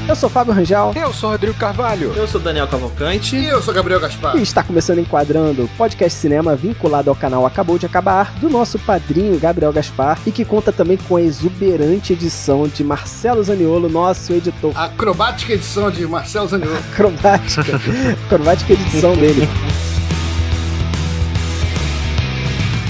Eu sou Fábio Rangel. Eu sou Rodrigo Carvalho. Eu sou Daniel Cavalcante. E eu sou Gabriel Gaspar. E está começando Enquadrando, podcast cinema vinculado ao canal Acabou de Acabar, do nosso padrinho Gabriel Gaspar, e que conta também com a exuberante edição de Marcelo Zaniolo, nosso editor. A acrobática edição de Marcelo Zaniolo. Acrobática edição dele.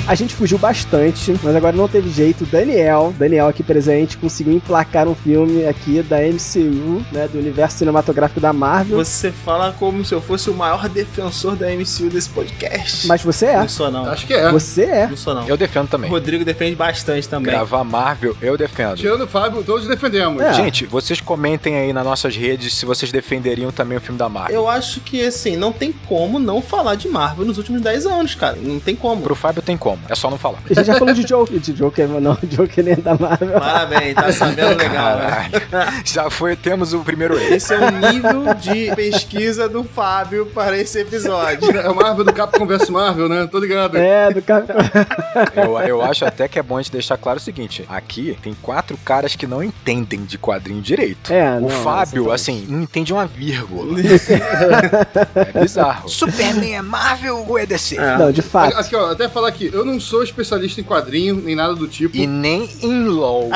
A gente fugiu bastante, mas agora não teve jeito. Daniel aqui presente, conseguiu emplacar um filme aqui da MCU, né, do universo cinematográfico da Marvel. Você fala como se eu fosse o maior defensor da MCU desse podcast. Mas você é. Não sou, não. Acho que é. Você é. Não sou, não. Eu defendo também. O Rodrigo defende bastante também. Gravar Marvel, eu defendo. Tirando o Fábio, todos defendemos. É. Gente, vocês comentem aí nas nossas redes se vocês defenderiam também o filme da Marvel. Eu acho que, assim, não tem como não falar de Marvel nos últimos 10 anos, cara. Não tem como. Pro Fábio tem como, é só não falar. A gente já falou de Joker, não, Joker nem é da Marvel. Parabéns, tá sabendo legal. Caralho. Já foi, temos o primeiro erro. Esse é o nível de pesquisa do Fábio para esse episódio. É o Marvel do Capcom vs Marvel, né? Tô ligado. É, do Capitão. Eu acho até que é bom a gente deixar claro o seguinte: aqui tem 4 caras que não entendem de quadrinho direito. É, o não, Fábio, assim, não entende uma vírgula. É bizarro. Superman é Marvel ou é DC? Não, de fato. Aqui, ó, até falar aqui, eu não sou especialista em quadrinho, nem nada do tipo. E nem em LOL.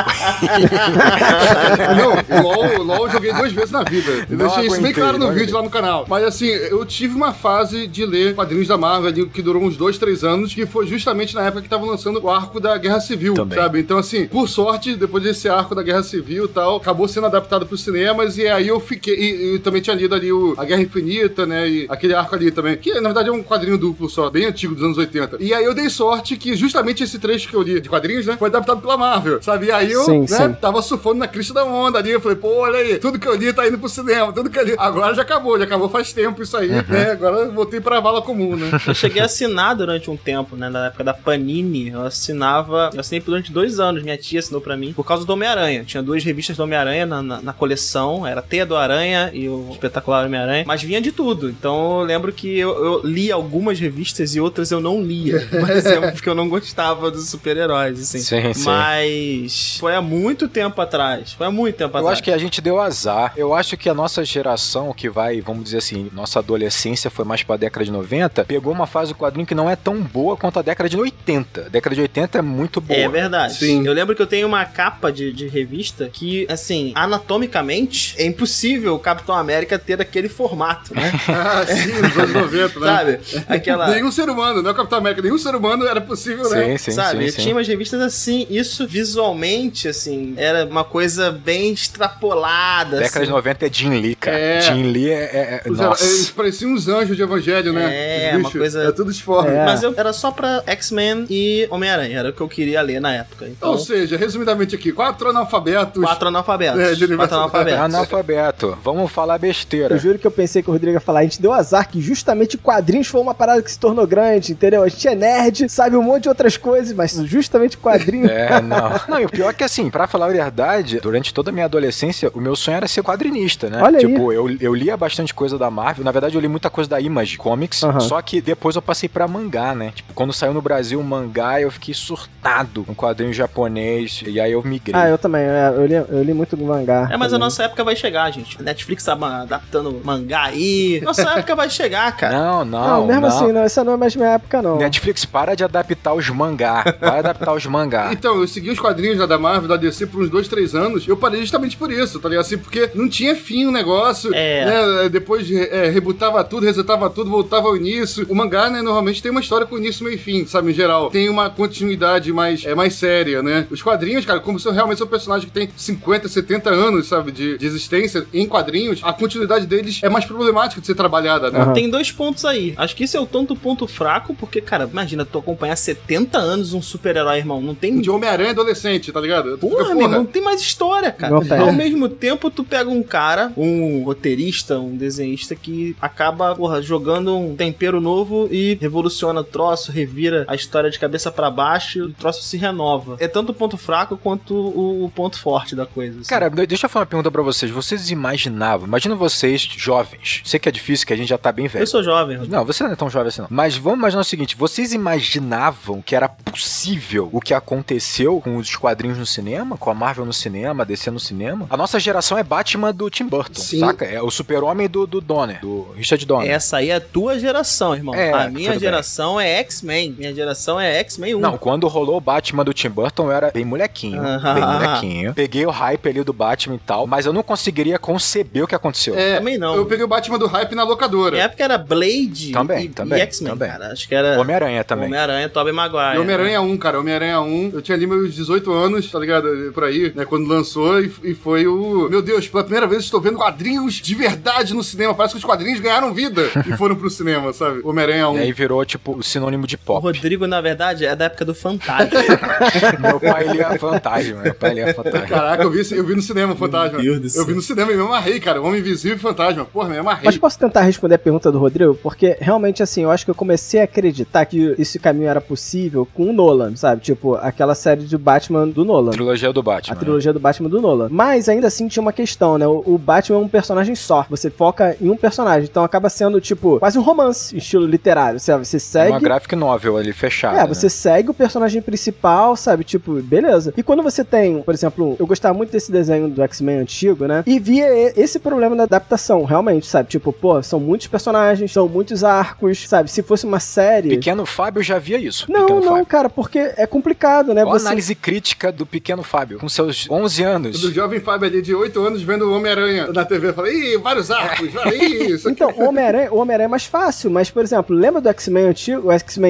Não, LOL eu joguei 2 vezes na vida. Eu Não deixei isso bem aguentei, claro no não vídeo lá no canal. Mas assim, eu tive uma fase de ler quadrinhos da Marvel que durou uns 2, 3 anos, que foi justamente na época que tava lançando o arco da Guerra Civil, Também. sabe? Então assim, por sorte, depois desse arco da Guerra Civil e tal, acabou sendo adaptado pros cinemas, e aí eu fiquei... E também tinha lido ali a Guerra Infinita, né? E aquele arco ali também, que na verdade é um quadrinho duplo só, bem antigo, dos anos 80. E aí eu dei sorte que justamente esse trecho que eu li de quadrinhos, né, foi adaptado pela Marvel, sabe? E aí eu, Sim. tava surfando na crista da onda ali, eu falei, pô, olha aí, tudo que eu li tá indo pro cinema, tudo que eu li. Agora já acabou faz tempo isso aí, né? Agora eu voltei pra vala comum, né? Eu cheguei a assinar durante um tempo, né? Na época da Panini, eu assinei durante 2 anos, minha tia assinou pra mim, por causa do Homem-Aranha. Tinha 2 revistas do Homem-Aranha na coleção, era a Teia do Aranha e o Espetacular Homem-Aranha, mas vinha de tudo. Então eu lembro que eu li algumas revistas e outras eu não lia, por exemplo, porque eu não gostava dos super-heróis, assim. Sim. Mas foi há muito tempo atrás. Eu acho que a gente deu azar. Eu acho que a nossa geração, que vai, vamos dizer assim, nossa adolescência foi mais pra década de 90, pegou uma fase do quadrinho que não é tão boa quanto a década de 80. A década de 80 é muito boa. É verdade. Sim. Eu lembro que eu tenho uma capa de revista que, assim, anatomicamente, é impossível o Capitão América ter aquele formato, né? Ah, sim, nos anos 90, né? Sabe? Aquela... Nenhum ser humano, não é o Capitão América, nenhum ser humano era possível, né? Sim. Tinha umas revistas assim, isso visualmente, assim, era uma coisa bem extrapolada. Década assim. de 90 é Jim Lee, cara. É. Jim Lee nossa. Eles pareciam uns anjos de evangelho, né? É, Os uma bichos. coisa- É tudo esforço. É. Mas era só pra X-Men e Homem-Aranha, era o que eu queria ler na época. Então, Ou seja, resumidamente aqui, 4 analfabetos. 4 analfabetos. É, de 4 analfabetos. Analfabeto. Vamos falar besteira. Eu juro que eu pensei que o Rodrigo ia falar. A gente deu azar que justamente quadrinhos foi uma parada que se tornou grande, entendeu? A gente é nerd, sabe um monte de outras coisas, mas justamente quadrinhos. Não, e o pior é que assim, pra falar a verdade, durante toda a minha adolescência, o meu sonho era ser quadrinista, né? Olha aí. Tipo, eu lia bastante coisa da Marvel, na verdade eu li muita coisa da Image Comics, Aham. só que depois eu passei pra mangá, né? Tipo, quando saiu no Brasil o mangá, eu fiquei surtado com quadrinho japonês, e aí eu migrei. Eu também. Eu li muito do mangá. É, mas a também. nossa época vai chegar, gente. A Netflix tá adaptando mangá aí. Nossa época vai chegar, cara. Não, mesmo assim, não, essa não é mais minha época, não. Netflix, para de adaptar os mangá. Para de adaptar os mangá. Então, eu segui os quadrinhos da Marvel, da DC por uns 2, 3 anos, e eu parei justamente por isso, tá ligado? Assim, porque não tinha fim o negócio, né? Depois rebutava tudo, resetava tudo, voltava ao início. O mangá, né, normalmente tem uma história com início, meio e fim, sabe, em geral. Tem uma continuidade mais séria, né? Os quadrinhos, cara, como realmente são personagens que tem 50, 70 anos, sabe, de existência em quadrinhos, a continuidade deles é mais problemática de ser trabalhada, né? Aham. Tem 2 pontos aí. Acho que isso é o tanto ponto fraco, porque, cara, imagina, tu acompanhar 70 anos um super-herói, irmão. Não tem... De Homem-Aranha adolescente, tá ligado? Porra, meu irmão, não tem mais história, cara. Não tem. Ao mesmo tempo, tu pega um cara, um roteirista, um desenhista que acaba, jogando um tempero novo e revoluciona o troço, revira a história de cabeça pra baixo e o troço se renova. É tanto o ponto fraco quanto o ponto forte da coisa. Assim. Cara, deixa eu fazer uma pergunta pra vocês. Vocês imaginavam, imagina vocês jovens. Sei que é difícil, que a gente já tá bem velho. Eu sou jovem. Não, você não é tão jovem assim não. Mas vamos imaginar o seguinte, vocês imaginavam imaginavam que era possível o que aconteceu com os quadrinhos no cinema, com a Marvel no cinema, a DC no cinema. A nossa geração é Batman do Tim Burton, saca? É o Super-Homem do Donner, do Richard Donner. Essa aí é a tua geração, irmão. A minha geração é X-Men. Minha geração é X-Men 1. Não, quando rolou o Batman do Tim Burton, eu era bem molequinho. Bem molequinho. Peguei o hype ali do Batman e tal, mas eu não conseguiria conceber o que aconteceu. Também não. Eu peguei o Batman do hype na locadora. Na época era Blade e X-Men, cara. Acho que era... Homem-Aranha também. Homem-Aranha, Tobey Maguire. Homem-Aranha 1, cara. Homem-Aranha 1. Eu tinha ali meus 18 anos, tá ligado? Por aí, né? Quando lançou e foi o... Meu Deus, pela primeira vez estou vendo quadrinhos de verdade no cinema. Parece que os quadrinhos ganharam vida e foram pro cinema, sabe? Homem-Aranha 1. E aí virou, tipo, o sinônimo de pop. O Rodrigo, na verdade, é da época do Fantasma. Meu pai lia Fantasma. Caraca, eu vi no cinema Fantasma. Meu Deus do céu. Eu vi no cinema e me amarrei, cara. Homem Invisível e Fantasma. Porra, me amarrei. Mas posso tentar responder a pergunta do Rodrigo? Porque realmente, assim, eu acho que eu comecei a acreditar que esse caminho era possível com o Nolan, sabe? Tipo, aquela série de Batman do Nolan. A trilogia do Batman. A trilogia do Batman do Nolan. Mas ainda assim tinha uma questão, né? O Batman é um personagem só. Você foca em um personagem. Então acaba sendo, tipo, quase um romance, estilo literário. Você segue... Uma graphic novel ali, fechada. Você segue o personagem principal, sabe? Tipo, beleza. E quando você tem, por exemplo, eu gostava muito desse desenho do X-Men antigo, né? E via esse problema da adaptação, realmente, sabe? Tipo, pô, são muitos personagens, são muitos arcos, sabe? Se fosse uma série... Pequeno Fábio já via isso. Não, cara, porque é complicado, né? Olha a análise crítica do Pequeno Fábio, com seus 11 anos. Do jovem Fábio ali de 8 anos vendo o Homem-Aranha na TV. Eu falei, vários arcos, isso. Então, o Homem-Aranha é mais fácil, mas, por exemplo, lembra do X-Men antigo?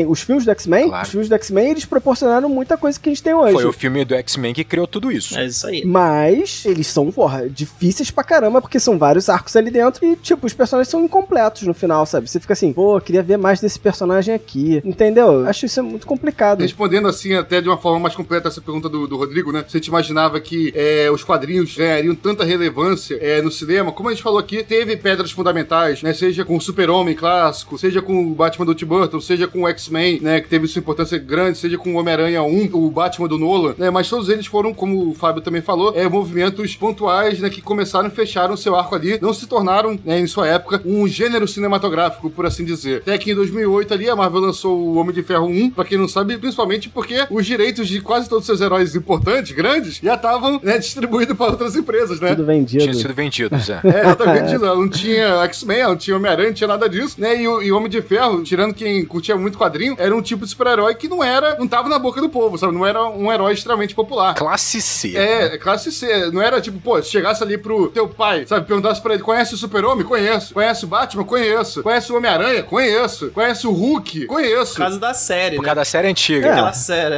Os filmes do X-Men? Claro. Os filmes do X-Men, eles proporcionaram muita coisa que a gente tem hoje. Foi o filme do X-Men que criou tudo isso. É isso aí. Mas eles são, porra, difíceis pra caramba, porque são vários arcos ali dentro e, tipo, os personagens são incompletos no final, sabe? Você fica assim, pô, queria ver mais desse personagem aqui. Entendeu? Acho isso muito complicado. Respondendo assim, até de uma forma mais completa essa pergunta do Rodrigo, né? Você te imaginava que os quadrinhos ganhariam tanta relevância no cinema? Como a gente falou aqui, teve pedras fundamentais, né? Seja com o Super-Homem clássico, seja com o Batman do Tim Burton, seja com o X-Men, né? Que teve sua importância grande, seja com o Homem-Aranha 1, o Batman do Nolan, né? Mas todos eles foram, como o Fábio também falou, movimentos pontuais, né? Que começaram e fecharam seu arco ali, não se tornaram, né, em sua época, um gênero cinematográfico, por assim dizer. Até que em 2008 ali, a Marvel lançou o Homem de Ferro 1, pra quem não sabe, principalmente porque os direitos de quase todos os seus heróis importantes, grandes, já estavam, né, distribuídos para outras empresas, né? Tudo vendido. Tinha sido vendidos, já tá vendido. Não tinha X-Men, não tinha Homem-Aranha, não tinha nada disso, né? E o Homem de Ferro, tirando quem curtia muito quadrinho, era um tipo de super-herói que não tava na boca do povo, sabe? Não era um herói extremamente popular. Classe C. Classe C. Não era tipo, pô, se chegasse ali pro teu pai, sabe? Perguntasse pra ele, conhece o Super-Homem? Conheço. Conhece o Batman? Conheço. Conhece o Homem-Aranha? Conheço. Conhece o Hulk? Conheço. Por causa da série, Por causa da série antiga. Aquela série,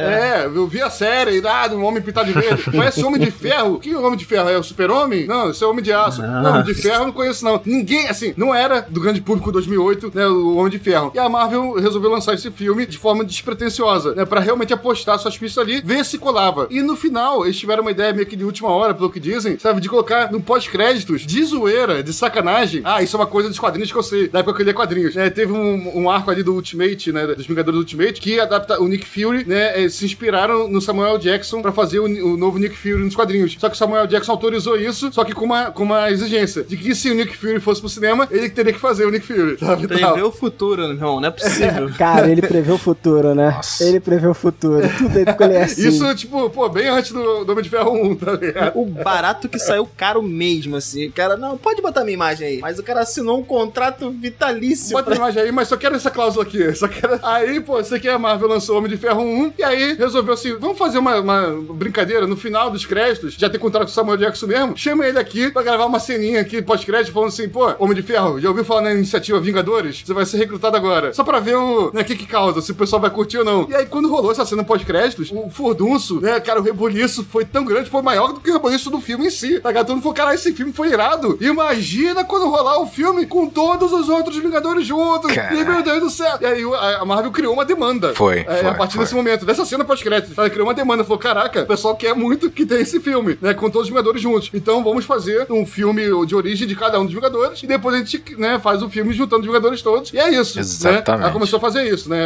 eu vi a série, um homem pintado de verde. Conhece o Homem de Ferro? Que Homem de Ferro? É o Super-Homem? Não, esse é o Homem de Aço. Não, Homem de Ferro eu não conheço, não. Ninguém, assim, não era do grande público 2008, né, o Homem de Ferro. E a Marvel resolveu lançar esse filme de forma despretensiosa, né, pra realmente apostar suas pistas ali, ver se colava. E no final, eles tiveram uma ideia meio que de última hora, pelo que dizem, sabe, de colocar no pós-créditos, de zoeira, de sacanagem. Isso é uma coisa dos quadrinhos que eu sei, da época que eu lia quadrinhos. Teve um arco ali do Ultimate, né, dos Vingadores do Ultimate, que adapta o Nick Fury, né, se inspiraram no Samuel Jackson pra fazer o novo Nick Fury nos quadrinhos. Só que o Samuel Jackson autorizou isso, só que com uma exigência, de que se o Nick Fury fosse pro cinema, ele teria que fazer o Nick Fury, sabe? Prevê o futuro, irmão, não é possível. Cara, ele prevê o futuro, né? Nossa. Ele prevê o futuro. Tudo ele conhece. Isso, tipo, pô, bem antes do Homem de Ferro 1, tá ligado? O barato que saiu caro mesmo, assim. O cara, não, pode botar minha imagem aí. Mas o cara assinou um contrato vitalício. Bota a imagem aí, mas só quero essa cláusula aqui. Só quero... Aí, pô, você que a Marvel lançou o Homem de Ferro 1, e aí resolveu assim, vamos fazer uma brincadeira no final dos créditos, já tem contrato com o Samuel Jackson mesmo, chama ele aqui pra gravar uma ceninha aqui pós-crédito, falando assim, pô, Homem de Ferro, já ouviu falar na iniciativa Vingadores? Você vai ser recrutado agora. Só pra ver o que causa, se o pessoal vai curtir ou não. E aí, quando rolou essa cena pós-créditos, o furdunço, né, cara, o rebuliço foi tão grande, foi maior do que o rebuliço do filme em si. Tá ligado? Todo mundo falou, caralho, esse filme foi irado. Imagina quando rolar o filme com todos os outros Vingadores juntos. E, meu Deus do céu. E aí a Marvel criou uma demanda. A partir desse momento, dessa cena pós-créditos, ela criou uma demanda. Falou, caraca, o pessoal quer muito que tenha esse filme, né, com todos os Vingadores juntos. Então vamos fazer um filme de origem de cada um dos Vingadores e depois a gente, né, faz o filme juntando os Vingadores todos. E é isso. Exatamente. Né? Ela começou a fazer isso, né?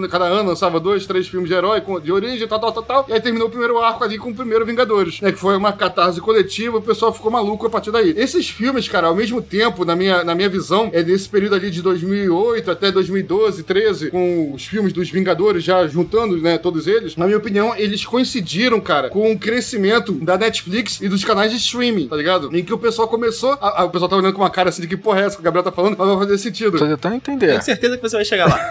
Cada ano lançava 2, 3 filmes de herói de origem, tal. E aí terminou o primeiro arco ali com o primeiro Vingadores, né? Que foi uma catarse coletiva, o pessoal ficou maluco a partir daí. Esses filmes, cara, ao mesmo tempo, na minha visão, nesse período ali de 2008 até 2012, 13, com os filmes dos Vingadores, já juntando, né, todos eles, na minha opinião, eles coincidiram, cara, com o crescimento da Netflix e dos canais de streaming, tá ligado? Em que o pessoal começou, o pessoal tá olhando com uma cara assim de que porra é essa que o Gabriel tá falando, mas vai fazer sentido. Tô tentando entender. Tenho certeza que você vai chegar lá.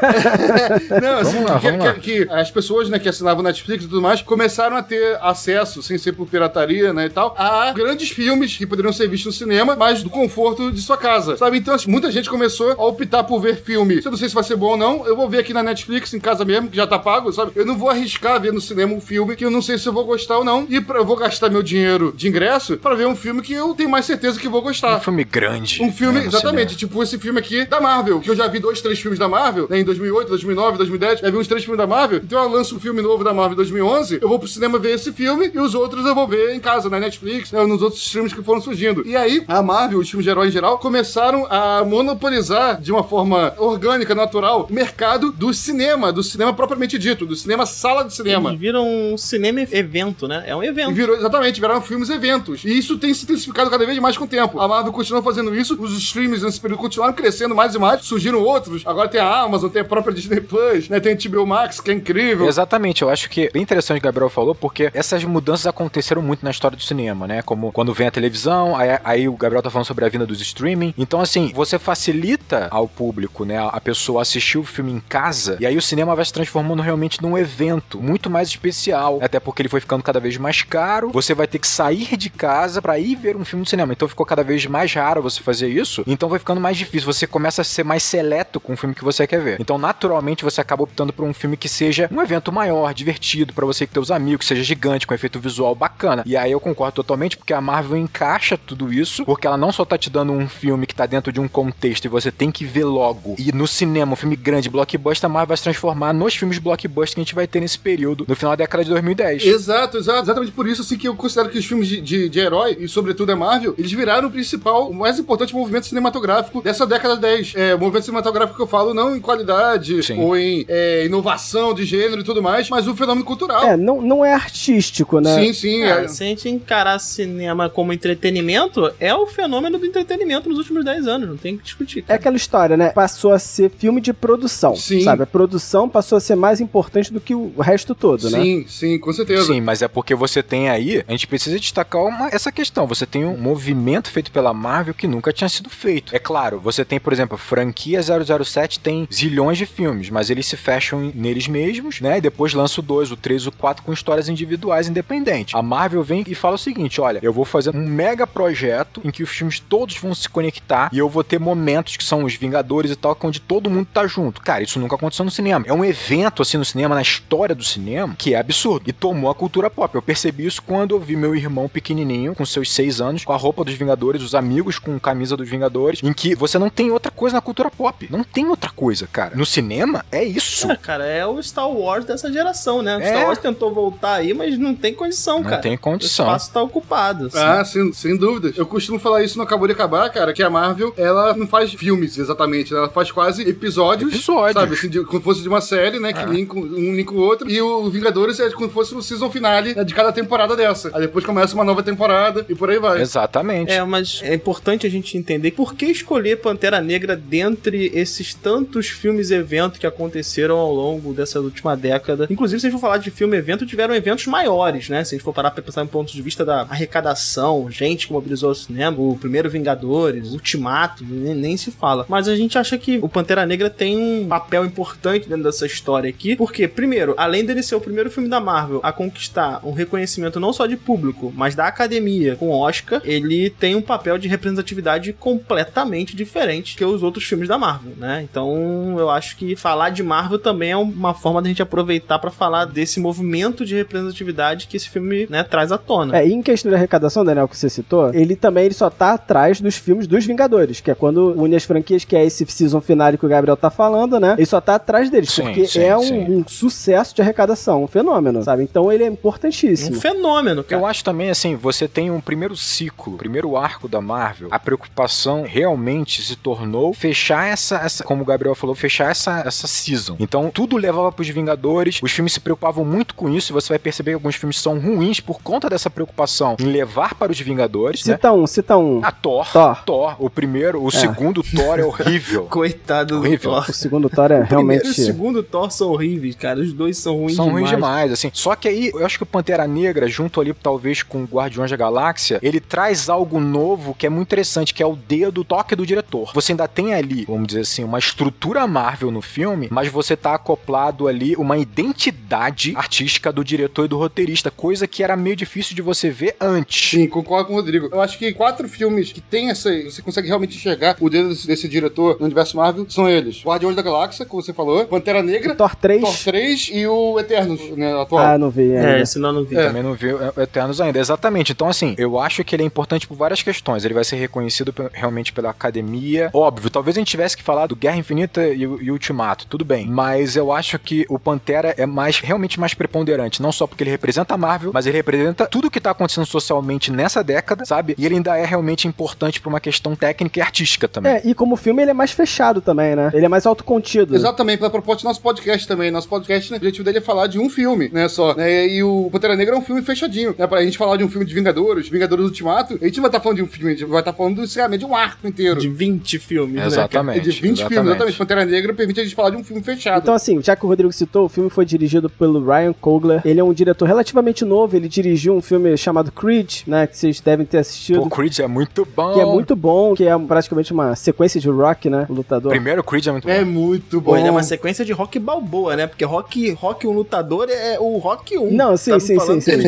Não, assim, vamos lá. que as pessoas, né, que assinavam Netflix e tudo mais, começaram a ter acesso, sem ser por pirataria, né, e tal, a grandes filmes que poderiam ser vistos no cinema, mas do conforto de sua casa, sabe? Então, assim, muita gente começou a optar por ver filme. Eu não sei se vai ser bom ou não, eu vou ver aqui na Netflix, em casa mesmo, que já tá pago, sabe? Eu não vou arriscar ver no cinema um filme que eu não sei se eu vou gostar ou não, e eu vou gastar meu dinheiro de ingresso pra ver um filme que eu tenho mais certeza que vou gostar. Um filme grande. Um filme, né, exatamente, cinema. tipo esse filme aqui da Marvel, que eu já vi 2, 3 filmes da Marvel, né, em 2008, 2009, 2010, já vi uns 3 filmes da Marvel, então eu lanço um filme novo da Marvel em 2011, eu vou pro cinema ver esse filme, e os outros eu vou ver em casa, na Netflix, né, nos outros streams que foram surgindo. E aí, a Marvel, os filmes de herói em geral, começaram a monopolizar de uma forma orgânica, natural, o mercado do cinema propriamente dito, do cinema sala de cinema. Eles viram um cinema evento, né? É um evento. Exatamente, viraram filmes eventos. E isso tem se intensificado cada vez mais com o tempo. A Marvel continuou fazendo isso, os streams nesse período continuaram crescendo mais e mais, surgiram outros. Agora tem a Amazon, tem a própria Disney Plus, né? Tem a HBO Max, que é incrível. Exatamente, eu acho que é bem interessante o que o Gabriel falou, porque essas mudanças aconteceram muito na história do cinema, né? Como quando vem a televisão, aí o Gabriel tá falando sobre a vinda dos streaming. Então, assim, você facilita ao público, né? A pessoa assistir o filme em casa, e aí o cinema vai se transformando realmente num evento muito mais especial, até porque ele foi ficando cada vez mais caro, você vai ter que sair de casa pra ir ver um filme no cinema, então ficou cada vez mais raro você fazer isso, então vai ficando mais difícil, você começa a ser mais seleto com o filme que você quer ver. Então, naturalmente, você acaba optando por um filme que seja um evento maior, divertido, pra você e teus amigos, seja gigante, com efeito visual bacana. E aí eu concordo totalmente, porque a Marvel encaixa tudo isso, porque ela não só tá te dando um filme que tá dentro de um contexto e você tem que ver logo, e no cinema, um filme grande, blockbuster, a Marvel vai se transformar nos filmes blockbuster que a gente vai ter nesse período, no final da década de 2010. Exatamente por isso, assim, que eu considero que os filmes de herói, e sobretudo a Marvel, eles viraram o principal, o mais importante movimento cinematográfico dessa década 10. O movimento cinematográfico que eu falo não em qualidade, sim, ou em inovação de gênero e tudo mais, mas um fenômeno cultural. Não é artístico, né? Sim. Se a gente encarar cinema como entretenimento, é o fenômeno do entretenimento nos últimos 10 anos, não tem que discutir. Cara. É aquela história, né? Passou a ser filme de produção, sabe? A produção passou a ser mais importante do que o resto todo, né? Sim, com certeza. Sim, mas é porque você tem aí, a gente precisa destacar essa questão, você tem um movimento feito pela Marvel que nunca tinha sido feito. É claro, você tem, por exemplo, a franquia 007 tem zilhões de filmes, mas eles se fecham neles mesmos, né? E depois lança o 2, o 3, o 4 com histórias individuais independentes. A Marvel vem e fala o seguinte, olha, eu vou fazer um mega projeto em que os filmes todos vão se conectar e eu vou ter momentos que são os Vingadores e tal, onde todo mundo tá junto. Cara, isso nunca aconteceu no cinema. É um evento, assim, no cinema, na história do cinema, que é absurdo. E tomou a cultura pop. Eu percebi isso quando eu vi meu irmão pequenininho, com seus 6 anos, com a roupa dos Vingadores, os amigos com camisa dos Vingadores, em que você não tem outra coisa na cultura pop. Não tem outra coisa, cara. No cinema, é isso. Cara, é o Star Wars dessa geração, né? O Star Wars tentou voltar aí, mas não tem condição, cara. Não tem condição. O espaço tá ocupado. Assim. Sem dúvida. Eu costumo falar isso no Acabou de Acabar, cara, que a Marvel, ela não faz filmes exatamente, ela faz quase episódios. Sabe, assim, como fosse de uma série, né, que um link com o outro, e o Vingadores é como se fosse o season finale, né, de cada temporada dessa. Aí depois começa uma nova temporada e por aí vai. Exatamente. Mas é importante a gente entender por que escolher Pantera Negra dentre esses tantos filmes e eventos que aconteceram ao longo dessa última década. Inclusive, se a gente for falar de filme e evento, tiveram eventos maiores, né? Se a gente for parar pra pensar em pontos de vista da arrecadação, gente que mobilizou o cinema, o primeiro Vingadores, Ultimato, nem se fala. Mas a gente acha que o Pantera Negra tem um papel importante dentro dessa história aqui, porque, primeiro, além dele ser o primeiro filme da Marvel a conquistar um reconhecimento não só de público, mas da academia com Oscar, ele tem um papel de representatividade completamente diferente que os outros filmes da Marvel, né? Então, eu acho que falar de Marvel também é uma forma da gente aproveitar pra falar desse movimento de representatividade que esse filme, né, traz à tona. E em questão de arrecadação, Daniel, que você citou, ele só tá atrás dos filmes dos Vingadores, que é quando une as franquias, que é esse season finale que o Gabriel tá falando, né? Ele só tá atrás deles, porque é um sucesso de arrecadação, um fenômeno, sabe? Então ele é importantíssimo. Um fenômeno, cara. Eu acho também, assim, você tem um primeiro ciclo, primeiro arco da Marvel, a preocupação realmente se tornou fechar essa como o Gabriel falou, fechar essa season. Então, tudo levava pros Vingadores, os filmes se preocupavam muito com isso, e você vai perceber que alguns filmes são ruins por conta dessa preocupação em levar para os Vingadores, Cita um. A Thor. O primeiro, o segundo Thor é horrível. Coitado horrível. do Thor. O segundo Thor é realmente... O segundo segundo Thor são horríveis, cara. Os dois são ruins São demais. ruins demais, assim. Só que aí, eu acho que o Pantera Negra, junto ali, talvez, com o Guardiões da Galáxia, ele traz algo novo que é muito interessante, que é o dedo, o toque do diretor. Você ainda tem ali, vamos dizer assim, uma estrutura Marvel no filme, mas você tá acoplado ali uma identidade artística do diretor e do roteirista, coisa que era meio difícil de você ver antes. Sim, concordo com o Rodrigo. Eu acho que 4 filmes que tem essa... Você consegue realmente enxergar o dedo desse diretor no universo Marvel, são eles. Guardiões da Galáxia, como você falou, Pantera Negra, Thor 3. Thor 3 e o Eternos, né, atual. Ah, não vi ainda. Esse não vi. Também não vi o Eternos ainda, exatamente. Então, assim, eu acho que ele é importante por várias questões. Ele vai ser reconhecido realmente pela academia. Óbvio, talvez a gente tivesse que falar do Guerra Infinita e Ultimato, tudo bem. Mas eu acho que o Pantera é realmente mais preponderante. Não só porque ele representa a Marvel, mas ele representa tudo que tá acontecendo socialmente nessa década, sabe? E ele ainda é realmente importante por uma questão técnica e artística também. E como filme ele é mais fechado também, né? Ele é mais autocontido. Exatamente, pela proposta do nosso podcast também. Nosso podcast, né, o objetivo dele é falar de um filme, né, só. Né, e o Pantera Negra é um filme fechadinho, né? Pra gente falar de um filme de Vingadores Ultimato, a gente não vai estar falando de um filme, a gente vai estar falando do encerramento de um arco inteiro. De 20 filmes, exatamente, né? De 20 filmes, exatamente. Pantera Negra permite a gente falar de um filme fechado. Então, assim, já que o Rodrigo citou, o filme foi dirigido pelo Ryan Coogler. Ele é um diretor relativamente novo, ele dirigiu um filme chamado Creed, né, que vocês devem ter assistido. Pô, Creed é muito bom. Que é muito bom, que é praticamente uma sequência de Rock, né, o lutador. Primeiro Creed é muito bom. É muito bom. Pô, ele é uma sequência de Rock Balboa, né? Porque Rock um lutador é o Rock 1. Não, sim.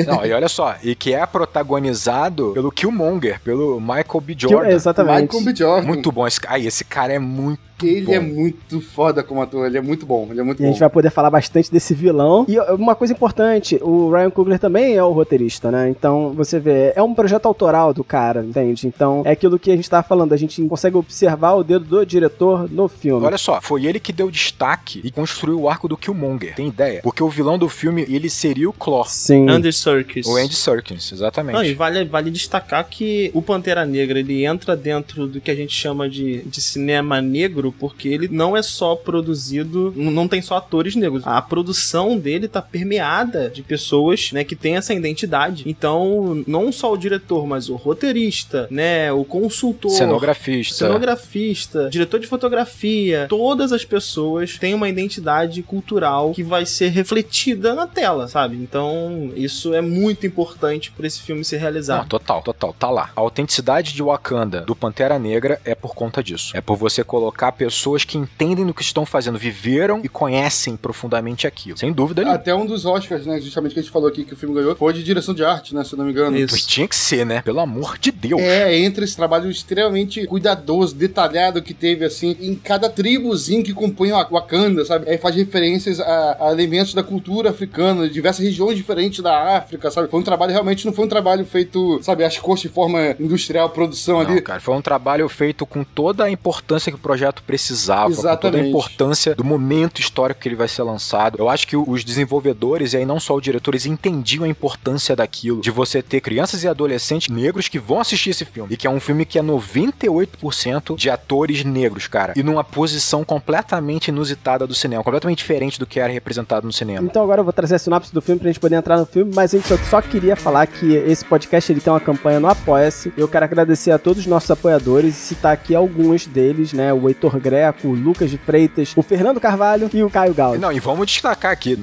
Não, e olha só, e que é protagonizado pelo Killmonger, pelo Michael B. Jordan. Exatamente. Michael B. Jordan. Muito bom. Esse cara é muito Ele bom. é muito foda como ator, ele é muito bom, E a gente vai poder falar bastante desse vilão. E uma coisa importante, o Ryan Coogler também é o roteirista, né? Então, você vê, é um projeto autoral do cara, entende? Então, é aquilo que a gente tava falando, a gente consegue observar o dedo do diretor no filme. Olha só, foi ele que deu destaque e construiu o arco do Killmonger, tem ideia? Porque o vilão do filme, ele seria o Klaue. Sim. Andy Serkis. O Andy Serkis, exatamente. Não, e vale destacar que o Pantera Negra, ele entra dentro do que a gente chama de cinema negro, porque ele não é só produzido, não tem só atores negros. A produção dele tá permeada de pessoas, né, que tem essa identidade. Então, não só o diretor, mas o roteirista, né, o consultor, cenografista, diretor de fotografia, todas as pessoas têm uma identidade cultural que vai ser refletida na tela, sabe? Então, isso é muito importante para esse filme ser realizado. Não, total, tá lá. A autenticidade de Wakanda, do Pantera Negra, é por conta disso. É por você colocar pessoas que entendem do que estão fazendo, viveram e conhecem profundamente aquilo. Sem dúvida nenhuma. Até um dos Oscars, né, justamente que a gente falou aqui que o filme ganhou, foi de direção de arte, né, se eu não me engano. Isso. Pois tinha que ser, né? Pelo amor de Deus. Entra esse trabalho extremamente cuidadoso, detalhado que teve, assim, em cada tribuzinho que compõe o Wakanda, sabe? Aí faz referências a elementos da cultura africana, de diversas regiões diferentes da África, sabe? Foi um trabalho, realmente, não foi um trabalho feito, sabe, às costas de forma industrial, produção ali. Não, cara, foi um trabalho feito com toda a importância que o projeto precisava, exatamente, com toda a importância do momento histórico que ele vai ser lançado. Eu acho que os desenvolvedores, e aí não só os diretores, entendiam a importância daquilo, de você ter crianças e adolescentes negros que vão assistir esse filme, e que é um filme que é 98% de atores negros, cara, e numa posição completamente inusitada do cinema, completamente diferente do que era representado no cinema. Então agora eu vou trazer a sinopse do filme pra gente poder entrar no filme, mas a gente só queria falar que esse podcast ele tem uma campanha no Apoia-se. Eu quero agradecer a todos os nossos apoiadores e citar aqui alguns deles, né, o Heitor Greco, o Lucas de Freitas, o Fernando Carvalho e o Caio Gaudio. Não, e vamos destacar aqui,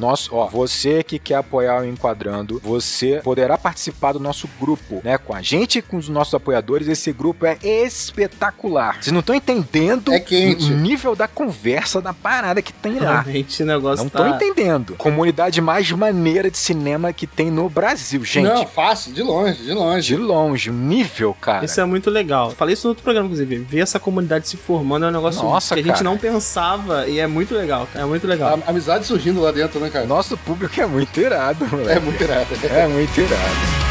você que quer apoiar o Enquadrando, você poderá participar do nosso grupo, né, com a gente e com os nossos apoiadores. Esse grupo é espetacular. Vocês não estão entendendo o nível da conversa, da parada que tem lá. Realmente o negócio não estão entendendo. Comunidade mais maneira de cinema que tem no Brasil, gente. Não, fácil, de longe. De longe, o nível, cara. Isso é muito legal. Falei isso no outro programa, inclusive. Ver essa comunidade se formando é um negócio que a gente não pensava e é muito legal, cara. É muito legal. A amizade surgindo lá dentro, né, cara? Nosso público é muito irado, moleque. É muito irado. É muito irado.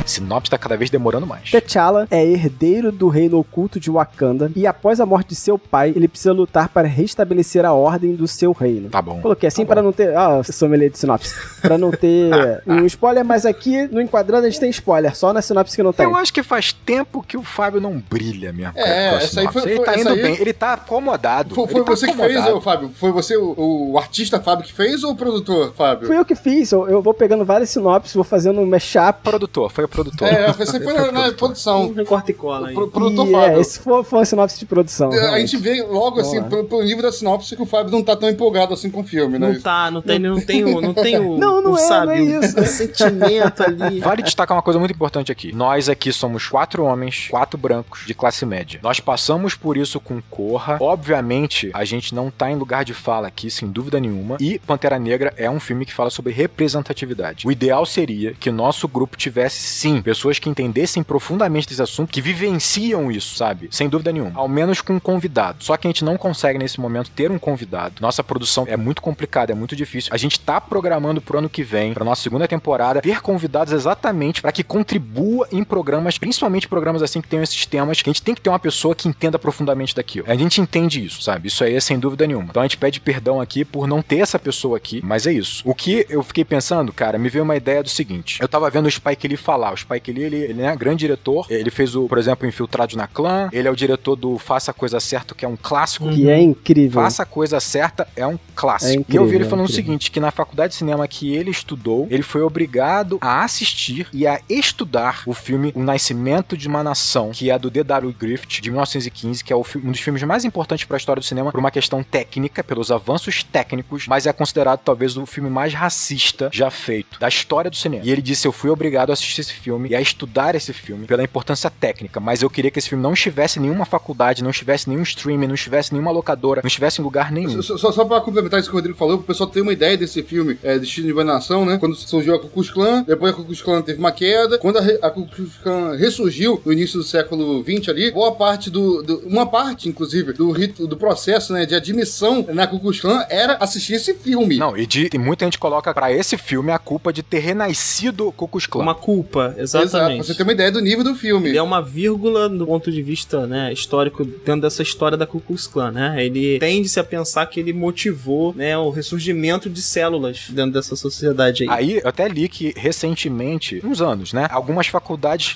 Sinopse tá cada vez demorando mais. T'Challa é herdeiro do reino oculto de Wakanda e após a morte de seu pai, ele precisa lutar para restabelecer a ordem do seu reino. Tá bom. Coloquei assim para não ter... sommelier de sinopse. Para não ter um spoiler, mas aqui no Enquadrando a gente tem spoiler, só na sinopse que não tem. Eu acho que faz tempo que o Fábio não brilha mesmo. Essa aí foi... Ele tá indo bem, ele tá acomodado. Foi você que fez, Fábio? Foi você, o artista Fábio, que fez ou o produtor, Fábio? Fui eu que fiz, eu vou pegando várias sinopses, vou fazendo um mashup. Produtor, foi o produtor. Você foi na produção. Recorta e cola aí. Produtor Fábio. Esse foi uma sinopse de produção. A gente vê logo, assim, pelo nível da sinopse, que o Fábio não tá tão empolgado assim com o filme, né? Não tem o não é isso. O sentimento ali. Vale destacar uma coisa muito importante aqui. Nós aqui somos 4 homens, 4 brancos, de classe média. Nós passamos por isso com Corra. Obviamente, a gente não tá em lugar de fala aqui, sem dúvida nenhuma. E Pantera Negra é um filme que fala sobre representatividade. O ideal seria que nosso grupo tivesse, sim, pessoas que entendessem profundamente desse assunto, que vivenciam isso, sabe? Sem dúvida nenhuma. Ao menos com um convidado. Só que a gente não consegue, nesse momento, ter um convidado. Nossa produção é muito complicada, é muito difícil. A gente tá programando pro ano que vem, pra nossa segunda temporada, ter convidados exatamente para que contribua em programas, principalmente programas assim que tenham esses temas, que a gente tem que ter uma pessoa que entenda profundamente daquilo. A gente entende isso, sabe? Isso aí é sem dúvida nenhuma. Então a gente pede perdão aqui por não ter essa pessoa aqui, mas é isso. O que eu fiquei pensando, cara, me veio uma ideia do seguinte. Eu tava vendo o Spike Lee falar. O Spike Lee, ele é um grande diretor. Ele fez por exemplo, Infiltrados na Clã. Ele é o diretor do Faça a Coisa Certa, que é um clássico. Que é incrível. Faça a Coisa Certa é um clássico. É incrível, e eu vi ele falando o seguinte, que na faculdade de cinema que ele estudou, ele foi obrigado a assistir e a estudar o filme O Nascimento de uma Nação, que é do D.W. Griffith, de 1915, que é um dos filmes mais importantes para a história do cinema, por uma questão técnica, pelos avanços técnicos, mas é considerado talvez o filme mais racista já feito da história do cinema. E ele disse, eu fui obrigado a assistir esse filme e a estudar esse filme pela importância técnica, mas eu queria que esse filme não estivesse em nenhuma faculdade, não estivesse em nenhum streaming, não estivesse em nenhuma locadora, não estivesse em lugar nenhum. Só pra complementar isso que o Rodrigo falou, o pessoal tem uma ideia desse filme, Destino de uma Nação, né? Quando surgiu a Ku Klux Klan, depois a Ku Klux Klan teve uma queda, quando a Ku Klux Klan ressurgiu no início do século XX ali, boa parte uma parte, inclusive, do processo, né, de admissão na Ku Klux Klan era assistir esse filme. Não, e muita gente coloca pra esse filme a culpa de ter renascido o Ku Klux Klan. Uma culpa, exatamente. Exato, você tem uma ideia do nível do filme. Ele é uma vírgula do ponto de vista, né, histórico dentro dessa história da Ku Klux Klan, né? Ele tende-se a pensar que ele motivou, né, o ressurgimento de células dentro dessa sociedade aí. Aí, eu até li que recentemente, uns anos, né, algumas faculdades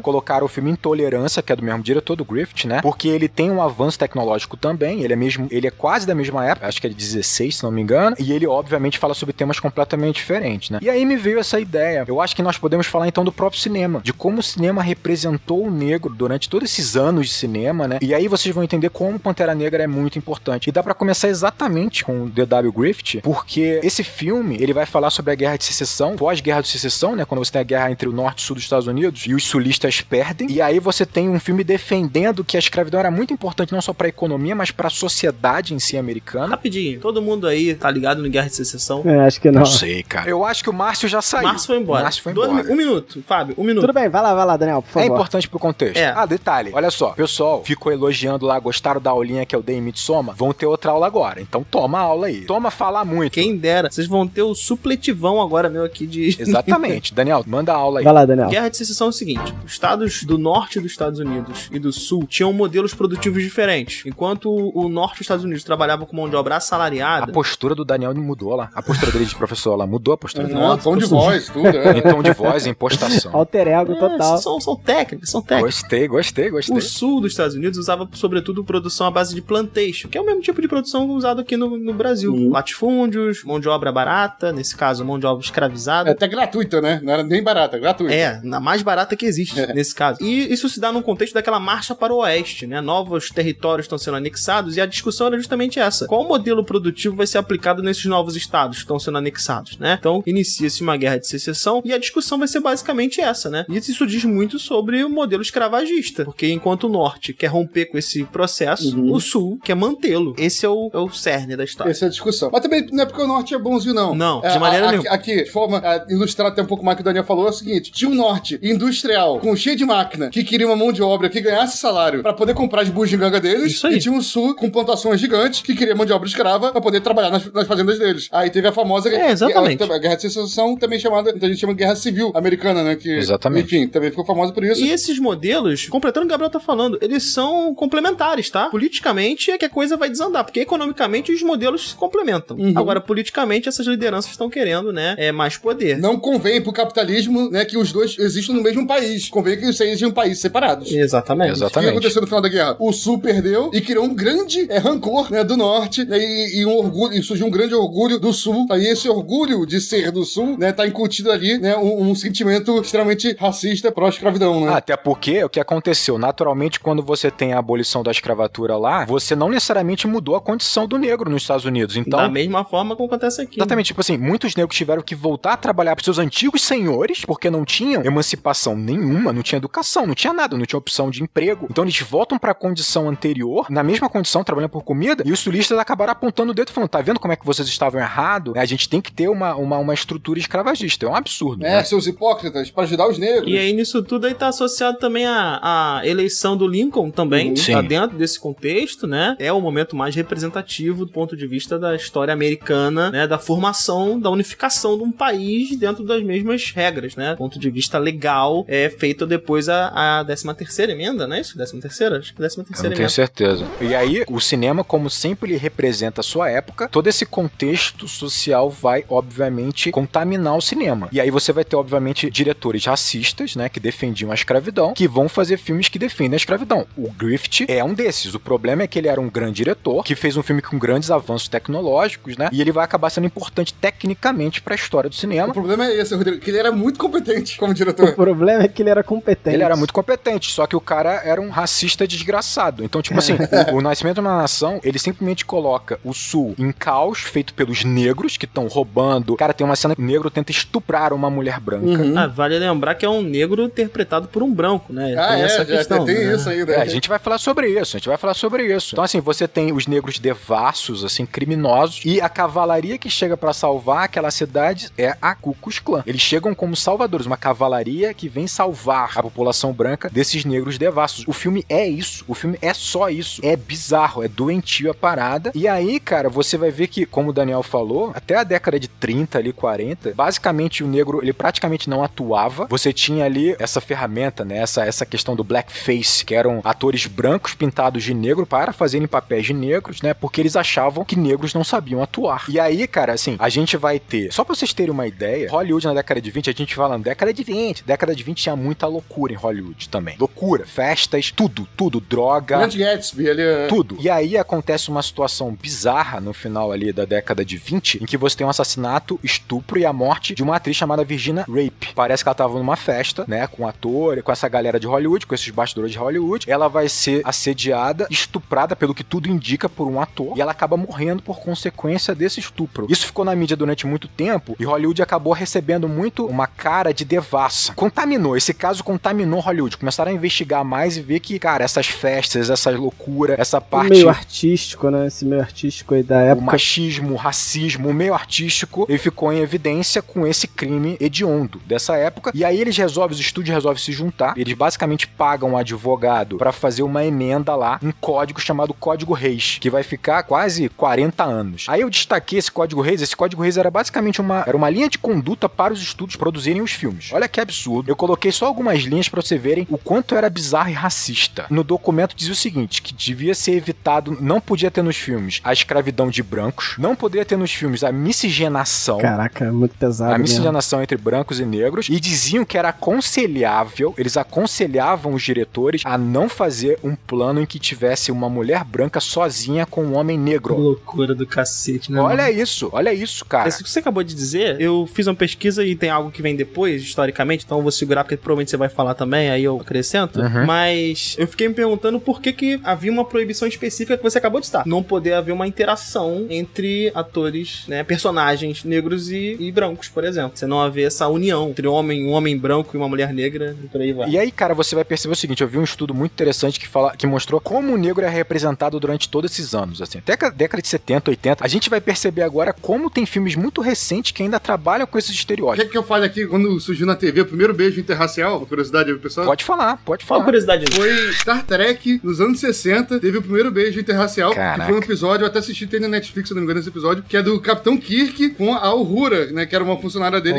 colocaram o filme Intolerância, que é do mesmo diretor do Griffith, né, porque ele tem um avanço tecnológico também, ele é quase da mesma época, acho que é de 16, se não me engano, e ele, obviamente, fala sobre temas completamente diferentes, né. E aí me veio essa ideia. Eu acho que nós podemos falar, então, do próprio cinema, de como o cinema representou o negro durante todos esses anos de cinema, né, e aí vocês vão entender como Pantera Negra é muito importante. E dá pra começar exatamente com o D.W. Griffith, porque esse filme, ele vai falar sobre a Guerra de Secessão, pós-Guerra de Secessão, né, quando você tem a guerra entre o norte e o sul dos Estados Unidos, e os sulistas perdem, e aí você tem um filme defendendo que a escravidão era muito importante não só pra economia, mas pra sociedade em si americana. Rapidinho, todo mundo aí tá ligado no Guerra de Secessão? Acho que não. Não sei, cara. Eu acho que o Márcio já saiu. Márcio foi embora. Um minuto, Fábio, um minuto. Tudo bem, vai lá, Daniel, por favor. É importante pro contexto. É. Detalhe, olha só, o pessoal ficou elogiando lá, gostaram da aulinha que eu dei em Midsommar, vão ter outra aula agora, então toma a aula aí. Toma falar muito. Quem dera, vocês vão ter o supletivão agora meu aqui de... Exatamente. Daniel, manda a aula aí. Vai lá, Daniel. Guerra de Secessão é o seguinte, os estados do norte dos Estados Unidos e do sul tinham modelos produtivos diferentes. Enquanto o norte dos Estados Unidos trabalhava com mão de obra assalariada... A postura do Daniel mudou lá. A postura dele de professor lá mudou a postura dele. Não, tom de voz, tudo. Em tom de voz, impostação. Alter ego total. São técnicas. Gostei. O sul dos Estados Unidos usava, sobretudo, produção à base de plantation, que é o mesmo tipo de produção usado aqui no Brasil. Latifúndios, mão de obra barata, nesse caso, mão de obra escravizada. Até gratuita, né? Não era nem barata, gratuita. A mais barata que existe, nesse caso. E isso se dá num contexto daquela marcha para o oeste, né? Novos territórios estão sendo anexados e a discussão era justamente essa. Qual modelo produtivo vai ser aplicado nesses novos estados que estão sendo anexados, né? Então, inicia-se uma guerra de secessão e a discussão vai ser basicamente essa, né? E isso diz muito sobre o modelo escravagista, porque enquanto o norte quer romper com esse processo, o sul quer mantê-lo. Esse é o cerne da história. Essa é a discussão. Mas também não é porque o norte é bonzinho, não. Não, de maneira nenhuma. Aqui, de forma a ilustrar até um pouco mais o que o Daniel falou, é o seguinte: tinha um norte industrial, cheio de máquina, que queria uma mão de obra que ganhasse salário pra poder comprar as bugigangas deles. Isso aí. E tinha um sul com plantações gigantes que queria mão de obra escrava pra poder trabalhar nas fazendas deles. Aí teve a famosa exatamente. a Guerra de Secessão, também chamada, então a gente chama de Guerra Civil Americana, né? Que, exatamente. Enfim, também ficou famosa por isso. E esses modelos, completando o que o Gabriel tá falando, eles são complementares, tá? Politicamente é que a coisa vai desandar, porque economicamente os modelos se complementam. Agora, politicamente, essas lideranças estão querendo, né, mais poder. Não convém pro capitalismo, né, que os dois existam no mesmo país. Convém que eles sejam países separados. Exatamente. O que aconteceu no final da guerra? O Sul perdeu e criou um grande rancor, né, do Norte, né, e um orgulho, e surgiu um grande orgulho do Sul. Aí esse orgulho de ser do Sul, né, tá incutido ali, né, um sentimento movimento extremamente racista pró-escravidão, né? Até porque o que aconteceu? Naturalmente, quando você tem a abolição da escravatura lá, você não necessariamente mudou a condição do negro nos Estados Unidos. Então, da mesma forma que acontece aqui. Exatamente, tipo assim, muitos negros tiveram que voltar a trabalhar para seus antigos senhores, porque não tinham emancipação nenhuma, não tinha educação, não tinha nada, não tinha opção de emprego. Então eles voltam para a condição anterior, na mesma condição, trabalhando por comida, e os sulistas acabaram apontando o dedo, falando, tá vendo como é que vocês estavam errados? A gente tem que ter uma estrutura escravagista. É um absurdo. Né? Seus hipócritas, para ajudar os negros. E aí, nisso tudo, aí tá associado também a eleição do Lincoln também, tá dentro desse contexto, né? É o momento mais representativo do ponto de vista da história americana, né? Da formação, da unificação de um país dentro das mesmas regras, né? Do ponto de vista legal, é feito depois a 13ª emenda, não é isso? 13ª? Acho que 13ª emenda. Não tenho certeza. E aí, o cinema, como sempre ele representa a sua época, todo esse contexto social vai, obviamente, contaminar o cinema. E aí você vai ter, obviamente, diretores racistas, né, que defendiam a escravidão, que vão fazer filmes que defendem a escravidão. O Griffith é um desses. O problema é que ele era um grande diretor, que fez um filme com grandes avanços tecnológicos, né, e ele vai acabar sendo importante tecnicamente pra história do cinema. O problema é esse, Rodrigo, que ele era muito competente como diretor. O problema é que ele era competente. Ele era muito competente, só que o cara era um racista desgraçado. Então, tipo assim, o Nascimento de uma Nação, ele simplesmente coloca o Sul em caos, feito pelos negros, que estão roubando. Cara, tem uma cena que o negro tenta estuprar uma mulher branca. Vale lembrar que é um negro interpretado por um branco, né? Tem essa questão. Tem isso ainda. A gente vai falar sobre isso, Então, assim, você tem os negros devassos, assim, criminosos, e a cavalaria que chega pra salvar aquela cidade é a Ku Klux Klan. Eles chegam como salvadores, uma cavalaria que vem salvar a população branca desses negros devassos. O filme é isso, o filme é só isso. É bizarro, é doentio a parada. E aí, cara, você vai ver que, como o Daniel falou, até a década de 30, ali, 40, basicamente o negro, ele praticamente não atuava. Você tinha ali essa ferramenta, né, essa questão do blackface, que eram atores brancos pintados de negro para fazerem papéis de negros, né, porque eles achavam que negros não sabiam atuar. E aí, cara, assim, a gente vai ter, só pra vocês terem uma ideia, Hollywood na década de 20, a gente falando, década de 20 tinha muita loucura em Hollywood também. Loucura, festas, tudo, droga. Grande Gatsby, ali tudo. E aí acontece uma situação bizarra no final ali da década de 20, em que você tem um assassinato, estupro e a morte de uma atriz chamada Virginia Rape. Parece que ela tava numa festa, né, com um ator, com essa galera de Hollywood, com esses bastidores de Hollywood. Ela vai ser assediada, estuprada, pelo que tudo indica, por um ator, e ela acaba morrendo por consequência desse estupro. Isso ficou na mídia durante muito tempo, e Hollywood acabou recebendo muito uma cara de devassa. Esse caso contaminou Hollywood. Começaram a investigar mais e ver que, cara, essas festas, essa loucura, essa parte... meio artístico, né? Esse meio artístico aí da época. O machismo, o racismo, o meio artístico, ele ficou em evidência com esse crime hediondo dessa época. E aí os estúdios resolvem se juntar. Eles basicamente pagam um advogado pra fazer uma emenda lá, um código chamado Código Reis, que vai ficar quase 40 anos. Aí eu destaquei esse Código Reis. Esse Código Reis era basicamente uma linha de conduta para os estúdios produzirem os filmes. Olha que absurdo. Eu coloquei só algumas linhas pra você verem o quanto era bizarro e racista. No documento dizia o seguinte, que devia ser evitado, não podia ter nos filmes a escravidão de brancos, não poderia ter nos filmes a miscigenação. Caraca, é muito pesado. A miscigenação entre brancos e negros, e diziam que era aconselhável, eles aconselhavam os diretores a não fazer um plano em que tivesse uma mulher branca sozinha com um homem negro. Que loucura do cacete, né? Olha isso, cara. Isso que você acabou de dizer, eu fiz uma pesquisa e tem algo que vem depois, historicamente, então eu vou segurar porque provavelmente você vai falar também, aí eu acrescento, mas eu fiquei me perguntando por que havia uma proibição específica que você acabou de citar. Não poder haver uma interação entre atores, né, personagens negros e brancos, por exemplo. Você não haver essa união entre um homem branco e uma mulher negra e por aí vai. E aí, cara, você vai perceber o seguinte, eu vi um estudo muito interessante que mostrou como o negro é representado durante todos esses anos, assim, até a década de 70, 80, a gente vai perceber agora como tem filmes muito recentes que ainda trabalham com esses estereótipos. Quer que eu fale aqui, quando surgiu na TV o primeiro beijo interracial, uma curiosidade aí, pessoal? Pode falar. Qual curiosidade? Foi Star Trek, nos anos 60, teve o primeiro beijo interracial, Caraca. que foi um episódio, eu até assisti, tem na Netflix, se não me engano, esse episódio, que é do Capitão Kirk com a Uhura, né, que era uma funcionária dele.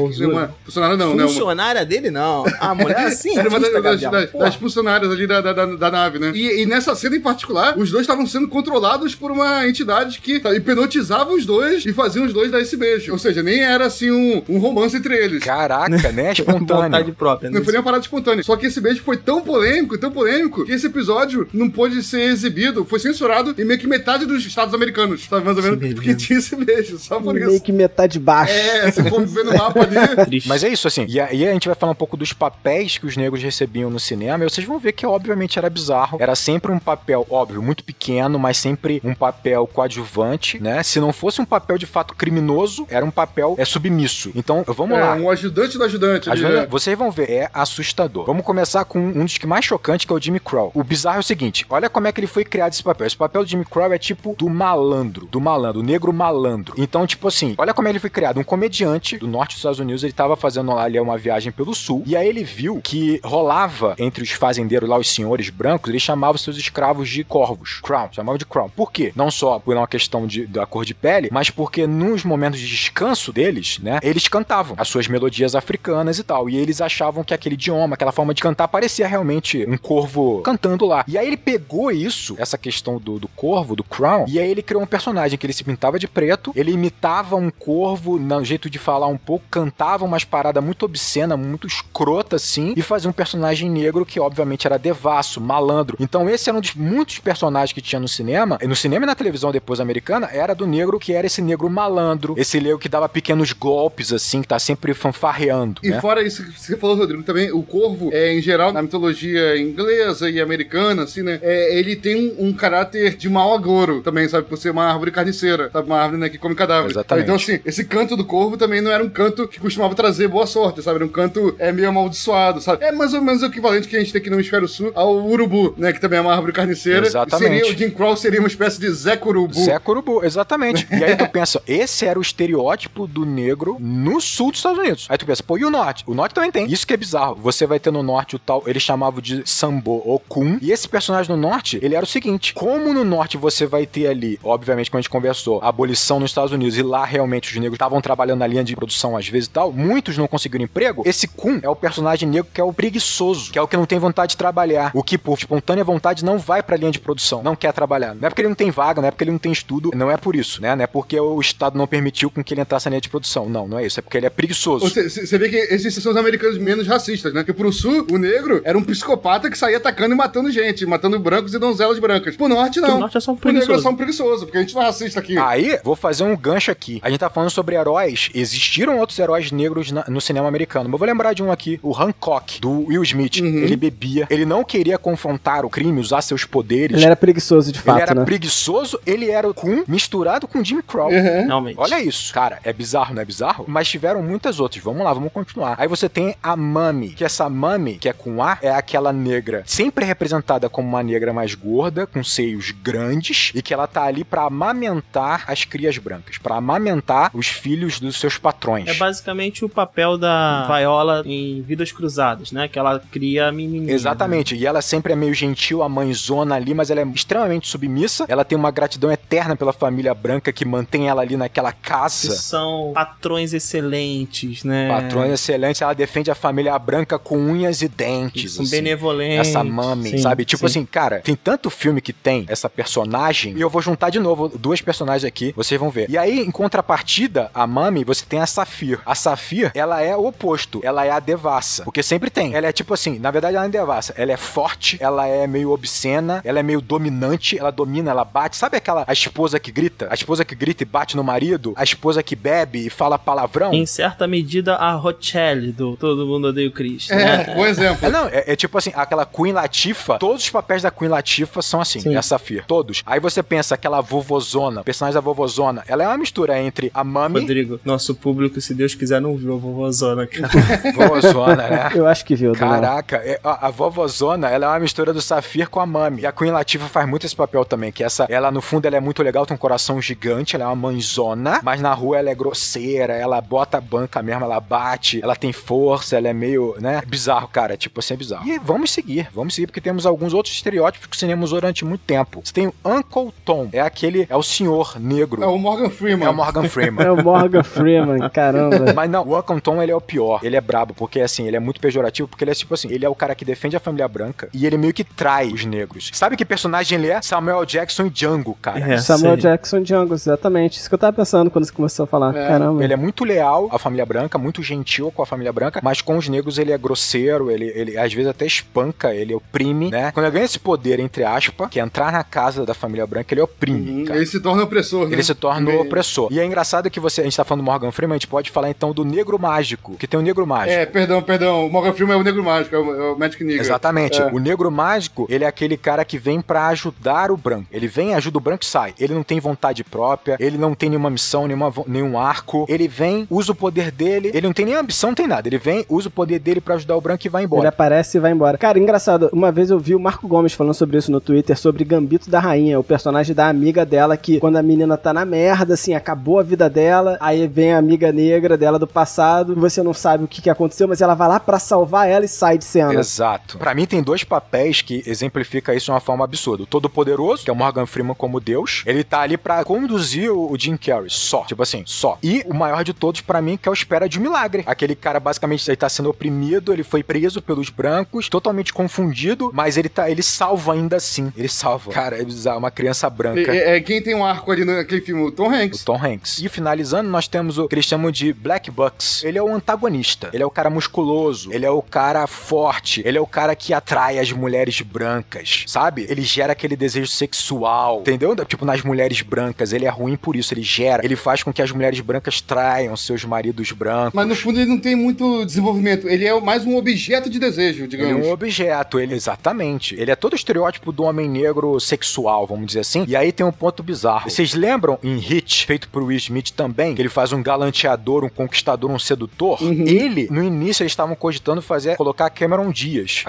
Funcionária dele, não. A mulher assim, era uma das funcionárias ali da nave, né? E nessa cena em particular, os dois estavam sendo controlados por uma entidade que hipnotizava os dois e fazia os dois dar esse beijo. Ou seja, nem era assim um romance entre eles. Caraca, né? Espontâneo. Vontade própria. Não foi nem uma parada espontânea. Só que esse beijo foi tão polêmico, que esse episódio não pôde ser exibido, foi censurado em meio que metade dos estados americanos, sabe, mais ou menos? Porque tinha esse beijo, só por isso. Meio que metade baixo. Se for ver no mapa ali. Mas é isso, assim, E aí a gente vai falar um pouco dos papéis que os negros recebiam no cinema, e vocês vão ver que obviamente era bizarro. Era sempre um papel, óbvio, muito pequeno, mas sempre um papel coadjuvante, né? Se não fosse um papel de fato criminoso, era um papel submisso. Então, vamos lá. Um ajudante do ajudante. Vocês vão ver, é assustador. Vamos começar com um dos que mais chocantes, que é o Jimmy Crow. O bizarro é o seguinte, olha como é que ele foi criado esse papel. Esse papel do Jimmy Crow é tipo do malandro, o negro malandro. Então, tipo assim, olha como ele foi criado. Um comediante do norte dos Estados Unidos, ele tava fazendo lá ali uma viagem pelo sul, e aí ele viu que rolava entre os fazendeiros lá, os senhores brancos, eles chamavam seus escravos de corvos. Crown, chamavam de crown. Por quê? Não só por uma questão da cor de pele, mas porque nos momentos de descanso deles, né, eles cantavam as suas melodias africanas e tal, e eles achavam que aquele idioma, aquela forma de cantar, parecia realmente um corvo cantando lá. E aí ele pegou isso, essa questão do corvo, do crown, e aí ele criou um personagem que ele se pintava de preto, ele imitava um corvo, no jeito de falar um pouco, cantava umas paradas muito obscena, muito escrota assim, e fazia um personagem negro que obviamente era devasso, malandro. Então esse era um dos muitos personagens que tinha no cinema e na televisão depois americana, era do negro que era esse negro malandro, esse negro que dava pequenos golpes assim, que tá sempre fanfarreando. E né? Fora isso que você falou, Rodrigo, também o corvo, em geral, na mitologia inglesa e americana, assim, né, ele tem um caráter de mau agouro também, sabe, por ser uma árvore carniceira, sabe, uma árvore, né, que come cadáver. Exatamente. Então, assim, esse canto do corvo também não era um canto que costumava trazer boa sorte, sabe, era um canto meio amaldiçoado, sabe. É mais ou menos o equivalente que a gente tem aqui no Hemisfério Sul ao urubu, né, que também é uma árvore carniceira. Exatamente. O Jim Crow seria uma espécie de Zé Curubu. Zé Curubu, exatamente. E aí tu pensa, esse era o estereótipo do negro no sul dos Estados Unidos. Aí tu pensa, pô, e o norte? O norte também tem. Isso que é bizarro. Você vai ter no norte o tal, eles chamavam de Sambo ou Kun. E esse personagem no norte, ele era o seguinte, como no norte você vai ter ali, obviamente, como a gente conversou, a abolição nos Estados Unidos, e lá realmente os negros estavam trabalhando na linha de produção às vezes e tal, muitos não conseguiram emprego. Esse Kun é o personagem negro que é o preguiçoso, que é o que não tem vontade de trabalhar, o que por espontânea vontade não vai pra linha de produção, não quer trabalhar. Não é porque ele não tem vaga, não é porque ele não tem estudo, não é por isso, né? Não é porque o Estado não permitiu com que ele entrasse na linha de produção. Não, não é isso, é porque ele é preguiçoso. Você vê que esses são os americanos menos racistas, né? Porque pro sul, o negro era um psicopata que saía atacando e matando gente, matando brancos e donzelas brancas. Pro norte, não. Pro norte é só um preguiçoso. O negro é só um preguiçoso, porque a gente não é racista aqui. Aí, vou fazer um gancho aqui. A gente tá falando sobre heróis. Existiram outros heróis negros no cinema americano. Mas eu vou lembrar de um aqui, o Hancock, do Will Smith. Ele bebia. Ele não queria confrontar o crime, usar seus poderes. Ele era preguiçoso, de fato, Ele era né? preguiçoso, ele era o Kun misturado com Jimmy Crow. Realmente. Olha isso. Cara, é bizarro, não é bizarro? Mas tiveram muitas outras. Vamos lá, vamos continuar. Aí você tem a Mami, que essa Mami, que é com A, é aquela negra, sempre representada como uma negra mais gorda, com seios grandes, e que ela tá ali pra amamentar as crias brancas, pra amamentar os filhos dos seus patrões. É basicamente o papel da Viola em Vidas Cruzadas, né? Que ela cria a menininha. Exatamente. Né? E ela sempre é meio gentil, a mãezona ali, mas ela é extremamente submissa. Ela tem uma gratidão eterna pela família branca que mantém ela ali naquela casa. Que são patrões excelentes, né? Patrões excelentes. Ela defende a família branca com unhas e dentes. São assim. benevolentes. Essa Mami, sabe? Tipo assim, cara, tem tanto filme que tem essa personagem, e eu vou juntar de novo duas personagens aqui, vocês vão ver. E aí, em contrapartida, a Mami, você tem a Saphir. A Saphir, ela é o oposto. Ela é a devassa. Porque sempre tem. Ela é tipo assim, na verdade ela não é devassa. Ela é forte, ela é meio obscena, ela é meio dominante, ela domina, ela bate. Sabe aquela a esposa que grita? A esposa que grita e bate no marido? A esposa que bebe e fala palavrão? Em certa medida, a Rochelle do Todo Mundo Odeia o Chris. Né? Bom exemplo. É tipo assim, aquela Queen Latifah, todos os papéis da Queen Latifah são assim, Sim. é a Saphir, todos. Aí você pensa, aquela vovozona, o personagem da vovozona, ela é uma mistura entre a Mami... Rodrigo, nosso público, se Deus quiser, não viu a vovozona, cara. Vovozona, né? Eu acho que viu, Caraca, a vovozona, ela é uma mistura do Saphir com a Mami. E a Queen Latifah faz muito esse papel também, que ela no fundo ela é muito legal, tem um coração gigante, ela é uma mãezona, mas na rua ela é grosseira, ela bota a banca mesmo, ela bate, ela tem força, ela é meio, né, bizarro, cara, tipo assim, é bizarro. E vamos seguir, porque temos alguns outros estereótipos que o cinema usou durante muito tempo. Você tem o Uncle Tom, é o senhor negro. É o Morgan Freeman. É o Morgan Freeman. É o Morgan Freeman, caramba. Mas não, o Uncle Tom, ele é o pior. Ele é brabo, porque assim, ele é muito pejorativo, porque ele é tipo assim, ele é o cara que defende a família branca e ele meio que trai os negros. Sabe que personagem ele é? Samuel Jackson e Django, cara. Samuel Jackson e Django, exatamente. Isso que eu tava pensando quando você começou a falar. Caramba. Ele é muito leal à família branca, muito gentil com a família branca, mas com os negros ele é grosseiro, ele às vezes até espanca, ele oprime, né? Quando ele ganha esse poder, entre aspas, que é entrar na casa da família branca, ele oprime, cara. Ele se torna opressor, né? Ele se torna o opressor. E é engraçado que a gente tá falando do Morgan Freeman, a gente pode falar então do Negro Mágico, que tem o negro mágico. Perdão. O Morgan Freeman é o negro mágico, é o Magic Nigger. Exatamente. O negro mágico, ele é aquele cara que vem pra ajudar o branco. Ele vem, ajuda o branco e sai. Ele não tem vontade própria, ele não tem nenhuma missão, nenhum arco. Ele vem, usa o poder dele, ele não tem nem ambição, não tem nada. Ele vem, usa o poder dele pra ajudar o branco e vai embora. Ele aparece e vai embora. Cara, engraçado, uma vez eu vi o Marco Gomes falando sobre isso no Twitter, sobre Gambito da Rainha, o personagem da amiga dela, que quando a menina tá na merda, assim, acabou a vida dela, aí vem a amiga negra dela do passado, você não sabe o que aconteceu, mas ela vai lá pra salvar ela e sai de cena. Exato. Pra mim tem dois papéis que exemplificam isso de uma forma absurda. O Todo-Poderoso, que é o Morgan Freeman como Deus, ele tá ali pra conduzir o Jim Carrey, só. Tipo assim, só. E o maior de todos pra mim, que é o Espera de um Milagre. Aquele cara, basicamente, ele tá sendo oprimido, ele foi preso pelos brancos, totalmente confundido, mas ele salva ainda assim. Ele salva. Cara, é bizarro, uma criança branca. Quem tem um arco ali naquele filme? O Tom Hanks. O Tom Hanks. E finalizando, nós temos o que eles chamam de Black Bucks. Ele é o antagonista. Ele é o cara musculoso. Ele é o cara forte. Ele é o cara que atrai as mulheres brancas, sabe? Ele gera aquele desejo sexual, entendeu? Tipo, nas mulheres brancas. Ele é ruim por isso. Ele faz com que as mulheres brancas traiam seus maridos brancos. Mas no fundo ele não tem muito desenvolvimento. Ele é mais um objeto de desejo, digamos. Ele é um objeto, exatamente. Ele é todo o estereótipo do homem negro sexual, vamos dizer assim. E aí tem um ponto bizarro. Vocês lembram em Hit, feito por Will Smith também, que ele faz um galanteador, um conquistador, um sedutor? Uhum. Ele, no início, eles estavam cogitando colocar a Cameron Diaz.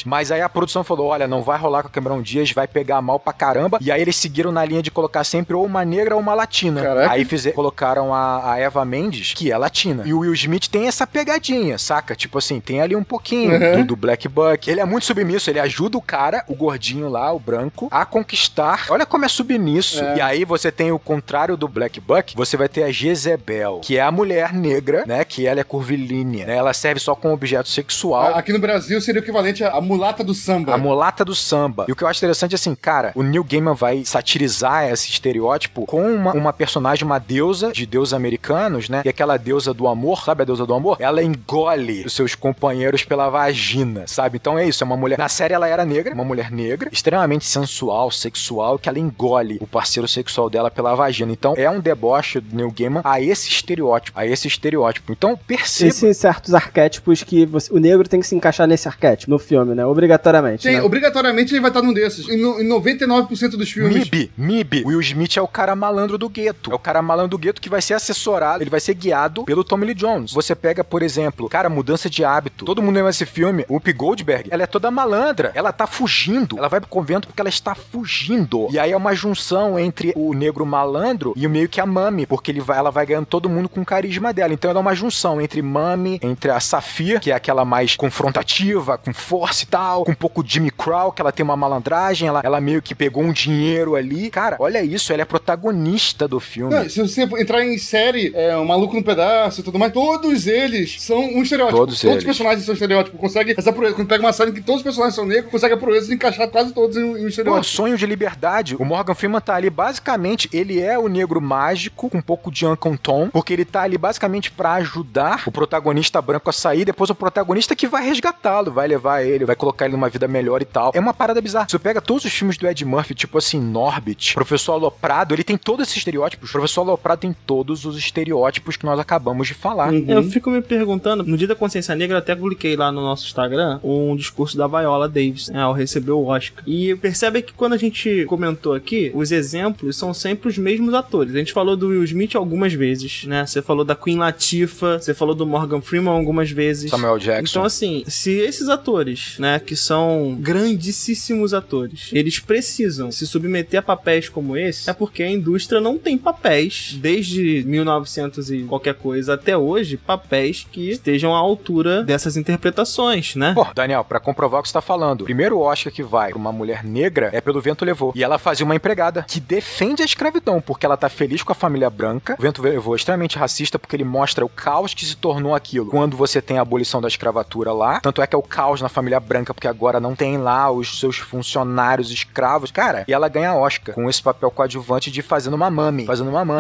Mas aí a produção falou, olha, não vai rolar com a Cameron Diaz, vai pegar mal pra caramba. E aí eles seguiram na linha de colocar sempre ou uma negra ou uma latina. Caraca. Aí colocaram a Eva Mendes, que é latina. E o Will Smith tem essa pegadinha, saca? Tipo assim, tem ali um pouquinho do Black Buck. Ele é muito submisso, ele ajuda o cara, o gordinho lá, o branco, a conquistar. Olha como é submisso. E aí você tem o contrário do Black Buck, você vai ter a Jezebel, que é a mulher negra, né? Que ela é curvilínea, né? Ela serve só como objeto sexual. Aqui no Brasil seria o equivalente à mulata do samba. A mulata do samba. E o que eu acho interessante é assim, cara, o Neil Gaiman vai satirizar esse estereótipo com uma personagem, uma deusa, de deuses americanos, né? E aquela deusa do amor, sabe a deusa do amor? Ela engole os seus companheiros pela vagina, sabe? Então é isso, é uma mulher... Na série ela era negra, uma mulher negra, extremamente sensual, sexual, que ela engole o parceiro sexual dela pela vagina. Então é um deboche do Neil Gaiman a esse estereótipo. Então perceba... Esses certos arquétipos que o negro tem que se encaixar nesse arquétipo no filme, né? Obrigatoriamente. Sim, né? Obrigatoriamente ele vai estar num desses. Em 99% dos filmes. MIB. Will Smith é o cara malandro do gueto. É o cara malandro do gueto que vai ser assessorado, ele vai ser guiado pelo Tommy Lee Jones. Você pega, por exemplo, cara, mudança de hábito. Todo mundo lembra esse filme, Whoopi Goldberg, ela é toda malandra. Ela tá fugindo. Ela vai pro convento porque ela está fugindo. E aí é uma junção entre o negro malandro e o meio que a Mami, porque ela vai ganhando todo mundo com o carisma dela. Então ela é uma junção entre Mami, entre a Safir, que é aquela mais confrontativa, com força e tal, com um pouco Jimmy Crow, que ela tem uma malandragem, ela meio que pegou um dinheiro ali. Cara, olha isso, ela é protagonista do filme. Não, se você entrar em série, O Maluco no Pedaço e tudo mais, todos eles são um estereótipo. Todos os personagens são estereótipos. Consegue essa proeza. Quando pega uma série em que todos os personagens são negros, consegue a proeza de encaixar quase todos em um estereótipo. Pô, sonho de liberdade. O Morgan Freeman tá ali, basicamente, ele é o negro mágico, com um pouco de Uncle Tom, porque ele tá ali basicamente pra ajudar o protagonista branco a sair, depois o protagonista que vai resgatá-lo, vai levar ele, vai colocar ele numa vida melhor e tal. É uma parada bizarra. Se você pega todos os filmes do Ed Murphy, tipo assim, Norbit, Professor Aloprado, ele tem todos esses estereótipos. O Professor Aloprado tem todos os estereótipos que nós acabamos de falar. Eu fico me perguntando, no Dia da Consciência Negra, eu até publiquei lá no nosso Instagram um discurso da Viola Davis, ao receber o Oscar. E percebe que quando a gente comentou aqui, os exemplos são sempre os mesmos atores. A gente falou do Will Smith algumas vezes, né? Você falou da Queen Latifah, você falou do Morgan Freeman algumas vezes. Samuel Jackson. Então, assim, se esses atores, né, que são grandíssimos atores, eles precisam se submeter a papéis como esse, é porque a indústria não tem papéis, desde 1900 e qualquer coisa até hoje, papéis que estejam à altura dessas interpretações, né? Pô, Daniel, pra comprovar o que você tá falando, o primeiro Oscar que vai pra uma mulher negra é pelo Vento Levou. E ela fazia uma empregada que defende a escravidão, porque ela tá feliz com a família branca. O Vento Levou é extremamente racista, porque ele mostra o caos que se tornou aquilo quando você tem a abolição da escravatura lá. Tanto é que é o caos na família branca, porque agora não tem lá os seus funcionários escravos. Cara, e ela ganha Oscar com esse papel coadjuvante de fazendo uma mami.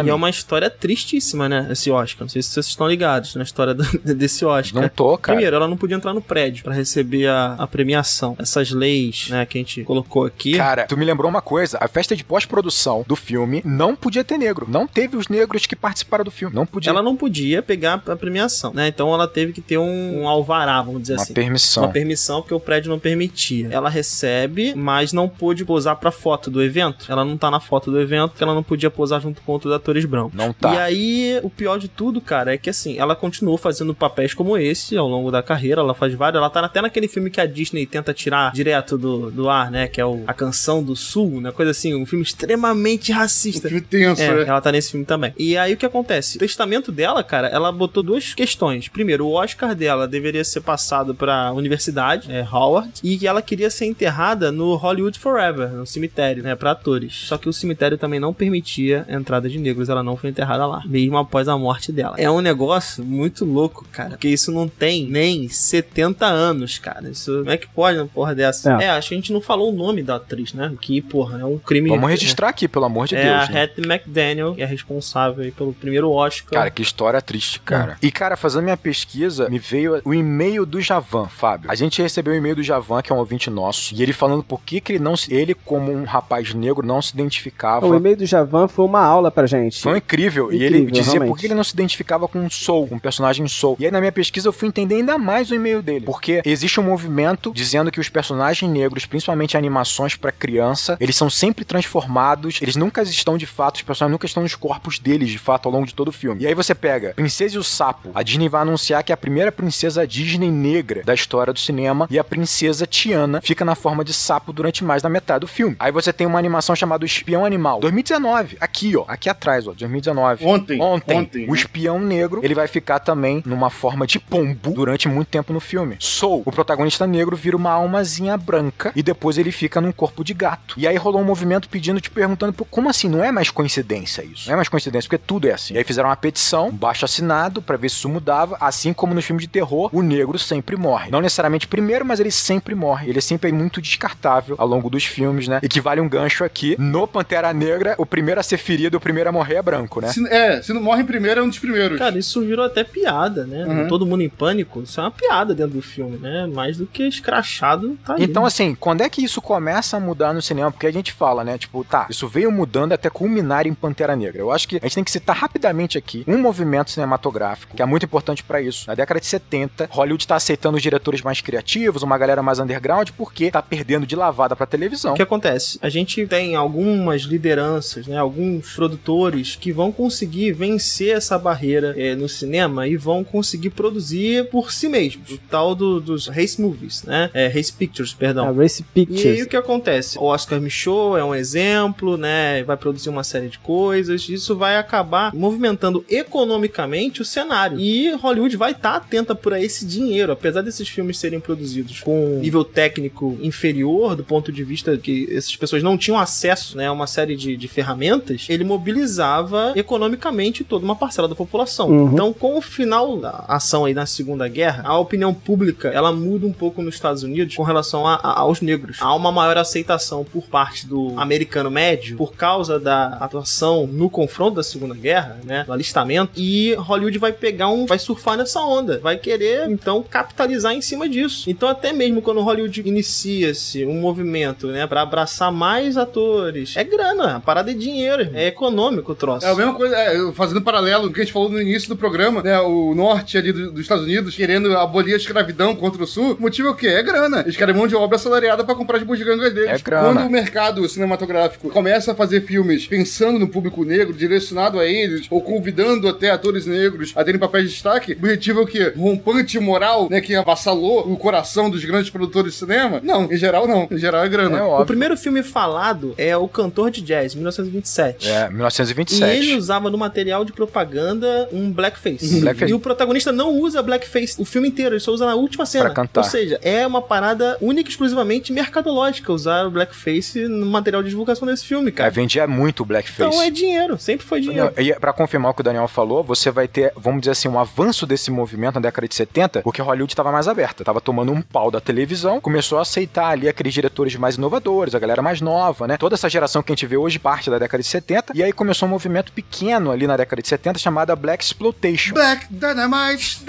E é uma história tristíssima, né? Esse Oscar. Não sei se vocês estão ligados na história desse Oscar. Não tô, cara. Primeiro, ela não podia entrar no prédio pra receber a premiação. Essas leis, né, que a gente colocou aqui. Cara, tu me lembrou uma coisa. A festa de pós-produção do filme não podia ter negro. Não teve os negros que participaram do filme. Não podia. Ela não podia pegar premiação, né? Então ela teve que ter um alvará, vamos dizer assim. Permissão. Uma permissão, porque o prédio não permitia. Ela recebe, mas não pôde posar pra foto do evento. Ela não tá na foto do evento, porque ela não podia posar junto com outros atores brancos. Não tá. E aí, o pior de tudo, cara, é que assim, ela continuou fazendo papéis como esse ao longo da carreira, ela faz vários, ela tá até naquele filme que a Disney tenta tirar direto do ar, né, que é A Canção do Sul, né, coisa assim, um filme extremamente racista. Um filme tenso, né? Ela tá nesse filme também. E aí, o que acontece? O testamento dela, cara, ela botou duas questões. Primeiro, o Oscar dela deveria ser passado pra universidade, Howard, e que ela queria ser enterrada no Hollywood Forever, no cemitério, né, pra atores. Só que o cemitério também não permitia a entrada de negros, ela não foi enterrada lá, mesmo após a morte dela. É um negócio muito louco, cara, porque isso não tem nem 70 anos, cara. Isso, como é que pode uma porra dessa? Acho que a gente não falou o nome da atriz, né, que, porra, é um crime... Vamos registrar aqui, pelo amor de Deus. É a Hattie McDaniel, que é responsável aí pelo primeiro Oscar. Cara, que história triste, cara. E, cara, fazendo minha pesquisa, me veio o e-mail do Javan, Fábio. A gente recebeu o e-mail do Javan, que é um ouvinte nosso, e ele falando por que ele, como um rapaz negro, não se identificava... O e-mail do Javan foi uma aula pra gente. Foi incrível. E ele dizia realmente por que ele não se identificava com Soul, com um personagem Soul. E aí, na minha pesquisa, eu fui entender ainda mais o e-mail dele. Porque existe um movimento dizendo que os personagens negros, principalmente animações pra criança, eles são sempre transformados, eles nunca estão de fato, os personagens nunca estão nos corpos deles, de fato, ao longo de todo o filme. E aí você pega Princesa e o Sapo. A Disney vai anunciar que é a primeira princesa Disney negra da história do cinema, e a princesa Tiana fica na forma de sapo durante mais da metade do filme. Aí você tem uma animação chamada O Espião Animal. 2019. Aqui, ó. Aqui atrás, ó. 2019. Ontem. O espião negro, ele vai ficar também numa forma de pombo durante muito tempo no filme. Soul, o protagonista negro, vira uma almazinha branca e depois ele fica num corpo de gato. E aí rolou um movimento pedindo, te perguntando, como assim? Não é mais coincidência isso? Não é mais coincidência, porque tudo é assim. E aí fizeram uma petição, um baixo assinado, pra ver se isso mudava. Assim como nos filmes de terror, o negro sempre morre. Não necessariamente primeiro, mas ele sempre morre. Ele é sempre muito descartável ao longo dos filmes, né? E que vale um gancho aqui. No Pantera Negra, o primeiro a ser ferido, o primeiro a morrer é branco, né? Se não morre primeiro, é um dos primeiros. Cara, isso virou até piada, né? Uhum. Todo Mundo em Pânico, isso é uma piada dentro do filme, né? Mais do que escrachado, tá aí. Então, assim, quando é que isso começa a mudar no cinema? Porque a gente fala, né? Tipo, tá, isso veio mudando até culminar em Pantera Negra. Eu acho que a gente tem que citar rapidamente aqui um movimento cinematográfico que é muito importante pra isso. Na década de 70, Hollywood tá aceitando os diretores mais criativos, uma galera mais underground, porque tá perdendo de lavada pra televisão. O que acontece? A gente tem algumas lideranças, né? Alguns produtores que vão conseguir vencer essa barreira no cinema e vão conseguir produzir por si mesmos. O tal dos race movies, né? Race pictures, perdão. Race pictures. E aí o que acontece? O Oscar Michaud é um exemplo, né? Vai produzir uma série de coisas. Isso vai acabar movimentando economicamente o cenário. E Hollywood vai estar atenta por esse dinheiro. Apesar desses filmes serem produzidos com nível técnico inferior, do ponto de vista que essas pessoas não tinham acesso, né, a uma série de ferramentas, ele mobilizava economicamente toda uma parcela da população. Uhum. Então, com o final da ação aí na Segunda Guerra, a opinião pública, ela muda um pouco nos Estados Unidos com relação aos negros. Há uma maior aceitação por parte do americano médio por causa da atuação no confronto da Segunda Guerra, né, no alistamento, e Hollywood vai surfar nessa onda, vai querer, então, capitalizar em cima disso. Então, até mesmo quando Hollywood inicia-se um movimento, né, pra abraçar mais atores, é grana, a parada é dinheiro, é econômico o troço. É a mesma coisa, fazendo paralelo com o que a gente falou no início do programa, né, o norte ali dos Estados Unidos querendo abolir a escravidão contra o sul, o motivo é o quê? É grana. Eles querem mão de obra assalariada pra comprar as bugigangas deles. É grana. Quando o mercado cinematográfico começa a fazer filmes pensando no público negro, direcionado a eles, ou convidando até atores negros a terem papéis de destaque, o objetivo é o quê? Rompante moral, né, que avassalou o coração dos grandes produtores de cinema? Não, em geral não. Em geral é grana. O primeiro filme falado é O Cantor de Jazz, 1927. 1927. E ele usava no material de propaganda um blackface. E o protagonista não usa blackface o filme inteiro, ele só usa na última cena. Pra cantar. Ou seja, é uma parada única e exclusivamente mercadológica usar o blackface no material de divulgação desse filme, cara. Vendia muito o blackface. Então é dinheiro, sempre foi dinheiro. E pra confirmar o que o Daniel falou, você vai ter, vamos dizer assim, um avanço desse movimento na década de 70, porque Hollywood estava mais aberta, tava tomando um pau da televisão, começou a aceitar ali aqueles diretores mais inovadores, a galera mais nova, né? Toda essa geração que a gente vê hoje parte da década de 70, e aí começou um movimento pequeno ali na década de 70 chamada Black Exploitation. Black Dynamite.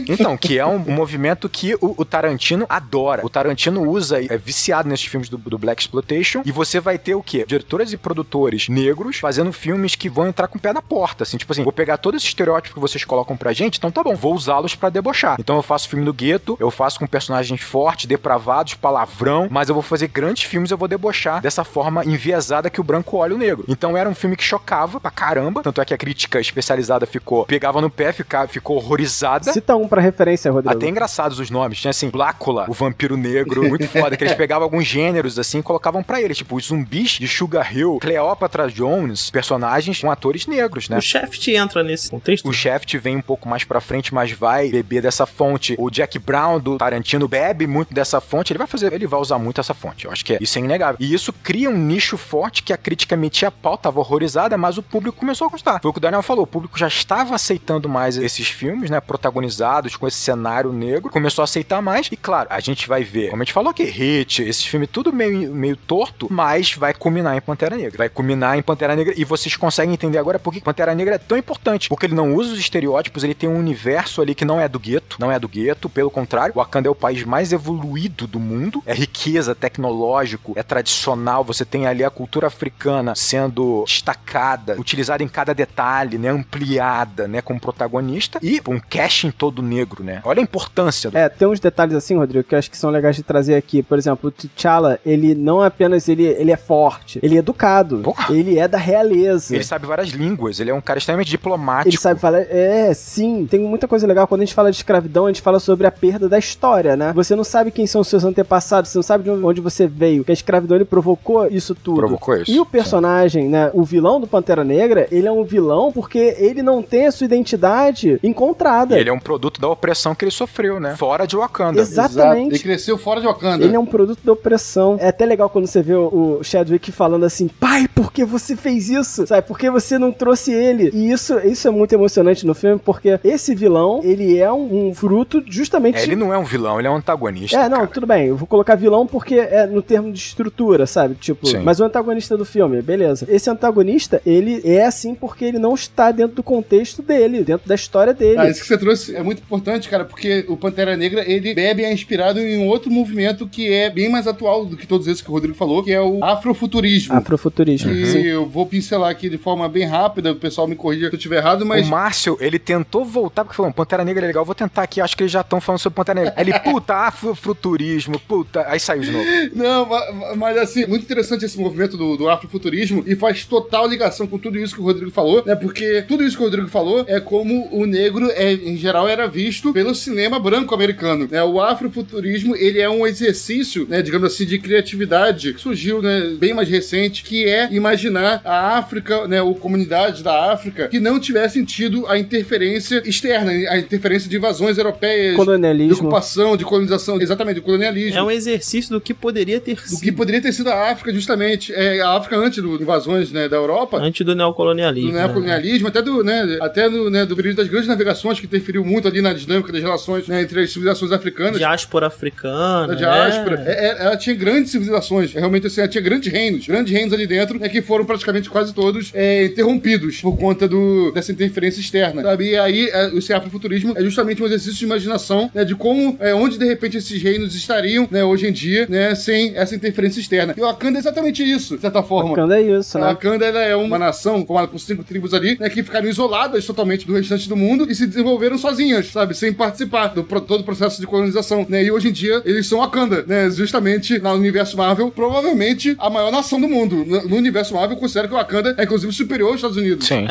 Então, que é um movimento que o Tarantino adora. O Tarantino usa, é viciado nesses filmes do Black Exploitation, e você vai ter o quê? Diretores e produtores negros fazendo filmes que vão entrar com o pé na porta, assim, tipo assim, vou pegar todo esse estereótipo que vocês colocam colocam pra gente, então tá bom, vou usá-los pra debochar. Então eu faço filme no gueto, eu faço com personagens fortes, depravados, palavrão, mas eu vou fazer grandes filmes, eu vou debochar dessa forma enviesada que o branco olha o negro. Então era um filme que chocava pra caramba, tanto é que a crítica especializada pegava no pé, ficou horrorizada. Cita um pra referência, Rodrigo. Até engraçados os nomes, tinha assim, Blácula, o vampiro negro, muito foda, que eles pegavam alguns gêneros assim e colocavam pra eles, tipo, os zumbis de Sugar Hill, Cleopatra Jones, personagens com atores negros, né? O Shaft entra nesse contexto? O Shaft vem um pouco mais pra frente, mas vai beber dessa fonte. O Jack Brown do Tarantino bebe muito dessa fonte, ele vai usar muito essa fonte. Eu acho que isso é inegável. E isso cria um nicho forte que a crítica metia a pau, tava horrorizada, mas o público começou a gostar. Foi o que o Daniel falou, o público já estava aceitando mais esses filmes, né, protagonizados com esse cenário negro, começou a aceitar mais, e claro, a gente vai ver, como a gente falou aqui, Hit, esses filmes tudo meio torto, mas vai culminar em Pantera Negra, e vocês conseguem entender agora por que Pantera Negra é tão importante, porque ele não usa os estereótipos, ele tem um universo ali que não é do gueto, pelo contrário, o Wakanda é o país mais evoluído do mundo, é riqueza, tecnológico, é tradicional, você tem ali a cultura africana sendo destacada, utilizada em cada detalhe, né, ampliada, né, como protagonista, e um casting todo negro, né, olha a importância. Tem uns detalhes assim, Rodrigo, que eu acho que são legais de trazer aqui, por exemplo, o T'Challa, ele não apenas, ele é forte, ele é educado, ele é da realeza. Ele sabe várias línguas, ele é um cara extremamente diplomático. Ele sabe falar, sim, tem muita coisa legal, quando a gente fala de escravidão, a gente fala sobre a perda da história, né, você não sabe quem são os seus antepassados, você não sabe de onde você veio, que a escravidão, ele provocou isso tudo. Provocou isso. E o personagem, né, o vilão do Pantera Negra, ele é um vilão porque ele não tem a sua identidade encontrada. E ele é um produto da opressão que ele sofreu, né, fora de Wakanda. Exatamente. Ele cresceu fora de Wakanda. Ele é um produto da opressão. É até legal quando você vê o Chadwick falando assim, pai, por que você fez isso? Sabe, por que você não trouxe ele? E isso é muito emocionante no filme, porque esse vilão, ele é um fruto justamente... Ele não é um vilão, ele é um antagonista, não, cara. Tudo bem, eu vou colocar vilão porque é no termo de estrutura, sabe? Tipo, sim. Mas o antagonista do filme, beleza. Esse antagonista, ele é assim porque ele não está dentro do contexto dele, dentro da história dele. Isso que você trouxe é muito importante, cara, porque o Pantera Negra, ele é inspirado em um outro movimento que é bem mais atual do que todos esses que o Rodrigo falou, que é o afrofuturismo. Afrofuturismo. E eu vou pincelar aqui de forma bem rápida, o pessoal me corrija se eu estiver errado, mas... O Márcio, ele tentou voltar, porque falou, Pantera Negra é legal, vou tentar aqui, acho que eles já estão falando sobre Pantera Negra. Aí ele, afrofuturismo, aí saiu de novo. Não, mas assim, muito interessante esse movimento do afrofuturismo, e faz total ligação com tudo isso que o Rodrigo falou, né, porque tudo isso que o Rodrigo falou é como o negro, em geral, era visto pelo cinema branco americano, né, o afrofuturismo, ele é um exercício, né, digamos assim, de criatividade, que surgiu, né, bem mais recente, que é imaginar a África, né, ou comunidades da África, que não tivessem tido a interferência externa, a interferência de invasões europeias, colonialismo, de ocupação, de colonização, exatamente, de colonialismo. É um exercício do que poderia ter sido. Do que poderia ter sido a África, justamente. A África antes das invasões, né, da Europa. Antes do neocolonialismo. Do neocolonialismo, né? até do período das grandes navegações, que interferiu muito ali na dinâmica das relações, né, entre as civilizações africanas. Diáspora africana. A diáspora. Ela tinha grandes civilizações. Realmente, assim, ela tinha grandes reinos ali dentro, né, que foram praticamente quase todos interrompidos por conta dessa interferência externa, sabe? E aí, esse afrofuturismo é justamente um exercício de imaginação, né, de como, onde de repente esses reinos estariam, né, hoje em dia, né, sem essa interferência externa. E o Wakanda é exatamente isso, de certa forma. Wakanda é isso, né? A Wakanda, ela é uma nação formada por 5 tribos ali, né, que ficaram isoladas totalmente do restante do mundo e se desenvolveram sozinhas, sabe? Sem participar do todo o processo de colonização, né? E hoje em dia, eles são Wakanda, né? Justamente no universo Marvel, provavelmente a maior nação do mundo. No universo Marvel, eu considero que o Wakanda é, inclusive, superior aos Estados Unidos. Sim.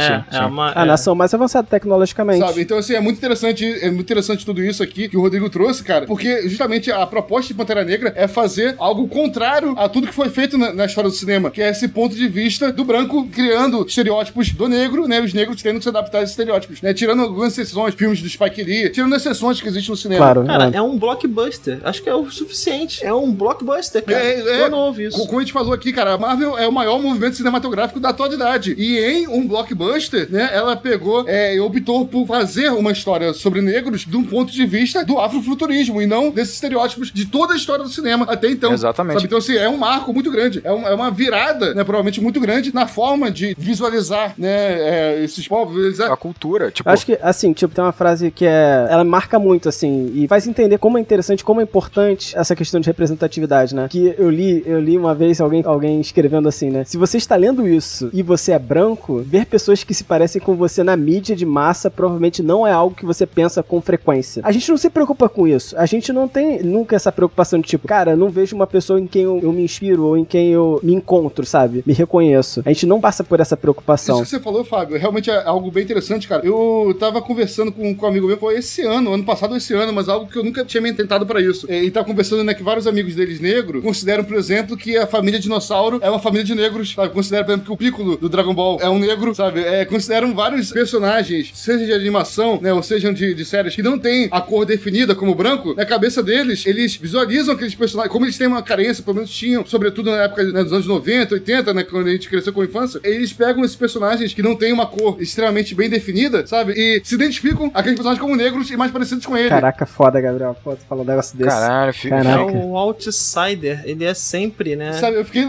A nação mais avançada tecnologicamente. Sabe? Então, assim, é muito interessante tudo isso aqui que o Rodrigo trouxe, cara, porque justamente a proposta de Pantera Negra é fazer algo contrário a tudo que foi feito na história do cinema, que é esse ponto de vista do branco criando estereótipos do negro, né? Os negros tendo que se adaptar a esses estereótipos, né? Tirando algumas exceções, filmes do Spike Lee, tirando exceções que existem no cinema. Claro. Cara, é um blockbuster. Acho que é o suficiente. É um blockbuster, cara. Eu não ouvi isso. Como a gente falou aqui, cara, a Marvel é o maior movimento cinematográfico da atualidade. E em um blockbuster, né? Ela pegou e optou por fazer uma história sobre negros de um ponto de vista do afrofuturismo e não desses estereótipos de toda a história do cinema até então. Exatamente. Sabe? Então, assim, é um marco muito grande. É uma virada, né? Provavelmente muito grande na forma de visualizar, né? Esses povos, visualizar a cultura. Tipo... Acho que, assim, tipo, tem uma frase que ela marca muito, assim, e faz entender como é interessante, como é importante essa questão de representatividade, né? Que eu li uma vez alguém escrevendo assim, né? Se você está lendo isso e você é branco, ver pessoas que se parecem com você na mídia de massa provavelmente não é algo que você pensa com frequência. A gente não se preocupa com isso. A gente não tem nunca essa preocupação de tipo, cara, não vejo uma pessoa em quem eu me inspiro ou em quem eu me encontro, sabe? Me reconheço. A gente não passa por essa preocupação. Isso que você falou, Fábio, realmente é algo bem interessante, cara. Eu tava conversando com um amigo meu, foi ano passado ou esse ano, mas algo que eu nunca tinha me tentado pra isso. E tava conversando, né, que vários amigos deles negros consideram, por exemplo, que a família dinossauro é uma família de negros, sabe? Consideram, por exemplo, que o Piccolo do Dragon Ball é um negro, sabe? Consideram vários personagens, seja de animação, né, ou sejam de séries, que não tem a cor definida como branco, na cabeça deles, eles visualizam aqueles personagens, como eles têm uma carência, pelo menos tinham, sobretudo na época, né, dos anos 90, 80, né, quando a gente cresceu com a infância, eles pegam esses personagens que não têm uma cor extremamente bem definida, sabe? E se identificam aqueles personagens como negros e mais parecidos com ele. Caraca, foda, Gabriel. Pô, tu falou um negócio desse. Caralho, filho. É o outsider, ele é sempre, né? Sabe, eu fiquei,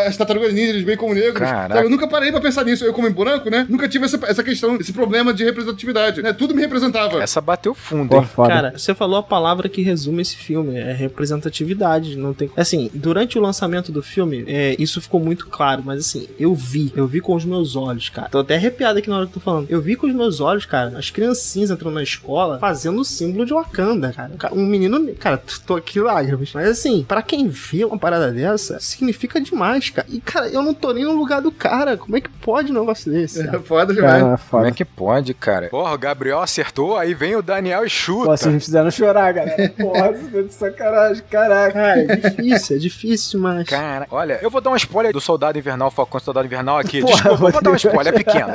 as tartarugas ninjas, eles bem como negros. Sabe, eu nunca parei pra pensar nisso. Eu, como branco, né, nunca tive essa questão, esse problema de representatividade, né? Tudo me representava. Essa bateu fundo, hein? Foda. Cara, você falou a palavra que resume esse filme, é representatividade, não tem... Assim, durante o lançamento do filme, isso ficou muito claro, mas assim, eu vi com os meus olhos, cara. Tô até arrepiado aqui na hora que eu tô falando. Eu vi com os meus olhos, cara, as criancinhas entrando na escola fazendo o símbolo de Wakanda, cara. Um menino, cara, tô aqui lágrimas. Mas assim, pra quem vê uma parada dessa, significa demais, cara. E, cara, eu não tô nem no lugar do cara. Como é que pode um negócio desse? É foda demais. Cara, Como é que pode, cara? Porra, o Gabriel acertou, aí vem o Daniel e chuta. Pô, vocês me fizeram chorar, galera. Porra, de sacanagem, caraca. Cara, é difícil demais. Cara, olha, eu vou dar um spoiler do Soldado Invernal, Falcão Soldado Invernal aqui. Porra, Desculpa, eu vou dar um spoiler, é pequeno.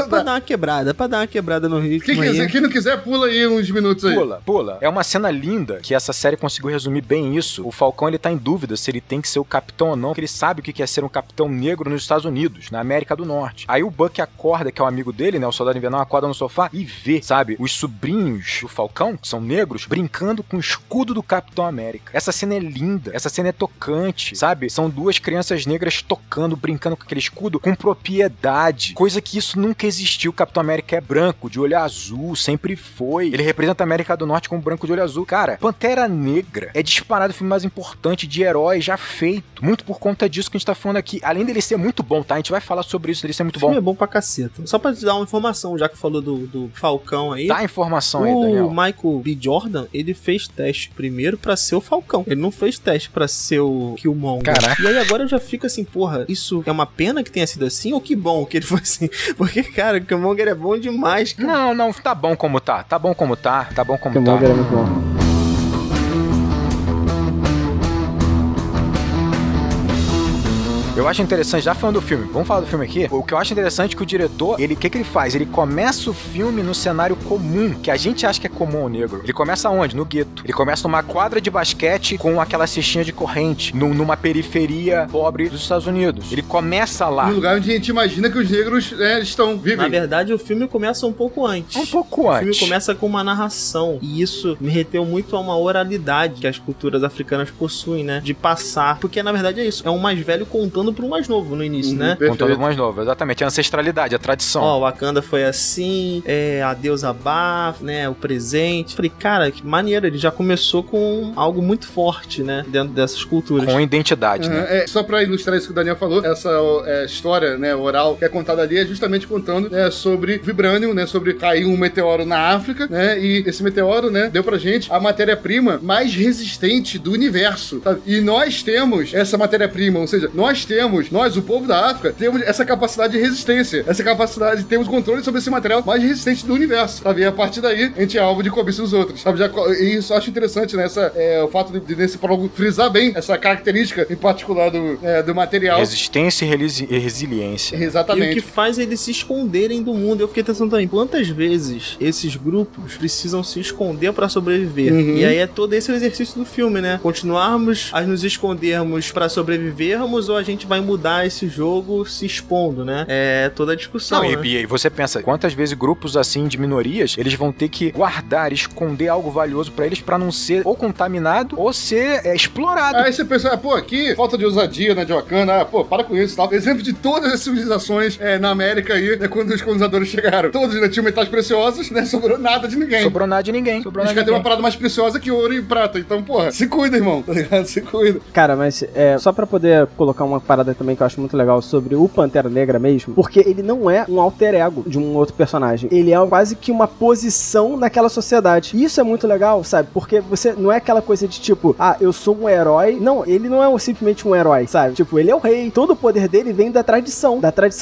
Pra dar uma quebrada no ritmo. Quem não quiser, pula aí uns minutos aí. Pula. É uma cena linda que essa série conseguiu resumir bem isso. O Falcão, ele tá em dúvida se ele tem que ser o capitão ou não, porque ele sabe o que é ser um capitão negro nos Estados Unidos, na América do Norte. Aí o Buck acorda, que é um amigo dele, né, o Soldado Invernal, acorda no sofá e vê, sabe, os sobrinhos do Falcão, que são negros, brincando com o escudo do Capitão América. Essa cena é linda, essa cena é tocante, sabe? São duas crianças negras tocando, brincando com aquele escudo com propriedade, coisa que isso nunca existiu. O Capitão América é branco, de olho azul, sempre foi. Ele representa a América do Norte como branco de olho azul. Cara, Pantera Negra é disparado o filme mais importante de herói já feito. Muito por conta disso que a gente tá falando aqui. Além dele ser muito bom, tá? A gente vai falar sobre isso, dele ser muito bom. O filme é bom pra caceta. Só pra te dar uma informação, já que falou do Falcão aí. Dá a informação aí, Daniel. O Michael B. Jordan, ele fez teste primeiro pra ser o Falcão. Ele não fez teste pra ser o Killmonger. Caraca. E aí agora eu já fico assim, porra, isso é uma pena que tenha sido assim ou que bom que ele foi assim? Porque, cara, o Killmonger é bom demais, cara. Não, tá bom como tá. Tá bom como tá. Killmonger é muito bom. Eu acho interessante, já falando do filme, vamos falar do filme aqui. O que eu acho interessante é que o diretor, o que ele faz? Ele começa o filme no cenário comum, que a gente acha que é comum ao negro. Ele começa onde? No gueto. Ele começa numa quadra de basquete com aquela cestinha de corrente, numa periferia pobre dos Estados Unidos. Ele começa lá. No lugar onde a gente imagina que os negros estão vivos. Na verdade, o filme começa um pouco antes. O filme começa com uma narração, e isso me reteu muito a uma oralidade que as culturas africanas possuem, né? De passar, porque na verdade é isso, é um mais velho contando pro mais novo no início, né? Contando pro mais novo, exatamente. A ancestralidade, a tradição. Ó, Wakanda foi assim, a deusa Ba, né? O presente. Falei, cara, que maneiro. Ele já começou com algo muito forte, né? Dentro dessas culturas. Com identidade, né? Só pra ilustrar isso que o Daniel falou, essa história, né, oral que é contada ali é justamente contando sobre Vibranium, né? Sobre cair um meteoro na África, né? E esse meteoro, né? Deu pra gente a matéria-prima mais resistente do universo, sabe? E nós temos essa matéria-prima, ou seja, nós, o povo da África, temos essa capacidade de resistência, essa capacidade de termos controle sobre esse material mais resistente do universo, sabe? E a partir daí, a gente é alvo de cobiça dos outros, sabe? E isso eu acho interessante, né? O fato de nesse prólogo frisar bem essa característica, em particular do material. Resistência e resiliência. Exatamente. E o que faz eles se esconderem do mundo. Eu fiquei pensando também, quantas vezes esses grupos precisam se esconder pra sobreviver? E aí é todo esse o exercício do filme, né? Continuarmos a nos escondermos pra sobrevivermos, ou a gente vai mudar esse jogo se expondo, né? É toda a discussão, né? E você pensa, quantas vezes grupos assim de minorias, eles vão ter que guardar, esconder algo valioso pra eles pra não ser ou contaminado ou ser explorado. Aí você pensa, aqui, falta de ousadia, né, de Wakanda, para com isso e tal. Exemplo de todas as civilizações na América aí, né, quando os colonizadores chegaram. Todos, né, tinham metais preciosos, né, sobrou nada de ninguém. A gente quer ter uma parada mais preciosa que ouro e prata. Então, se cuida, irmão, tá ligado? Se cuida. Cara, mas só pra poder colocar uma parada também que eu acho muito legal sobre o Pantera Negra mesmo, porque ele não é um alter ego de um outro personagem. Ele é quase que uma posição naquela sociedade. E isso é muito legal, sabe? Porque você não é aquela coisa de tipo, eu sou um herói. Não, ele não é simplesmente um herói, sabe? Tipo, ele é o rei. Todo o poder dele vem da tradição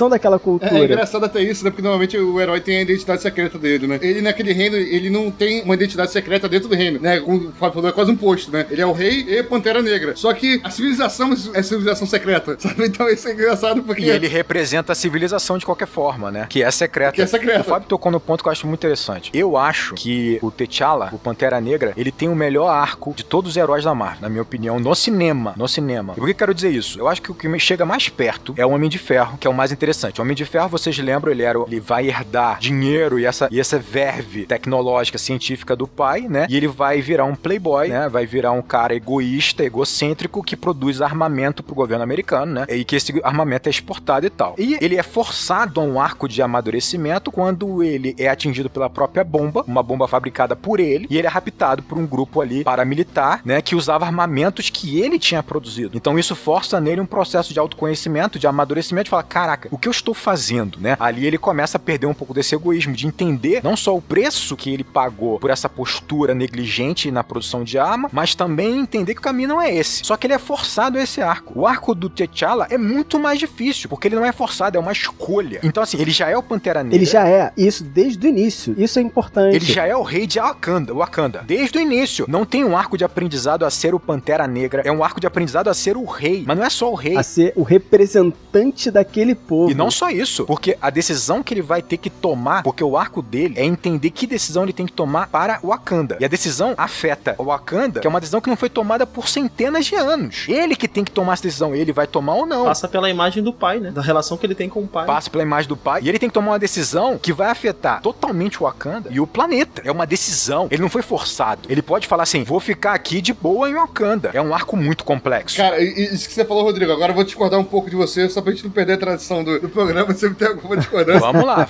daquela cultura. É engraçado até isso, né? Porque normalmente o herói tem a identidade secreta dele, né? Ele naquele reino, ele não tem uma identidade secreta dentro do reino, né? Como o Fábio falou, é quase um posto, né? Ele é o rei e Pantera Negra. Só que a civilização é civilização secreta, sabe? Então isso é engraçado porque... E ele representa a civilização de qualquer forma, né? Que é secreta. O Fábio tocou no ponto que eu acho muito interessante. Eu acho que o T'Challa, o Pantera Negra, ele tem o melhor arco de todos os heróis da Marvel, na minha opinião, no cinema. E por que eu quero dizer isso? Eu acho que o que me chega mais perto é o Homem de Ferro, que é o mais interessante. O Homem de Ferro, vocês lembram, ele vai herdar dinheiro e essa verve tecnológica, científica do pai, né? E ele vai virar um playboy, né? Vai virar um cara egoísta, egocêntrico, que produz armamento pro governo americano, né? E que esse armamento é exportado e tal. E ele é forçado a um arco de amadurecimento quando ele é atingido pela própria bomba, uma bomba fabricada por ele, e ele é raptado por um grupo ali paramilitar, né? Que usava armamentos que ele tinha produzido. Então isso força nele um processo de autoconhecimento, de amadurecimento, de falar, caraca, o que eu estou fazendo, né? Ali ele começa a perder um pouco desse egoísmo, de entender não só o preço que ele pagou por essa postura negligente na produção de arma, mas também entender que o caminho não é esse. Só que ele é forçado a esse arco. O arco do T'Challa é muito mais difícil, porque ele não é forçado, é uma escolha. Então assim, ele já é o Pantera Negra. Ele já é, isso desde o início. Isso é importante. Ele já é o rei de Wakanda. Desde o início. Não tem um arco de aprendizado a ser o Pantera Negra, é um arco de aprendizado a ser o rei. Mas não é só o rei. A ser o representante daquele povo. E não só isso, porque a decisão que ele vai ter que tomar, porque o arco dele é entender que decisão ele tem que tomar para Wakanda. E a decisão afeta o Wakanda, que é uma decisão que não foi tomada por centenas de anos. Ele que tem que tomar essa decisão, ele vai tomar ou não. Passa pela imagem do pai, né? Da relação que ele tem com o pai. Passa pela imagem do pai. E ele tem que tomar uma decisão que vai afetar totalmente o Wakanda e o planeta. É uma decisão. Ele não foi forçado. Ele pode falar assim, vou ficar aqui de boa em Wakanda. É um arco muito complexo. Cara, isso que você falou, Rodrigo, agora eu vou discordar um pouco de você, só pra gente não perder a tradição do programa, você tem alguma discordância. Vamos lá.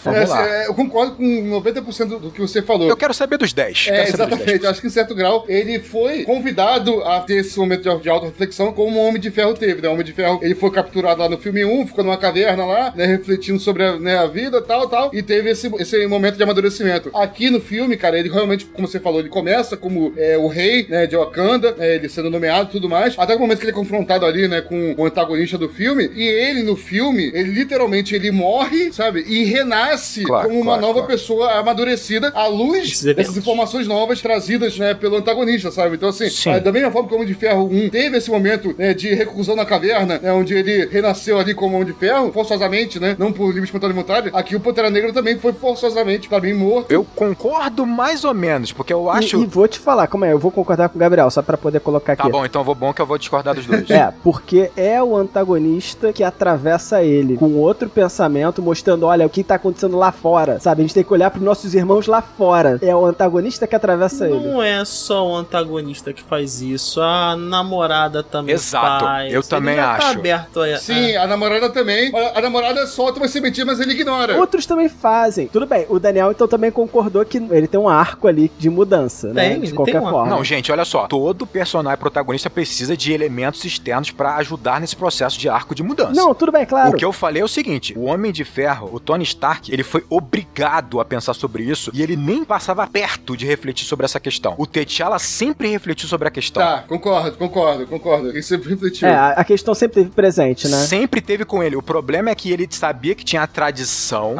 Eu concordo com 90% do que você falou. Eu quero saber dos 10. Exatamente. Acho que em certo grau ele foi convidado a ter esse momento de auto-reflexão como o Homem de Ferro teve, né? O Homem de Ferro, ele foi capturado lá no filme 1, ficou numa caverna lá, né? Refletindo sobre a vida, tal, e teve esse momento de amadurecimento. Aqui no filme, cara, ele realmente, como você falou, ele começa como o rei, né, de Wakanda, ele sendo nomeado e tudo mais, até o momento que ele é confrontado ali, né, com o antagonista do filme, e ele, no filme, ele literalmente, ele morre, sabe, e renasce como uma nova pessoa amadurecida à luz dessas informações novas trazidas, né, pelo antagonista, sabe? Então, assim, da mesma forma que o Homem de Ferro 1 teve esse momento, né, de reclusão na caverna, né, onde ele renasceu ali como Homem de Ferro, forçosamente, né, não por livre espontânea vontade, aqui o Pantera Negra também foi forçosamente, pra mim, morto. Eu concordo mais ou menos, porque eu acho... E vou te falar, como é, eu vou concordar com o Gabriel, só pra poder colocar aqui. Tá bom, então que eu vou discordar dos dois. Porque é o antagonista que atravessa ele com outro pensamento, mostrando, olha, o que tá acontecendo lá fora, sabe? A gente tem que olhar pros nossos irmãos lá fora. É o antagonista que atravessa ele. Não é só o antagonista que faz isso, a namorada também faz. Eu também acho. Tá aberto a... Sim, a namorada também. A namorada solta uma sementinha, mas ele ignora. Outros também fazem. Tudo bem, o Daniel então também concordou que ele tem um arco ali de mudança, né? De qualquer forma. Não, gente, olha só. Todo personagem protagonista precisa de elementos externos pra ajudar nesse processo de arco de mudança. Não, tudo bem, claro. O que eu falei é o seguinte, o Homem de Ferro, o Tony Stark, ele foi obrigado a pensar sobre isso e ele nem passava perto de refletir sobre essa questão. O T'Challa sempre refletiu sobre a questão. Tá, concordo. Ele sempre refletiu. A questão sempre teve presente, né? Sempre teve com ele. O problema é que ele sabia que tinha a tradição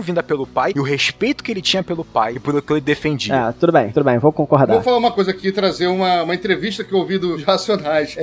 vinda pelo pai e o respeito que ele tinha pelo pai e pelo que ele defendia. Tudo bem, vou concordar. Vou falar uma coisa aqui, trazer uma entrevista que eu ouvi dos Racionais.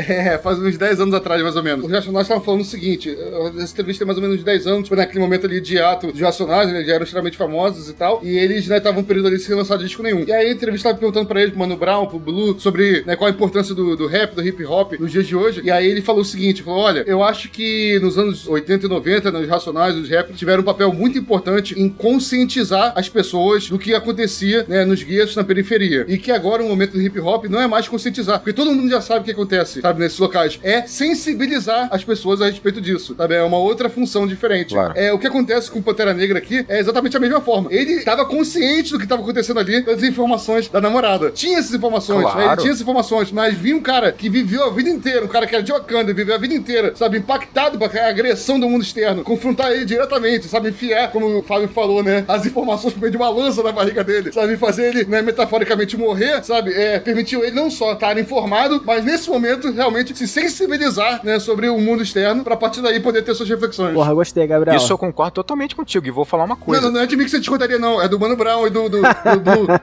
Faz uns 10 anos atrás, mais ou menos. Os Racionais estavam falando o seguinte, essa entrevista tem mais ou menos uns 10 anos, foi naquele momento ali de ato dos Racionais, né, já eram extremamente famosos e tal, e eles, né, estavam um período ali sem lançar disco nenhum. E aí a entrevista estava perguntando pra eles, pro Mano Brown, pro Blue, sobre, né, qual a importância do rap, do hip hop nos dias de hoje, e aí ele falou o seguinte, falou, olha, eu acho que nos anos 80 e 90, né, os Racionais, os rappers, tiveram um papel muito importante em conscientizar as pessoas do que acontecia, né, nos guetos, na periferia. E que agora o momento do hip hop não é mais conscientizar, porque todo mundo já sabe o que acontece, sabe, nesses locais. É sensibilizar as pessoas a respeito disso, sabe? É uma outra função diferente. Claro. O que acontece com o Pantera Negra aqui é exatamente a mesma forma. Ele estava consciente do que estava acontecendo ali, das informações da namorada. Tinha essas informações, claro. Ele tinha essas informações, mas vinha um cara que viveu a vida inteira, um cara que era de Wakanda, viveu a vida inteira fronteira, sabe? Impactado com a agressão do mundo externo, confrontar ele diretamente, sabe? Enfiar, como o Fábio falou, né? As informações por meio de uma lança na barriga dele, sabe? Fazer ele, né, metaforicamente morrer, sabe? Permitiu ele não só estar informado, mas nesse momento realmente se sensibilizar, né, sobre o mundo externo, pra partir daí poder ter suas reflexões. Porra, gostei, Gabriel. Isso eu concordo totalmente contigo, e vou falar uma coisa. Não é de mim que você discordaria, não. É do Mano Brown e do Blue,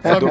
sabe?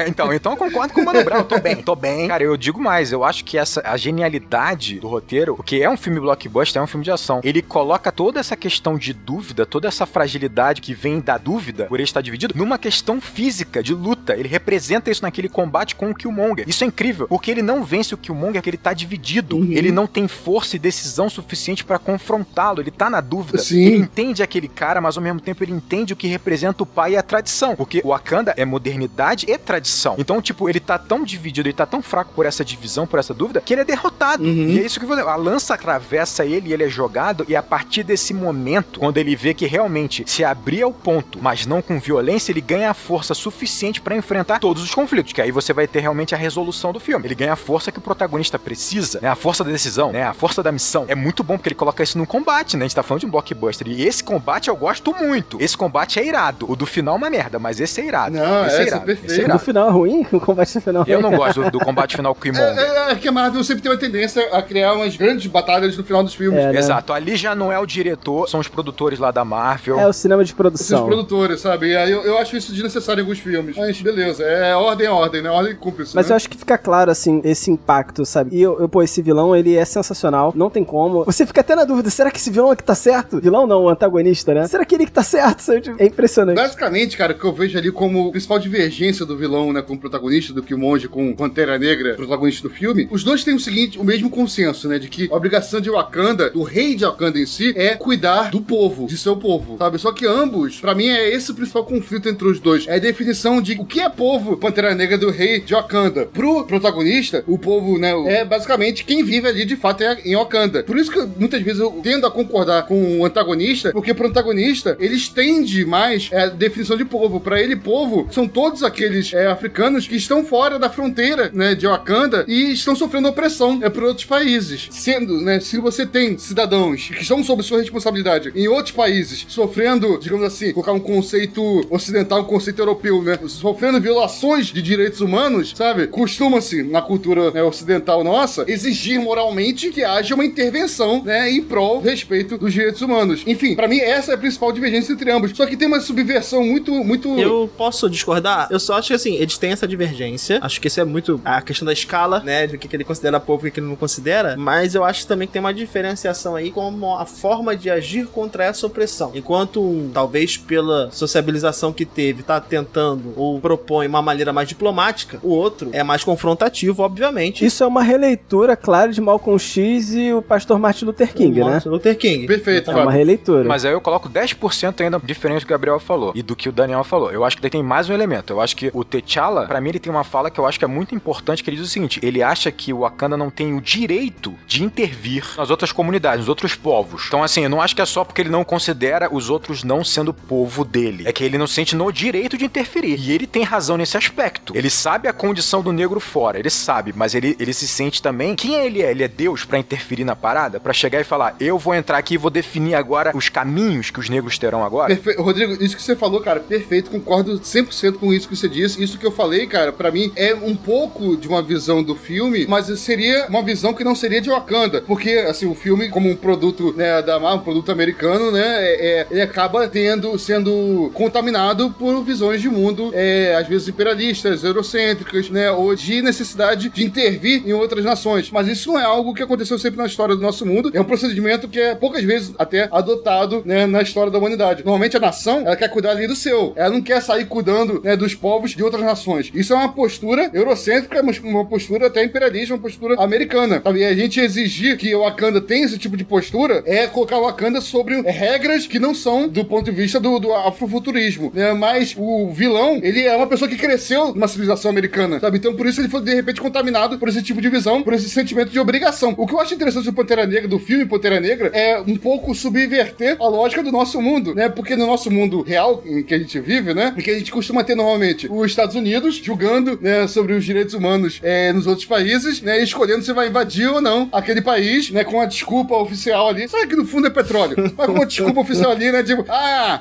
Então eu concordo com o Mano Brown, tô bem. Cara, eu digo mais, eu acho que a genialidade do roteiro, porque é um filme blockbuster, é um filme de ação, ele coloca toda essa questão de dúvida, toda essa fragilidade que vem da dúvida, por ele estar dividido, numa questão física, de luta. Ele representa isso naquele combate com o Killmonger. Isso é incrível, porque ele não vence o Killmonger, porque ele tá dividido. Ele não tem força e decisão suficiente pra confrontá-lo, ele tá na dúvida. Sim. Ele entende aquele cara, mas ao mesmo tempo ele entende o que representa o pai e a tradição, porque o Wakanda é modernidade e tradição. Então, tipo, ele tá tão dividido, ele tá tão fraco por essa divisão, por essa dúvida, que ele é derrotado. E é isso que eu vou dizer. A lança atravessa ele e ele é jogado, e a partir desse momento, quando ele vê que realmente se abrir ao ponto, mas não com violência, ele ganha a força suficiente pra enfrentar todos os conflitos, que aí você vai ter realmente a resolução do filme. Ele ganha a força que o protagonista precisa, né? A força da decisão, né? A força da missão. É muito bom porque ele coloca isso no combate, né? A gente tá falando de um blockbuster, e esse combate eu gosto muito. Esse combate é irado. O do final é uma merda, mas esse é irado. Não, esse é irado. Perfeito. Esse é O do final é ruim? O combate final é Eu não gosto do combate final com o Killmonger. É que a Marvel sempre tem uma tendência a criar umas grandes batalhas no final dos filmes. né? Exato, ali já não é o diretor, são os produtores lá da Marvel. É o cinema de Esses produção. produtores, sabe? E aí eu acho isso desnecessário em alguns filmes. Mas beleza, é ordem, né? Ordem cúmplice, Mas né? eu acho que fica claro, assim, esse impacto, sabe? E pô, esse vilão, ele é sensacional. Não tem como. Você fica até na dúvida, será que esse vilão é que tá certo? Vilão não, o antagonista, né? Será que ele que tá certo? Sabe? É impressionante. Basicamente, cara, o que eu vejo ali como principal divergência do vilão, né, com o protagonista, do Killmonger com Pantera Negra, protagonista do filme, os dois têm o mesmo consenso, né, de que a obrigação de Wakanda, do rei de Wakanda em si, é cuidar do povo, de seu povo, sabe? Só que ambos, pra mim, é esse o principal conflito entre os dois. É a definição de o que é povo, Pantera Negra do rei de Wakanda. Pro protagonista, o povo, né, é basicamente quem vive ali, de fato, em Wakanda. Por isso que muitas vezes eu tendo a concordar com o antagonista, porque pro antagonista, ele estende mais a definição de povo. Pra ele, povo são todos aqueles africanos que estão fora da fronteira, né, de Wakanda e estão sofrendo opressão por outros países. Sendo, né, se você tem cidadãos que estão sob sua responsabilidade em outros países, sofrendo, digamos assim, colocar um conceito ocidental, um conceito europeu, né, sofrendo violações de direitos humanos, sabe? Costuma-se, na cultura, né, ocidental nossa, exigir moralmente que haja uma intervenção, né, em prol do respeito dos direitos humanos. Enfim, pra mim, essa é a principal divergência entre ambos. Só que tem uma subversão muito... Eu posso discordar? Eu só acho que, assim, eles têm essa divergência. Acho que isso é muito a questão da escala, né, do que ele considera povo e o que ele não considera. Mas eu acho também que tem uma diferenciação aí como a forma de agir contra essa opressão. Enquanto um, talvez pela sociabilização que teve, tá tentando ou propõe uma maneira mais diplomática, o outro é mais confrontativo, obviamente. Isso é uma releitura, claro, de Malcolm X e o pastor Martin Luther King, né? Martin Luther King. Perfeito, É uma releitura. Mas aí eu coloco 10% ainda diferente do que o Gabriel falou e do que o Daniel falou. Eu acho que daí tem mais um elemento. Eu acho que o T'Challa, pra mim, ele tem uma fala que eu acho que é muito importante, que ele diz o seguinte: ele acha que o Wakanda não tem o direito de intervir nas outras comunidades, nos outros povos. Então, assim, eu não acho que é só porque ele não considera os outros não sendo povo dele. É que ele não sente no direito de interferir. E ele tem razão nesse aspecto. Ele sabe a condição do negro fora, ele sabe, mas ele se sente também... Quem ele é? Ele é Deus pra interferir na parada? Pra chegar e falar, eu vou entrar aqui e vou definir agora os caminhos que os negros terão agora? Perfeito. Rodrigo, isso que você falou, cara, perfeito, concordo 100% com isso que você disse. Isso que eu falei, cara, pra mim é um pouco de uma visão do filme, mas seria uma visão que não seria de Wakanda, porque, assim, o filme, como um produto, né, da Marvel, um produto americano, né, ele acaba sendo contaminado por visões de mundo, às vezes imperialistas, eurocêntricas, né, ou de necessidade de intervir em outras nações. Mas isso não é algo que aconteceu sempre na história do nosso mundo, é um procedimento que é poucas vezes até adotado, né, na história da humanidade. Normalmente a nação, ela quer cuidar ali do seu, ela não quer sair cuidando, né, dos povos de outras nações. Isso é uma postura eurocêntrica, uma postura até imperialista, uma postura americana, sabe? E a gente exigir que o Wakanda tenha esse tipo de postura é colocar o Wakanda sobre regras que não são do ponto de vista do afrofuturismo, né? Mas o vilão, ele é uma pessoa que cresceu numa civilização americana, sabe? Então por isso ele foi de repente contaminado por esse tipo de visão, por esse sentimento de obrigação. O que eu acho interessante do Pantera Negra, do filme Pantera Negra, é um pouco subverter a lógica do nosso mundo, né? Porque no nosso mundo real, em que a gente vive, né? Em que a gente costuma ter normalmente os Estados Unidos julgando, né, sobre os direitos humanos nos outros países, né? E escolhendo se vai invadir ou não aquele país. país, né, com a desculpa oficial ali. Sabe que no fundo é petróleo, mas com uma desculpa oficial ali, né, tipo,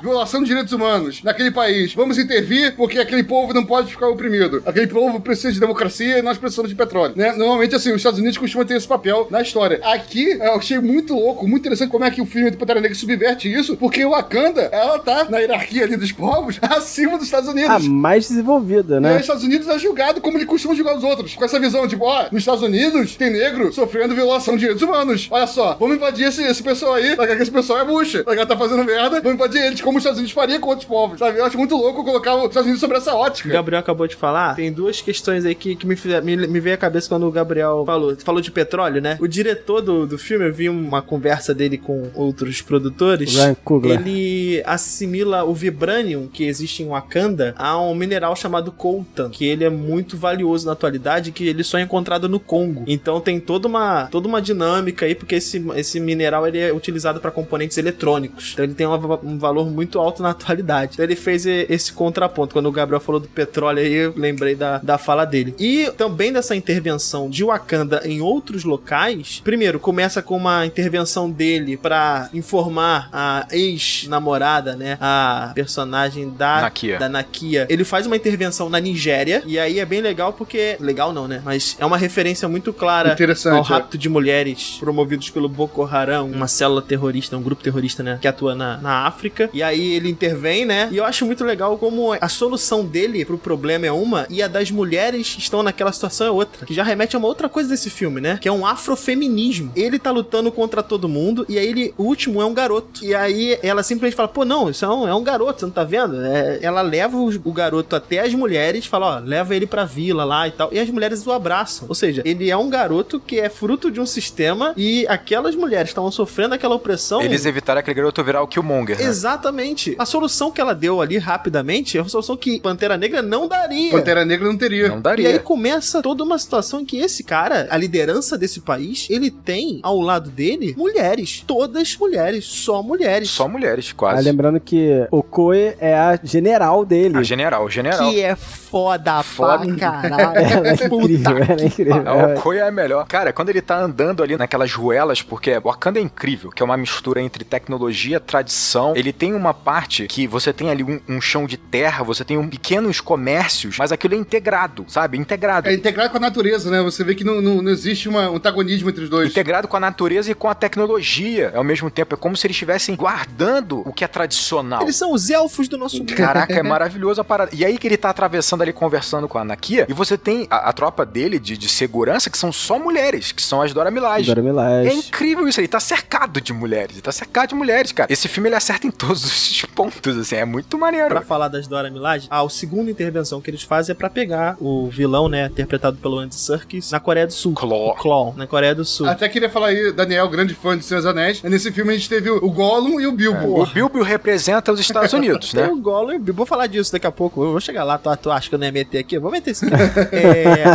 violação de direitos humanos naquele país. Vamos intervir porque aquele povo não pode ficar oprimido. Aquele povo precisa de democracia e nós precisamos de petróleo, né? Normalmente, assim, os Estados Unidos costumam ter esse papel na história. Aqui, eu achei muito louco, muito interessante como é que o filme do Pantera Negra subverte isso, porque o Wakanda, ela tá na hierarquia ali dos povos acima dos Estados Unidos. A mais desenvolvida, né? E os Estados Unidos é julgado como ele costuma julgar os outros. Com essa visão, tipo, nos Estados Unidos tem negro sofrendo violação de direitos humanos. Olha só, vamos invadir esse pessoal aí, porque esse pessoal é bucha. Ela tá fazendo merda, vamos invadir eles, como os Estados Unidos faria com outros povos, sabe? Eu acho muito louco colocar os Estados Unidos sobre essa ótica. O Gabriel acabou de falar, tem duas questões aí que me veio à cabeça quando o Gabriel falou de petróleo, né? O diretor do filme, eu vi uma conversa dele com outros produtores, Ryan Coogler. Ele assimila o vibranium que existe em Wakanda a um mineral chamado coltan, que ele é muito valioso na atualidade, que ele só é encontrado no Congo. Então tem toda uma dinâmica aí, porque esse mineral ele é utilizado para componentes eletrônicos. Então ele tem um valor muito alto na atualidade. Então ele fez esse contraponto. Quando o Gabriel falou do petróleo aí, eu lembrei da fala dele. E também dessa intervenção de Wakanda em outros locais. Primeiro, começa com uma intervenção dele pra informar a ex-namorada, né? A personagem da Nakia. Ele faz uma intervenção na Nigéria, e aí é bem legal porque... Legal não, né? Mas é uma referência muito clara ao rapto de mulheres promovidos pelo Boko Haram, uma célula terrorista, um grupo terrorista, né? Que atua na África. E aí ele intervém, né? E eu acho muito legal como a solução dele pro problema é uma, e a das mulheres que estão naquela situação é outra. Que já remete a uma outra coisa desse filme, né? Que é um afrofeminismo. Ele tá lutando contra todo mundo, e aí o último é um garoto. E aí ela simplesmente fala, pô, não, isso é um garoto, você não tá vendo? Ela leva o garoto até as mulheres, fala, ó, leva ele pra vila lá e tal. E as mulheres o abraçam. Ou seja, ele é um garoto que é fruto de um sistema, e aquelas mulheres estavam sofrendo aquela opressão. Eles evitaram aquele garoto virar o Killmonger, né? Exatamente. A solução que ela deu ali rapidamente é uma solução que Pantera Negra não daria. Pantera Negra não teria. Não daria. E aí começa toda uma situação em que esse cara, a liderança desse país, ele tem ao lado dele mulheres. Todas mulheres. Só mulheres. Só mulheres, quase. Lembrando que Okoye é a general dele. A general. Que é foda pra caralho. Ela é incrível, ela é incrível. A Okoye é a melhor. Cara, quando ele tá andando ali naquelas ruelas, porque Wakanda é incrível, que é uma mistura entre tecnologia, tradição. Ele tem uma parte que você tem ali um chão de terra, você tem pequenos comércios, mas aquilo é integrado, sabe? Integrado. É integrado com a natureza, né? Você vê que não existe um antagonismo entre os dois. Integrado com a natureza e com a tecnologia ao mesmo tempo. É como se eles estivessem guardando o que é tradicional. Eles são os elfos do nosso mundo. Caraca, é maravilhoso a parada. E aí que ele tá atravessando ali, conversando com a Nakia, e você tem a tropa dele de segurança, que são só mulheres, que são as Dora Milaje. Dora Milaje. É incrível isso, ele tá cercado de mulheres. Ele tá cercado de mulheres, cara. Esse filme, ele acerta em todos os pontos, assim, é muito maneiro. Pra falar das Dora Milaje, a segunda intervenção que eles fazem é pra pegar o vilão, né, interpretado pelo Andy Serkis, na Coreia do Sul. Claw, na Coreia do Sul. Até queria falar aí, Daniel, grande fã de Senhor dos Anéis, nesse filme a gente teve o Gollum e o Bilbo. O Bilbo representa os Estados Unidos, né? Tem o Gollum e o Bilbo. Vou falar disso daqui a pouco, eu vou chegar lá, tu acha que eu não ia meter aqui? Eu vou meter isso aqui.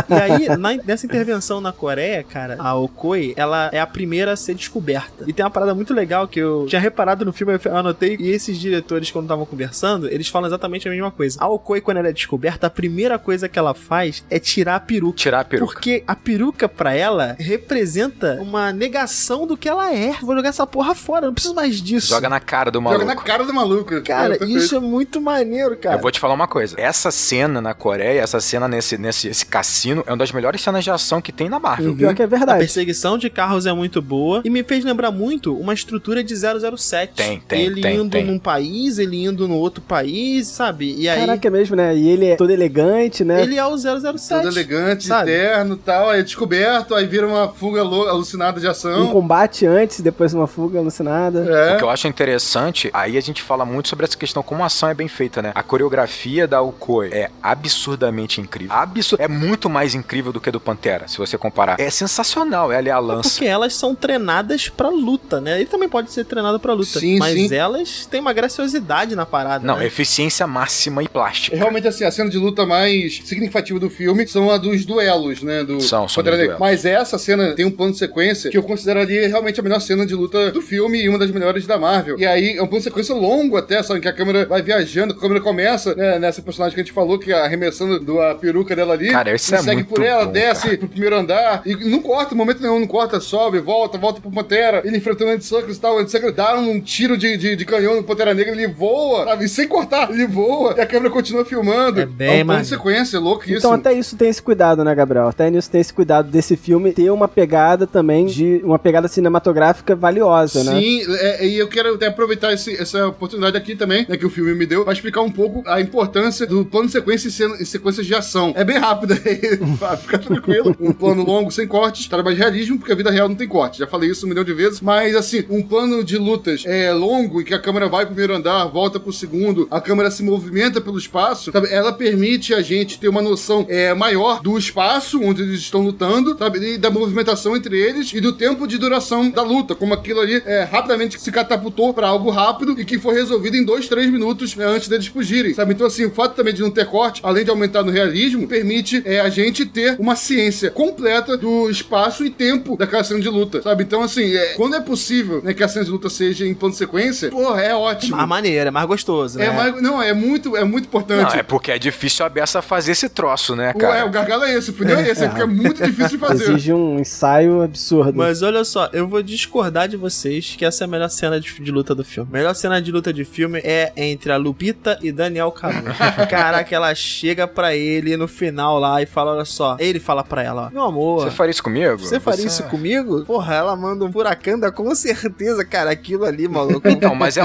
E aí, nessa intervenção na Coreia, cara, a Okoye, ela é a primeira a ser descoberta. E tem uma parada muito legal que eu tinha reparado no filme, eu anotei, e esses diretores, quando estavam conversando, eles falam exatamente a mesma coisa. A Okoye, quando ela é descoberta, a primeira coisa que ela faz é tirar a peruca. Porque a peruca, pra ela, representa uma negação do que ela é. Vou jogar essa porra fora, não preciso mais disso. Joga na cara do maluco. Joga na cara do maluco. Cara, isso é muito maneiro, cara. Eu vou te falar uma coisa. Essa cena na Coreia, essa cena nesse cassino, é uma das melhores cenas de ação que tem na Marvel. Pior que é verdade. A perseguição de carros é muito boa e me fez lembrar muito uma estrutura de 007. Ele indo num país, ele indo no outro país, sabe? E aí... Caraca, é mesmo, né? E ele é todo elegante, né? Ele é o 007. Todo elegante, sabe? Terno e tal, aí é descoberto, aí vira uma fuga alucinada de ação. Um combate antes, depois uma fuga alucinada. O que eu acho interessante, aí a gente fala muito sobre essa questão, como a ação é bem feita, né? A coreografia da Okoye é absurdamente incrível. É muito mais incrível do que a do Pantera, se você comparar. É sensacional, ela é a lança. Porque elas são treinadas pra luta, né? Ele também pode ser treinado pra luta. Sim, mas elas têm uma graciosidade na parada, Não, né? Eficiência máxima e plástica. Realmente, assim, a cena de luta mais significativa do filme são a dos duelos, né? São Pantera Negra. Mas essa cena tem um plano de sequência que eu consideraria realmente a melhor cena de luta do filme e uma das melhores da Marvel. E aí é um plano de sequência longo até, sabe? Que a câmera vai viajando, a câmera começa, né, nessa personagem que a gente falou, que é arremessando a peruca dela ali. Cara, isso é segue muito por ela, bom, desce pro primeiro andar e não corta, no momento nenhum, não corta, sobe, volta pro Pantera, ele enfrentando o Andy Serkis e tal, o Andy Serkis dá um tiro de canhão no Pantera Negra, ele voa, sabe? E sem cortar, ele voa, e a câmera continua filmando. É bem, plano de sequência, é louco isso. Então até isso tem esse cuidado, né, Gabriel? Até nisso tem esse cuidado desse filme ter uma pegada também uma pegada cinematográfica valiosa, né? Sim, e eu quero até aproveitar essa oportunidade aqui também, né, que o filme me deu, pra explicar um pouco a importância do plano de sequência em sequências de ação. É bem rápido aí, fica tranquilo. Um plano longo, sem cortes, trabalho de realismo, porque a vida real não tem corte. Já falei isso 1 milhão de vezes, mas assim, um plano de lutas longo, em que a câmera vai pro primeiro andar, volta pro segundo, a câmera se movimenta pelo espaço, sabe? Ela permite a gente ter uma noção maior do espaço onde eles estão lutando, sabe? E da movimentação entre eles e do tempo de duração da luta, como aquilo ali rapidamente se catapultou pra algo rápido e que foi resolvido em 2, 3 minutos antes deles fugirem, sabe? Então assim, o fato também de não ter corte, além de aumentar no realismo, permite a gente ter uma ciência completa do espaço e tempo daquela cena de luta, sabe? Então assim, quando é possível, né, que a cena de luta seja em plano de sequência, porra, é ótimo. É mais maneiro, é mais gostoso, né? É muito importante. Não, é porque é difícil a beça fazer esse troço, né, cara? O gargalo é esse, o fudeu é esse, porque é muito difícil de fazer. Exige um ensaio absurdo. Mas olha só, eu vou discordar de vocês que essa é a melhor cena de luta do filme. A melhor cena de luta de filme é entre a Lupita e Daniel Kaluuya. Caraca, ela chega pra ele no final lá e fala, olha só. Ele fala pra ela, ó, meu amor... Você faria isso comigo? Você faria isso comigo? Porra, ela manda um furacanda com certeza, cara, aquilo ali, maluco. Então, mas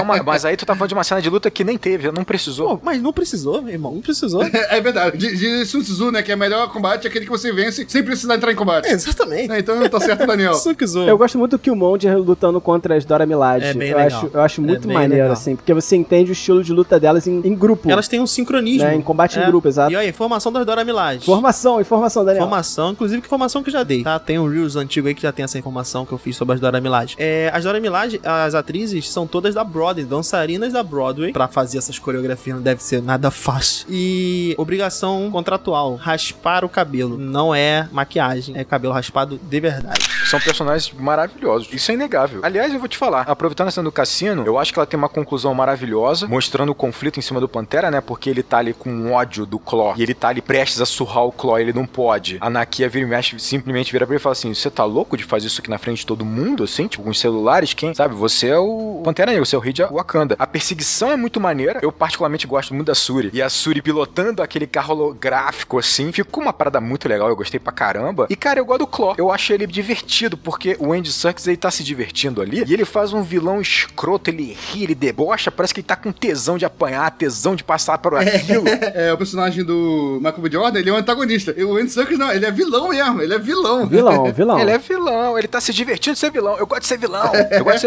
aí tu tá falando de uma cena de luta que nem teve, não precisou. Pô, mas não precisou, meu irmão, não precisou. É verdade. De Sun Tzu, né, que é melhor combate, é aquele que você vence sem precisar entrar em combate. Exatamente. Então tá certo, Daniel. Sun Tzu. Eu gosto muito do Killmonger lutando contra as Dora Milaje. É bem legal. Eu acho muito bem maneiro, legal. assim, porque você entende o estilo de luta delas em grupo. Elas têm um sincronismo. Né, em combate em grupo, exato. E olha, informação das Dora Milaje. Informação, Daniel. Informação, inclusive que informação que eu já dei, tá? Tem um Reels antigo aí que já tem essa informação que eu fiz sobre as Dora Milaje. As Dora Milaje, as atrizes, são todas da Broadway, dançarinas da Broadway. Pra fazer essas coreografias não deve ser nada fácil. E obrigação contratual, raspar o cabelo. Não é maquiagem, é cabelo raspado de verdade. São personagens maravilhosos. Isso é inegável. Aliás, eu vou te falar, aproveitando a cena do cassino, eu acho que ela tem uma conclusão maravilhosa, mostrando o conflito em cima do Pantera, né? Porque ele tá ali com ódio do Claw, e ele tá ali prestes a surrar o Claw, ele não pode. A Nakia vira e mexe, simplesmente vira pra ele e fala assim, você tá louco de fazer isso aqui na frente de todo mundo, assim? Tipo, com os celulares, quem? Sabe, você é o Pantera Negra, você é o rei de Wakanda. A perseguição é muito maneira, eu particularmente gosto muito da Shuri. E a Shuri pilotando aquele carro holográfico, assim, ficou uma parada muito legal, eu gostei pra caramba. E, cara, eu gosto do Claw. Eu achei ele divertido, porque o Andy Serkis, ele tá se divertindo ali, e ele faz um vilão escroto, ele ri, ele debocha, parece que ele tá com tesão de apanhar, tesão de passar por aquilo. O personagem do Michael B. Jordan, ele é um antagonista. E o Andy Serkis não, ele é vilão mesmo, ele é vilão. Vilão. Ele é vilão, ele tá se divertindo de ser vilão. Eu gosto de ser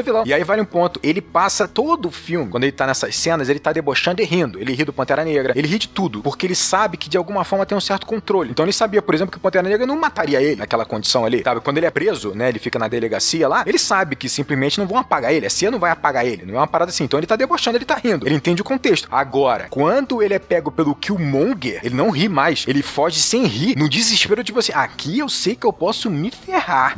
vilão. E aí vale um ponto, ele passa todo o filme, quando ele tá nessas cenas, ele tá debochando e rindo. Ele ri do Pantera Negra, ele ri de tudo, porque ele sabe que de alguma forma tem um certo controle. Então ele sabia, por exemplo, que o Pantera Negra não mataria ele naquela condição ali, sabe? Quando ele é preso, né, ele fica na delegacia lá, ele sabe que simplesmente não vão apagar ele, a CIA não vai apagar ele, não é uma parada assim. Então ele tá debochando, ele tá rindo, ele entende o contexto. Agora, quando ele é pego pelo Killmonger, ele não ri mais, ele foge sem rir, no desespero, tipo assim, aqui eu sei que eu posso me ferrar,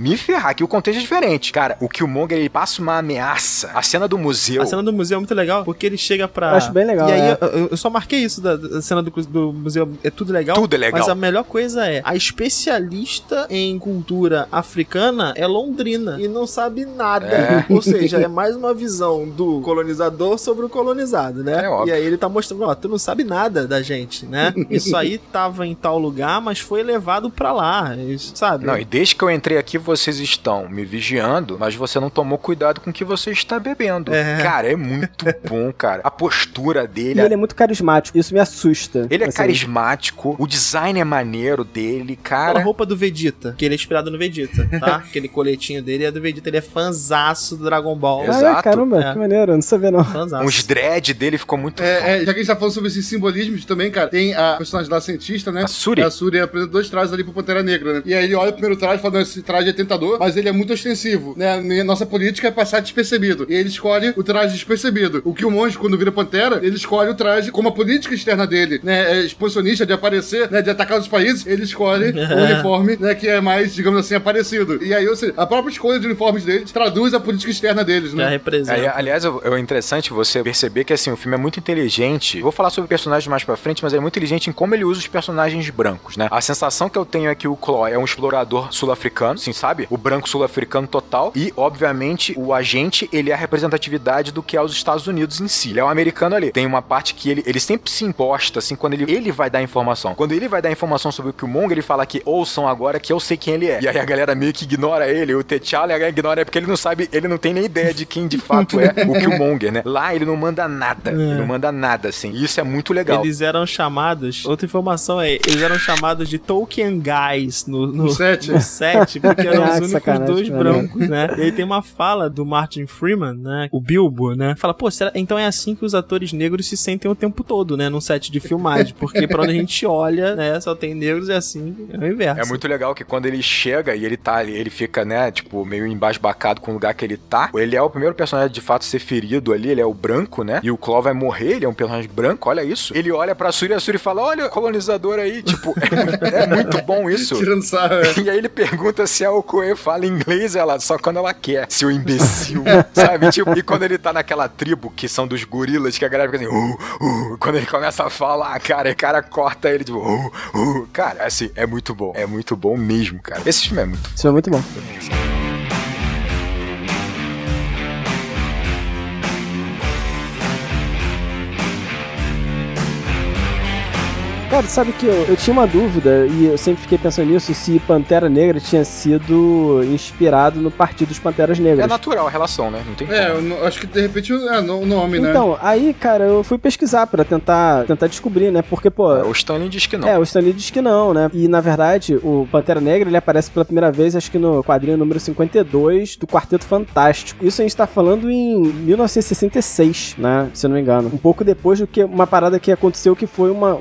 que o contexto é diferente. Cara, o Killmonger, ele passa uma ameaça. A cena do museu. A cena do museu é muito legal, porque ele chega pra... Eu acho bem legal, E aí, eu só marquei isso da cena do museu, é tudo legal. Tudo é legal. Mas a melhor coisa é, a especialista em cultura africana é londrina e não sabe nada. Ou seja, é mais uma visão do colonizador sobre o colonizado, né? É óbvio. E aí ele tá mostrando, ó, tu não sabe nada da gente, né? Isso aí tava em tal lugar, mas foi levado pra lá, isso, sabe? Não, e desde que eu entrei aqui, vocês estão me vigiando, mas você não tomou cuidado com o que você está bebendo. Cara, é muito bom, cara. A postura dele... E ele é muito carismático, isso me assusta. Ele é carismático, o design é maneiro dele, cara. A roupa do Vegeta, que ele é inspirado no Vegeta, tá? Aquele coletinho dele é do Vegeta, ele é fanzaço do Dragon Ball. Exato. Caramba, que maneiro, eu não sabia não. Fanzaço. Os dread dele ficou muito já que a gente tá falando sobre esses simbolismos também, cara, tem a personagem da cientista, né? A Shuri. A Shuri apresenta 2 trajes ali pro Pantera Negra, né? E aí ele olha o primeiro traje e fala, não, esse traje é tentador, mas ele é muito ostensivo, né? E a nossa política é passar despercebido. E ele escolhe o traje despercebido. O Killmonger, quando vira Pantera, ele escolhe o traje como a política externa dele, né? É expansionista de aparecer, né? De atacar os países, ele escolhe o uniforme, né? Que é mais, digamos assim, aparecido. E aí, ou seja, a própria escolha de uniformes deles traduz a política externa deles, né? Já representa. Aliás, é interessante você perceber que, assim, o filme é muito inteligente. Vou falar sobre personagens mais pra frente, mas é muito inteligente em como ele usa os personagens brancos, né? A sensação que eu tenho é que o Claw é um explorador sul-africano, assim, sabe? O branco sul-africano total. E, obviamente, o agente, ele é a representatividade do que é os Estados Unidos em si. Ele é um americano ali. Tem uma parte que ele sempre se imposta, assim, quando ele vai dar informação. Quando ele vai dar informação sobre o Killmonger, ele fala que ouçam agora que eu sei quem ele é. E aí a galera meio que ignora ele. O T'Challa ignora porque ele não sabe, ele não tem nem ideia de quem de fato é o Killmonger, né? Lá ele não manda nada. Ele não manda nada, assim. E isso é muito legal. Eles eram chamados... Outra informação é... Eles eram chamados de Tolkien Guys no set. No set, porque eram os únicos dois brancos, né? E aí tem uma fala do Martin Freeman, né? O Bilbo, né? Fala, pô, então é assim que os atores negros se sentem o tempo todo, né? Num set de filmagem. Porque pra onde a gente olha, né? Só tem negros e assim, é o inverso. É muito legal que quando ele chega e ele tá ali, ele fica, né? Tipo, meio embasbacado com o lugar que ele tá. Ele é o primeiro personagem de fato a ser ferido ali. Ele é o branco, né? E o Claw vai morrer, ele é um personagem branco, olha isso. Ele olha pra Shuri e a Shuri fala, olha, colonizador aí. Tipo, é muito bom isso. Tirando sarro. E aí ele pergunta se a Okoye fala inglês, ela só quando ela quer. Seu imbecil, sabe? Tipo, e quando ele tá naquela tribo que são dos gorilas, que a galera fica assim, quando ele começa a falar, cara, e o cara corta ele, tipo, cara, assim, é muito bom mesmo, cara. Esse filme é muito Isso é muito bom. Cara, sabe que eu tinha uma dúvida, e eu sempre fiquei pensando nisso, se Pantera Negra tinha sido inspirado no Partido dos Panteras Negras. É natural a relação, né? Não tem como. Eu acho que de repente é o nome, né? Então, aí, cara, eu fui pesquisar pra tentar descobrir, né? Porque, pô... O Stanley diz que não. O Stanley diz que não, né? E, na verdade, o Pantera Negra, ele aparece pela primeira vez, acho que no quadrinho número 52 do Quarteto Fantástico. Isso a gente tá falando em 1966, né? Se eu não me engano. Um pouco depois do que uma parada que aconteceu, que foi uma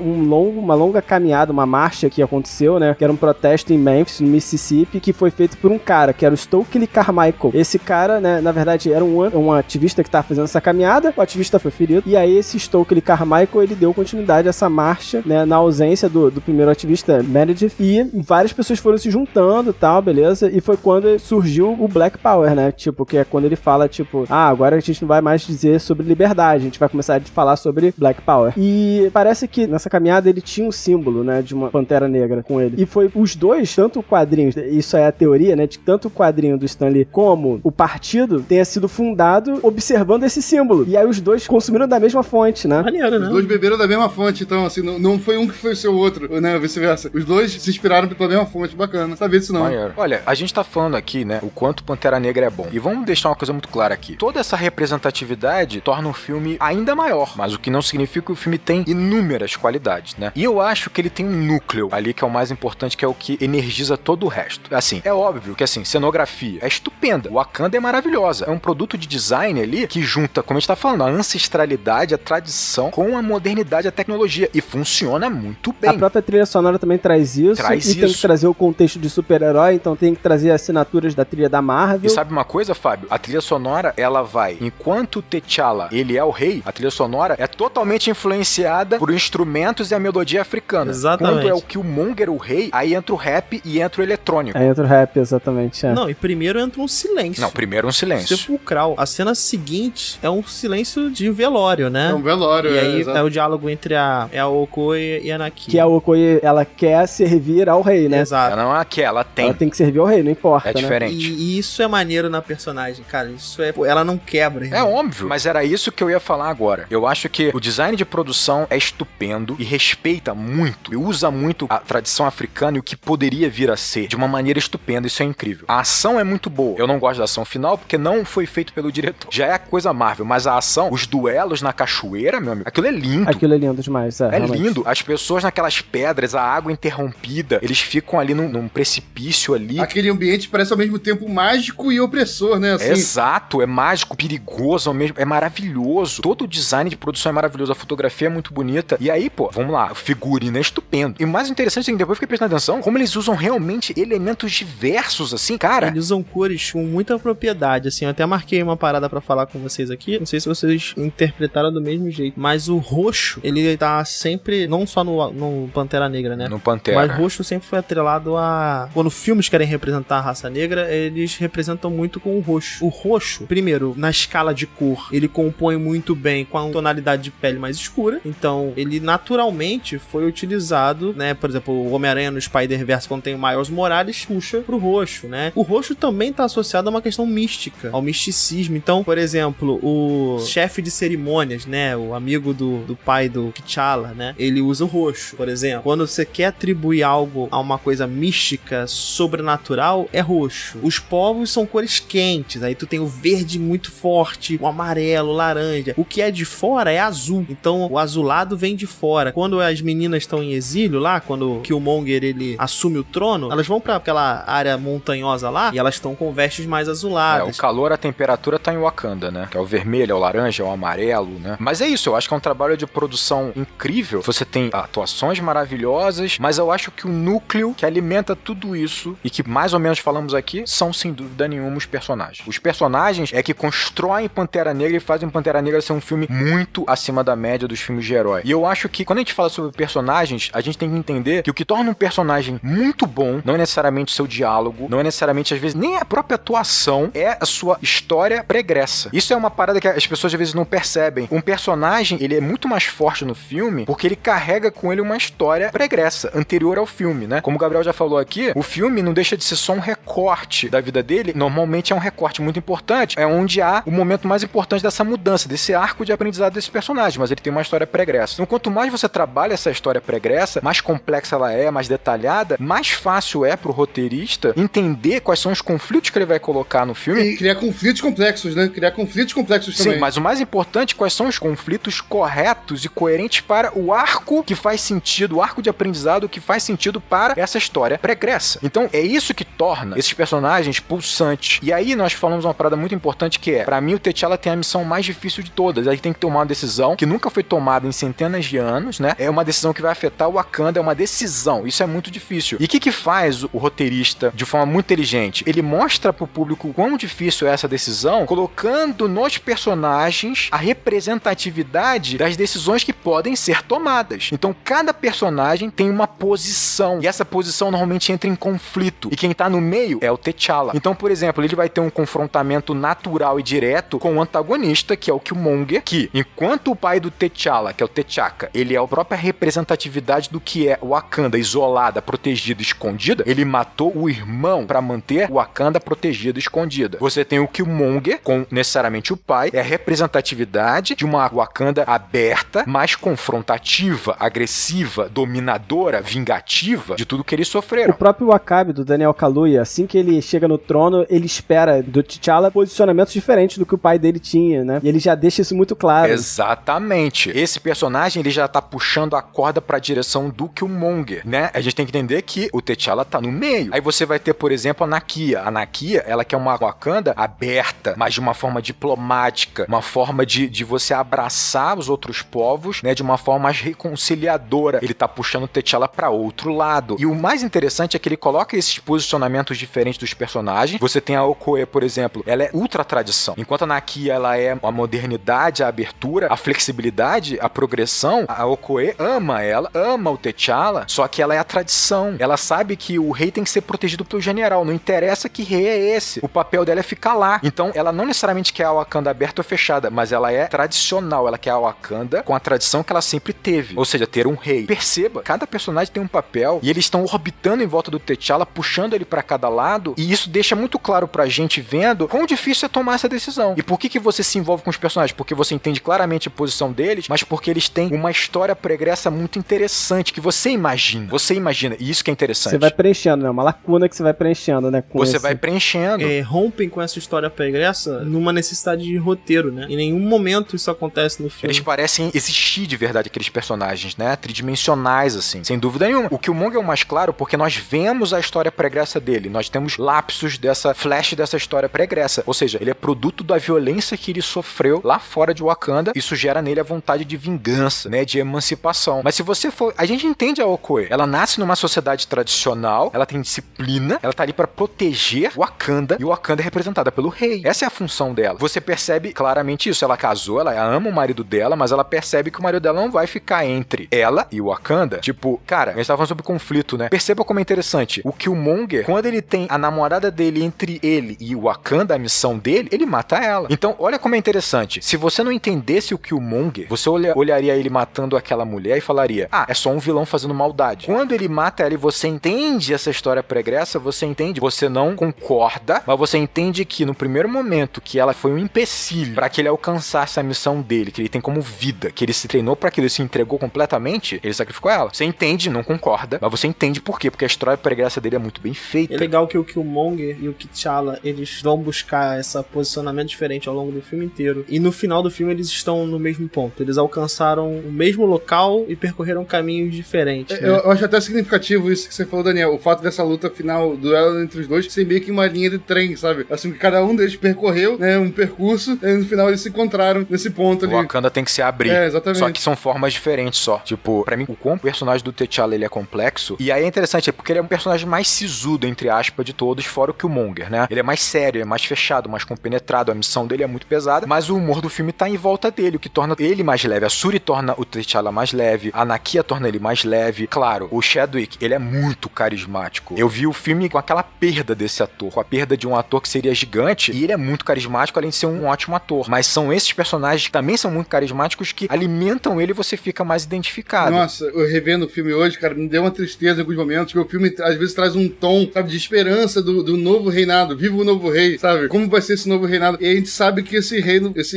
longa caminhada, uma marcha que aconteceu, né? Que era um protesto em Memphis, no Mississippi, que foi feito por um cara, que era o Stokely Carmichael. Esse cara, né, na verdade, era um ativista que tava fazendo essa caminhada, o ativista foi ferido, e aí esse Stokely Carmichael, ele deu continuidade a essa marcha, né, na ausência do primeiro ativista, Meredith, e várias pessoas foram se juntando e tal, beleza? E foi quando surgiu o Black Power, né? Tipo, que é quando ele fala, tipo, agora a gente não vai mais dizer sobre liberdade, a gente vai começar a falar sobre Black Power. E parece que nessa caminhada ele tinha um símbolo, né, de uma Pantera Negra com ele. E foi os dois, tanto o quadrinho, isso é a teoria, né, de tanto o quadrinho do Stan Lee como o partido tenha sido fundado observando esse símbolo. E aí os dois consumiram da mesma fonte, né? Maneiro, né? Os dois beberam da mesma fonte, então, assim, não foi um que foi o seu outro, né, vice-versa. Os dois se inspiraram pela mesma fonte, bacana. Não sabia disso não. Maneiro. Olha, a gente tá falando aqui, né, o quanto Pantera Negra é bom. E vamos deixar uma coisa muito clara aqui. Toda essa representatividade torna o filme ainda maior, mas o que não significa que o filme tem inúmeras qualidades, né? E eu acho que ele tem um núcleo ali que é o mais importante, que é o que energiza todo o resto. Assim, é óbvio que, assim, cenografia é estupenda. O Wakanda é maravilhosa. É um produto de design ali que junta, como a gente tá falando, a ancestralidade, a tradição com a modernidade, a tecnologia. E funciona muito bem. A própria trilha sonora também traz isso. Tem que trazer o contexto de super-herói, então tem que trazer assinaturas da trilha da Marvel. E sabe uma coisa, Fábio? A trilha sonora, ela vai, enquanto o T'Challa, ele é o rei, a trilha sonora é totalmente influenciada por instrumentos e a melodia africana. Exatamente. Quando é o Killmonger, o rei, aí entra o rap e entra o eletrônico. Aí entra o rap, exatamente. Não, e primeiro entra um silêncio. Não, primeiro um silêncio. Sepulcral. A cena seguinte é um silêncio de velório, né? É um velório, E aí exato. é o diálogo entre a Okoye e a Nakia. Que a Okoye, ela quer servir ao rei, né? Exato. Ela não é aquela, ela tem. Ela tem que servir ao rei, não importa, É né? diferente. E isso é maneiro na personagem, cara. Isso é... Ela não quebra. É irmão. óbvio, mas era isso que eu ia falar agora. Eu acho que o design de produção é estupendo e respeita muito, e usa muito a tradição africana e o que poderia vir a ser de uma maneira estupenda. Isso é incrível. A ação é muito boa. Eu não gosto da ação final porque não foi feito pelo diretor. Já é a coisa Marvel, mas a ação, os duelos na cachoeira, meu amigo, aquilo é lindo. Aquilo é lindo demais, É realmente. lindo. As pessoas naquelas pedras, a água interrompida, eles ficam ali num precipício ali. Aquele ambiente parece ao mesmo tempo mágico e opressor, né? Assim, Exato, é mágico, perigoso ao mesmo, é maravilhoso. Todo o design de produção é maravilhoso, a fotografia é muito bonita. E aí, pô, vamos lá, figurino é estupendo. E o mais interessante é que depois eu fiquei prestando atenção como eles usam realmente elementos diversos, assim, cara. Eles usam cores com muita propriedade, assim, eu até marquei uma parada pra falar com vocês aqui, não sei se vocês interpretaram do mesmo jeito, mas o roxo, ele tá sempre, não só no Pantera Negra, né? No Pantera. Mas o roxo sempre foi atrelado a... Quando filmes querem representar a raça negra, eles representam muito com o roxo. O roxo, primeiro, na escala de cor, ele compõe muito bem com a tonalidade de pele mais escura, então ele naturalmente foi utilizado, né? Por exemplo, o Homem-Aranha no Spider-Verse, quando tem o Miles Morales, puxa pro roxo, né? O roxo também tá associado a uma questão mística, ao misticismo. Então, por exemplo, o chefe de cerimônias, né? O amigo do pai do T'Challa, né? Ele usa o roxo, por exemplo. Quando você quer atribuir algo a uma coisa mística, sobrenatural, é roxo. Os povos são cores quentes, aí tu tem o verde muito forte, o amarelo, o laranja. O que é de fora é azul, então o azulado vem de fora. Quando as meninas estão em exílio lá, quando o Killmonger ele assume o trono, elas vão pra aquela área montanhosa lá e elas estão com vestes mais azuladas. O calor, a temperatura tá em Wakanda, né? Que é o vermelho, é o laranja, é o amarelo, né? Mas é isso, eu acho que é um trabalho de produção incrível. Você tem atuações maravilhosas, mas eu acho que o núcleo que alimenta tudo isso e que mais ou menos falamos aqui são, sem dúvida nenhuma, os personagens. Os personagens é que constroem Pantera Negra e fazem Pantera Negra ser um filme muito acima da média dos filmes de herói. E eu acho que quando a gente fala sobre personagens, a gente tem que entender que o que torna um personagem muito bom não é necessariamente o seu diálogo, não é necessariamente, às vezes, nem a própria atuação, é a sua história pregressa. Isso é uma parada que as pessoas às vezes não percebem. Um personagem, ele é muito mais forte no filme porque ele carrega com ele uma história pregressa, anterior ao filme, né? Como o Gabriel já falou aqui, o filme não deixa de ser só um recorte da vida dele, normalmente é um recorte muito importante, é onde há o momento mais importante dessa mudança, desse arco de aprendizado desse personagem, mas ele tem uma história pregressa. Então, quanto mais você trabalha essa história pregressa, mais complexa ela é, mais detalhada, mais fácil é pro roteirista entender quais são os conflitos que ele vai colocar no filme. E criar conflitos complexos, né? Criar conflitos complexos também. Sim, mas o mais importante, quais são os conflitos corretos e coerentes para o arco que faz sentido, o arco de aprendizado que faz sentido para essa história pregressa. Então, é isso que torna esses personagens pulsantes. E aí, nós falamos uma parada muito importante que é, pra mim, o T'Challa tem a missão mais difícil de todas. Aí tem que tomar uma decisão que nunca foi tomada em centenas de anos, né? É uma decisão que vai afetar o Wakanda, é uma decisão. Isso é muito difícil. E o que faz o roteirista de forma muito inteligente? Ele mostra pro público quão difícil é essa decisão, colocando nos personagens a representatividade das decisões que podem ser tomadas. Então, cada personagem tem uma posição, e essa posição normalmente entra em conflito, e quem tá no meio é o T'Challa. Então, por exemplo, ele vai ter um confrontamento natural e direto com o antagonista, que é o Killmonger, que, enquanto o pai do T'Challa, que é o T'Chaka, ele é a própria representatividade do que é Wakanda isolada, protegida, escondida, ele matou o irmão para manter Wakanda protegida, escondida. Você tem o Killmonger, com necessariamente o pai, é a representatividade de uma Wakanda aberta, mais confrontativa, agressiva, dominadora, vingativa, de tudo que eles sofreram. O próprio Wakabi, do Daniel Kaluuya, assim que ele chega no trono, ele espera do T'Challa posicionamentos diferentes do que o pai dele tinha, né? E ele já deixa isso muito claro. Exatamente. Esse personagem, ele já tá puxando a corda pra direção do Killmonger, né? A gente tem que entender que o T'Challa tá no meio. Aí você vai ter, por exemplo, a Nakia. A Nakia, ela que é uma Wakanda aberta, mas de uma forma diplomática, uma forma de você abraçar os outros povos, né? De uma forma mais reconciliadora. Ele tá puxando o T'Challa pra outro lado. E o mais interessante é que ele coloca esses posicionamentos diferentes dos personagens. Você tem a Okoye, por exemplo, ela é ultra tradição. Enquanto a Nakia, ela é a modernidade, a abertura, a flexibilidade, a progressão, a Okoye ama ela, ama o T'Challa, só que ela é a tradição. Ela sabe que o rei tem que ser protegido pelo general, não interessa que rei é esse. O papel dela é ficar lá. Então, ela não necessariamente quer a Wakanda aberta ou fechada, mas ela é tradicional, ela quer a Wakanda com a tradição que ela sempre teve, ou seja, ter um rei. Perceba, cada personagem tem um papel e eles estão orbitando em volta do T'Challa, puxando ele pra cada lado, e isso deixa muito claro pra gente vendo quão difícil é tomar essa decisão. E por que você se envolve com os personagens? Porque você entende claramente a posição deles, mas porque eles têm uma história pregressa muito interessante, que você imagina, e isso que é interessante. Você vai preenchendo, né? Uma lacuna que você vai preenchendo, né? Você vai preenchendo. Rompem com essa história pregressa numa necessidade de roteiro, né? Em nenhum momento isso acontece no filme. Eles parecem existir de verdade, aqueles personagens, né? Tridimensionais, assim, sem dúvida nenhuma. O Killmonger é o mais claro porque nós vemos a história pregressa dele, nós temos lapsos dessa flash dessa história pregressa, ou seja, ele é produto da violência que ele sofreu lá fora de Wakanda. Isso gera nele a vontade de vingança, né? De emancipação. missão. Mas se você for... A gente entende a Okoye. Ela nasce numa sociedade tradicional, ela tem disciplina, ela tá ali pra proteger Wakanda, e o Wakanda é representada pelo rei. Essa é a função dela. Você percebe claramente isso. Ela casou, ela ama o marido dela, mas ela percebe que o marido dela não vai ficar entre ela e o Wakanda. Tipo, cara, a gente tava falando sobre conflito, né? Perceba como é interessante. O Killmonger, quando ele tem a namorada dele entre ele e o Wakanda, a missão dele, ele mata ela. Então, olha como é interessante. Se você não entendesse o Killmonger, você olharia ele matando aquela mulher e falaria, é só um vilão fazendo maldade. Quando ele mata ela e você entende essa história pregressa, você entende, você não concorda, mas você entende que no primeiro momento que ela foi um empecilho para que ele alcançasse a missão dele, que ele tem como vida, que ele se treinou para aquilo, ele se entregou completamente, ele sacrificou ela. Você entende, não concorda, mas você entende por quê? Porque a história pregressa dele é muito bem feita. É legal que o Killmonger e o T'Challa, eles vão buscar esse posicionamento diferente ao longo do filme inteiro. E no final do filme eles estão no mesmo ponto. Eles alcançaram o mesmo local e percorreram caminhos diferentes. Né? Eu acho até significativo isso que você falou, Daniel. O fato dessa luta final, duelo entre os dois, ser meio que uma linha de trem, sabe? Assim, que cada um deles percorreu, né, um percurso, e no final eles se encontraram nesse ponto ali. O Wakanda tem que se abrir. Exatamente. Só que são formas diferentes só. Tipo, pra mim, o como o personagem do T'Challa, ele é complexo, e aí é interessante, porque ele é um personagem mais sisudo, entre aspas, de todos, fora o Killmonger, né? Ele é mais sério, é mais fechado, mais compenetrado, a missão dele é muito pesada, mas o humor do filme tá em volta dele, o que torna ele mais leve. A Shuri torna o T'Challa mais leve, a Nakia torna ele mais leve. Claro, o Chadwick, ele é muito carismático. Eu vi o filme com aquela perda desse ator, com a perda de um ator que seria gigante, e ele é muito carismático, além de ser um ótimo ator. Mas são esses personagens que também são muito carismáticos, que alimentam ele e você fica mais identificado. Nossa, eu revendo o filme hoje, cara, me deu uma tristeza em alguns momentos, porque o filme às vezes traz um tom, sabe, de esperança do novo reinado. Viva o novo rei, sabe? Como vai ser esse novo reinado? E a gente sabe que esse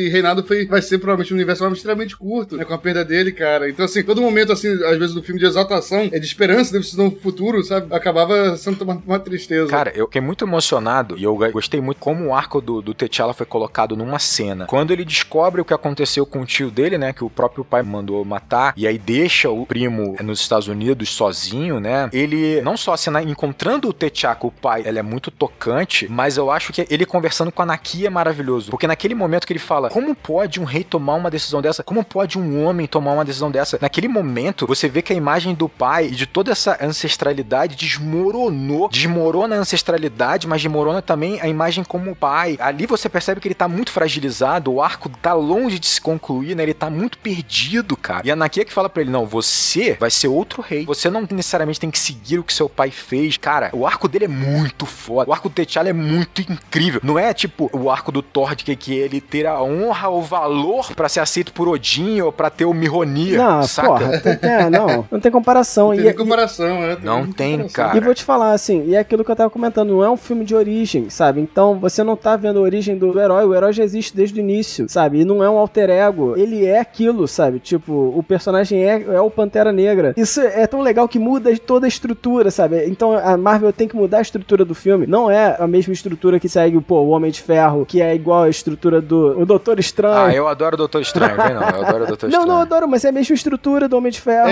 reinado vai ser provavelmente um universo extremamente curto, né, com a perda dele, cara. Então, assim, todo momento, assim, às vezes do filme de exaltação, de esperança, desse novo futuro, sabe? Acabava sendo uma tristeza. Cara, eu fiquei muito emocionado e eu gostei muito como o arco do T'Challa foi colocado numa cena. Quando ele descobre o que aconteceu com o tio dele, né, que o próprio pai mandou matar, e aí deixa o primo nos Estados Unidos sozinho, né, ele, não só a cena encontrando o T'Challa, o pai, ela é muito tocante, mas eu acho que ele conversando com a Nakia é maravilhoso, porque naquele momento que ele fala, como pode um rei tomar uma decisão dessa? Como pode um homem tomar uma decisão dessa? Naquele momento, você vê que a imagem do pai e de toda essa ancestralidade desmorona a ancestralidade, mas desmorona também a imagem como pai. Ali você percebe que ele tá muito fragilizado, o arco tá longe de se concluir, né? Ele tá muito perdido, cara. E a Nakia que fala pra ele, não, você vai ser outro rei. Você não necessariamente tem que seguir o que seu pai fez. Cara, o arco dele é muito foda. O arco do T'Challa é muito incrível. Não é tipo o arco do Thor de que ele ter a honra ou valor pra ser aceito por Odin ou pra ter o Mjolnir, não, saca? Porra, não tem comparação. Não tem comparação, Não tem, cara. E vou te falar, assim, e é aquilo que eu tava comentando, não é um filme de origem, sabe? Então, você não tá vendo a origem do herói, o herói já existe desde o início, sabe? E não é um alter ego, ele é aquilo, sabe? Tipo, o personagem é o Pantera Negra. Isso é tão legal que muda toda a estrutura, sabe? Então, a Marvel tem que mudar a estrutura do filme. Não é a mesma estrutura que segue, o Homem de Ferro, que é igual a estrutura do Doutor Estranho. Eu adoro o Doutor Estranho, vem não, eu adoro o Doutor Estranho. Não, eu adoro, mas é a mesma estrutura do Homem de Ferro.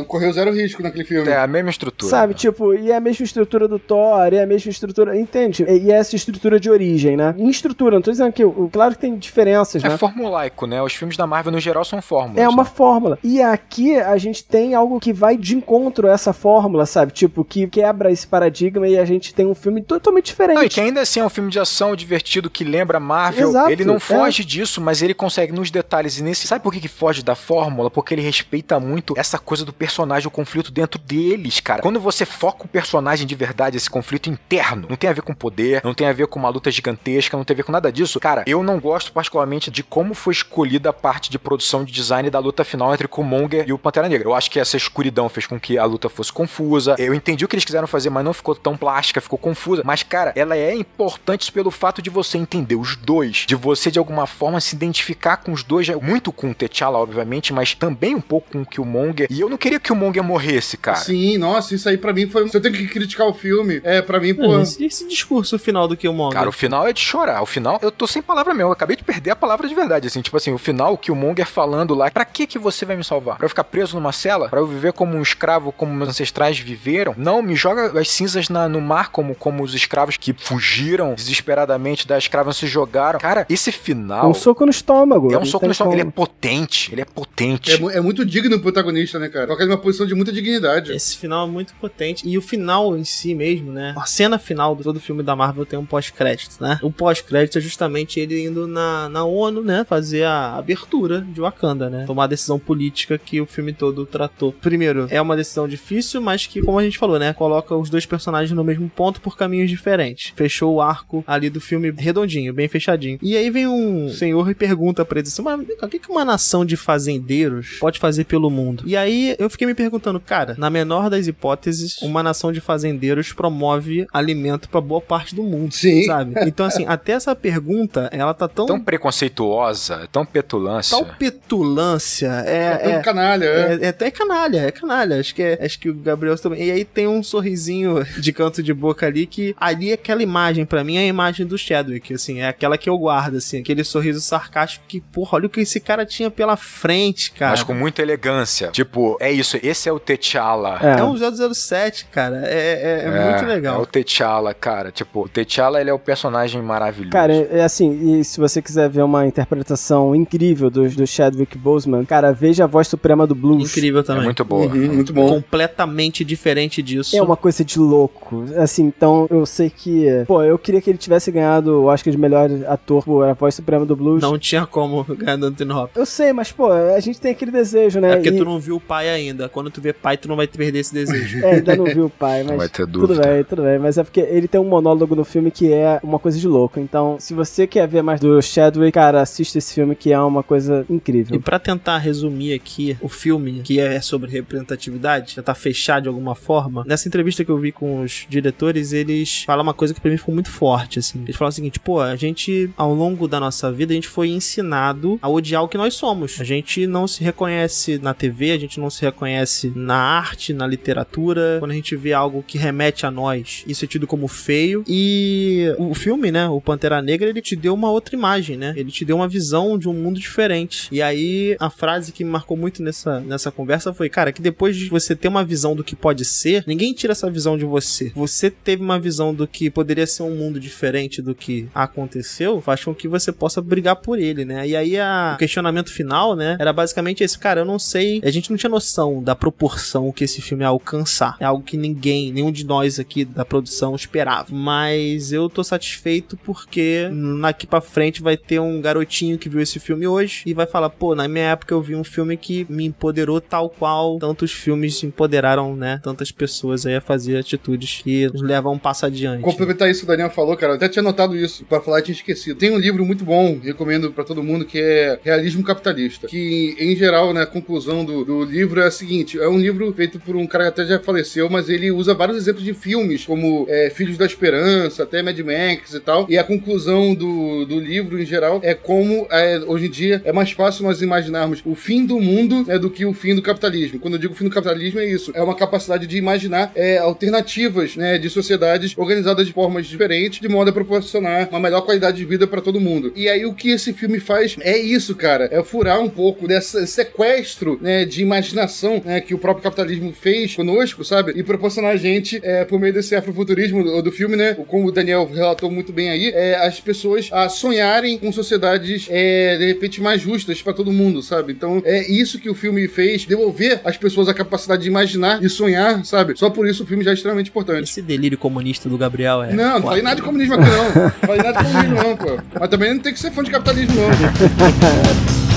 Correu zero risco naquele filme. É a mesma estrutura. Sabe, tipo, e é a mesma estrutura do Thor, e é a mesma estrutura, entende? E é essa estrutura de origem, né? Em estrutura, não tô dizendo que, claro que tem diferenças, né? É formulaico, né? Os filmes da Marvel, no geral, são fórmulas. É uma fórmula. E aqui, a gente tem algo que vai de encontro a essa fórmula, sabe? Tipo, que quebra esse paradigma e a gente tem um filme totalmente diferente. Não, e que ainda assim é um filme de ação divertido que lembra Marvel. Exato, ele não foge disso, mas ele consegue nos detalhes. E nesse... Sabe por que foge da fórmula? Porque ele respeita muito essa coisa do personagem, o conflito dentro deles, cara. Quando você foca o personagem de verdade, esse conflito interno, não tem a ver com poder, não tem a ver com uma luta gigantesca, não tem a ver com nada disso. Cara, eu não gosto particularmente de como foi escolhida a parte de produção de design da luta final entre o Killmonger e o Pantera Negra. Eu acho que essa escuridão fez com que a luta fosse confusa. Eu entendi o que eles quiseram fazer, mas não ficou tão plástica, ficou confusa. Mas, cara, ela é importante pelo fato de você entender os dois, de você, de alguma forma, se identificar com os dois, muito com o T'Challa, obviamente, mas também um pouco com o Killmonger. E eu não queria que o Killmonger morresse, cara. Sim, nossa, isso aí pra mim foi... Se eu tenho que criticar o filme, pra mim, pô... Esse discurso final do Killmonger? Cara, o final é de chorar. O final, eu tô sem palavra mesmo. Eu acabei de perder a palavra de verdade, assim. Tipo assim, o final, o Killmonger falando lá, pra que você vai me salvar? Pra eu ficar preso numa cela? Pra eu viver como um escravo, como meus ancestrais viveram? Não, me joga as cinzas no mar, como os escravos que fugiram desesperadamente da escrava se jogaram. Cara, esse final... É um soco no estômago. É um soco no estômago. Ele é potente. Ele é potente. É muito digno digno o protagonista, né, cara? Coloca ele numa posição de muita dignidade. Esse final é muito potente. E o final em si mesmo, né? A cena final de todo filme da Marvel tem um pós-crédito, né? O pós-crédito é justamente ele indo na ONU, né? Fazer a abertura de Wakanda, né? Tomar a decisão política que o filme todo tratou. Primeiro, é uma decisão difícil, mas que, como a gente falou, né? Coloca os dois personagens no mesmo ponto por caminhos diferentes. Fechou o arco ali do filme redondinho, bem fechadinho. E aí vem um senhor e pergunta pra ele assim, mas o que uma nação de fazendeiros pode fazer pelo mundo? E aí eu fiquei me perguntando, cara, na menor das hipóteses, uma nação de fazendeiros promove alimento pra boa parte do mundo. Sim. Sabe? Então, assim, até essa pergunta, ela tá tão preconceituosa, tão petulância. Tal petulância. É canalha, É canalha. Acho que o Gabriel também. E aí tem um sorrisinho de canto de boca ali, que ali aquela imagem, pra mim, é a imagem do Chadwick, assim, é aquela que eu guardo, assim, aquele sorriso sarcástico que, porra, olha o que esse cara tinha pela frente, cara. Mas com muita elegância. Tipo, é isso, esse é o T'Challa. É um 007, cara. É muito legal. É o T'Challa, cara. Tipo, o T'Challa, ele é o personagem maravilhoso. Cara, é assim, e se você quiser ver uma interpretação incrível do Chadwick Boseman, cara, veja a voz suprema do blues. Incrível também. É muito boa. Muito bom. Completamente diferente disso. É uma coisa de louco. Assim, então eu sei que... Pô, eu queria que ele tivesse ganhado o Oscar de melhor ator por a voz suprema do blues. Não tinha como ganhar do Anthony Hopkins. Eu sei, mas, pô, a gente tem aquele desejo, né? É porque tu não viu o pai ainda. Quando tu vê pai, tu não vai perder esse desejo. Ainda não viu o pai, mas... Não vai ter dúvida. Tudo bem. Mas é porque ele tem um monólogo no filme que é uma coisa de louco. Então, se você quer ver mais do Chadwick, cara, assista esse filme que é uma coisa incrível. E pra tentar resumir aqui o filme, que é sobre representatividade, tentar fechar de alguma forma, nessa entrevista que eu vi com os diretores, eles falam uma coisa que pra mim ficou muito forte, assim. Eles falam o seguinte, pô, a gente, ao longo da nossa vida, a gente foi ensinado a odiar o que nós somos. A gente não se reconhece na TV, a gente não se reconhece na arte, na literatura. Quando a gente vê algo que remete a nós, isso é tido como feio. E o filme, né, o Pantera Negra, ele te deu uma outra imagem, né? Ele te deu uma visão de um mundo diferente. E aí, a frase que me marcou muito nessa conversa foi, cara, que depois de você ter uma visão do que pode ser, ninguém tira essa visão de você. Você teve uma visão do que poderia ser um mundo diferente do que aconteceu, faz com que você possa brigar por ele, né? E aí, o questionamento final, né, era basicamente esse, cara, eu não sei, a gente não tinha noção da proporção que esse filme ia alcançar. É algo que nenhum de nós aqui da produção esperava. Mas eu tô satisfeito porque daqui pra frente vai ter um garotinho que viu esse filme hoje e vai falar, pô, na minha época eu vi um filme que me empoderou tal qual tantos filmes empoderaram, né, tantas pessoas aí a fazer atitudes que nos levam um passo adiante. Complementar isso que o Daniel falou, cara, eu até tinha notado isso, pra falar, eu tinha esquecido. Tem um livro muito bom, recomendo pra todo mundo, que é Realismo Capitalista, que, em geral, né, a conclusão do livro é a seguinte, é um livro feito por um cara que até já faleceu, mas ele usa vários exemplos de filmes, como Filhos da Esperança, até Mad Max e tal, e a conclusão do livro, em geral, é como, hoje em dia, é mais fácil nós imaginarmos o fim do mundo, né, do que o fim do capitalismo. Quando eu digo fim do capitalismo, é isso, é uma capacidade de imaginar alternativas, né, de sociedades organizadas de formas diferentes, de modo a proporcionar uma melhor qualidade de vida pra todo mundo. E aí, o que esse filme faz é isso, cara, é furar um pouco desse sequestro, né, de imaginação, né, que o próprio capitalismo fez conosco, sabe? E proporcionar a gente, por meio desse afrofuturismo do filme, né, como o Daniel relatou muito bem aí, as pessoas a sonharem com sociedades, de repente, mais justas pra todo mundo, sabe? Então, é isso que o filme fez, devolver às pessoas a capacidade de imaginar e sonhar, sabe? Só por isso o filme já é extremamente importante. Esse delírio comunista do Gabriel Não falei nada de comunismo aqui, não. Não falei nada de comunismo, não, pô. Mas também não tem que ser fã de capitalismo, não.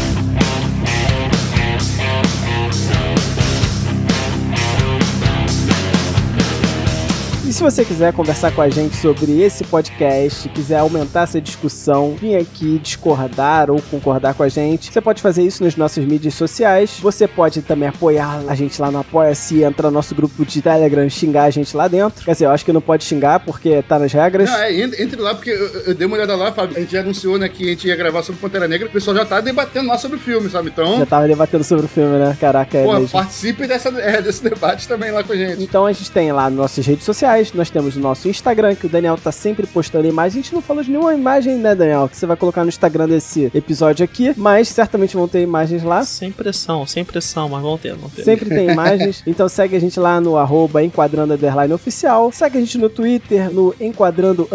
E se você quiser conversar com a gente sobre esse podcast, quiser aumentar essa discussão, vir aqui discordar ou concordar com a gente, você pode fazer isso nas nossas mídias sociais. Você pode também apoiar a gente lá no Apoia-se, entrar no nosso grupo de Telegram e xingar a gente lá dentro. Quer dizer, eu acho que não pode xingar porque tá nas regras. Não, entre lá, porque eu dei uma olhada lá, Fábio. A gente já anunciou, né, que a gente ia gravar sobre Pantera Negra. O pessoal já tá debatendo lá sobre o filme, sabe? Então... Já tava debatendo sobre o filme, né? Caraca, pô, mesmo. participe desse debate também lá com a gente. Então a gente tem lá nas nossas redes sociais, sociais. Nós temos o nosso Instagram, que o Daniel tá sempre postando imagens. A gente não falou de nenhuma imagem, né, Daniel? Que você vai colocar no Instagram desse episódio aqui, mas certamente vão ter imagens lá. Sem pressão, mas vão ter. Sempre tem imagens. Então segue a gente lá no @enquadrando_oficial. Segue a gente no Twitter, no Enquadrando_,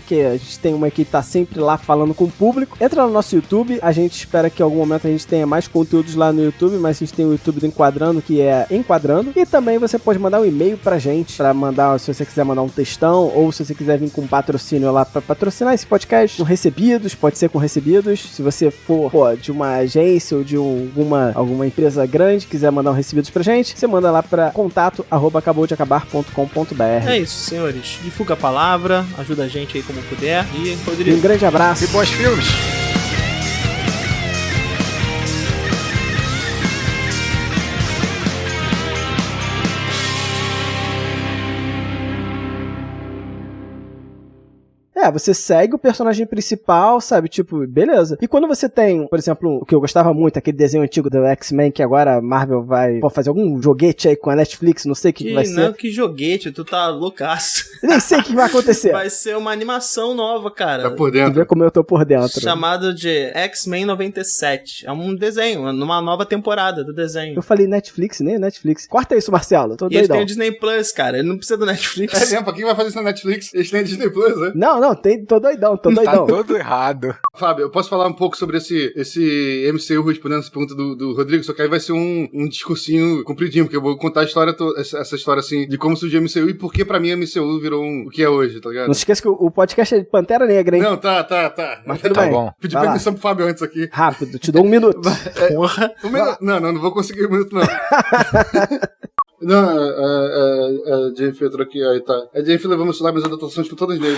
que a gente tem uma equipe que tá sempre lá falando com o público. Entra no nosso YouTube. A gente espera que em algum momento a gente tenha mais conteúdos lá no YouTube, mas a gente tem o YouTube do Enquadrando, que é Enquadrando. E também você pode mandar um e-mail pra gente, pra mandar, se você quiser mandar um textão, ou se você quiser vir com um patrocínio lá pra patrocinar esse podcast, com recebidos, pode ser com recebidos. Se você for, de uma agência ou de alguma empresa grande, quiser mandar um recebidos pra gente, você manda lá pra contato@acaboudeacabar.com.br. É isso, senhores. Divulga a palavra, ajuda a gente aí como puder. E, Rodrigo, um grande abraço. E bons filmes. Você segue o personagem principal, sabe? Tipo, beleza. E quando você tem, por exemplo, o que eu gostava muito, aquele desenho antigo do X-Men, que agora a Marvel vai fazer algum joguete aí com a Netflix, não sei o que vai ser. Não, que joguete, tu tá loucaço. Nem sei o que vai acontecer. Vai ser uma animação nova, cara. Tá por dentro. Tu vê como eu tô por dentro. Chamado de X-Men 97. É um desenho, numa nova temporada do desenho. Eu falei Netflix, nem Netflix. Corta isso, Marcelo, eu tô doidão. Eles têm o Disney Plus, cara, ele não precisa do Netflix. É mesmo, quem vai fazer isso na Netflix? Eles têm Disney Plus, né? Não, tô doidão. Tá todo errado. Fábio, eu posso falar um pouco sobre esse MCU respondendo essa pergunta do Rodrigo, só que aí vai ser um discursinho compridinho, porque eu vou contar a história, essa história assim, de como surgiu o MCU e por que pra mim a MCU virou o que é hoje, tá ligado? Não se esqueça que o podcast é de Pantera Negra, hein? Não, tá. Mas tudo bem. Bom. Pedi permissão pro Fábio antes aqui. Rápido, te dou 1 minuto. Porra. Não vou conseguir 1 minuto, não. Não, a Jennifer entrou aqui, aí tá. A Jennifer levou meu celular, minhas anotações com todas nele.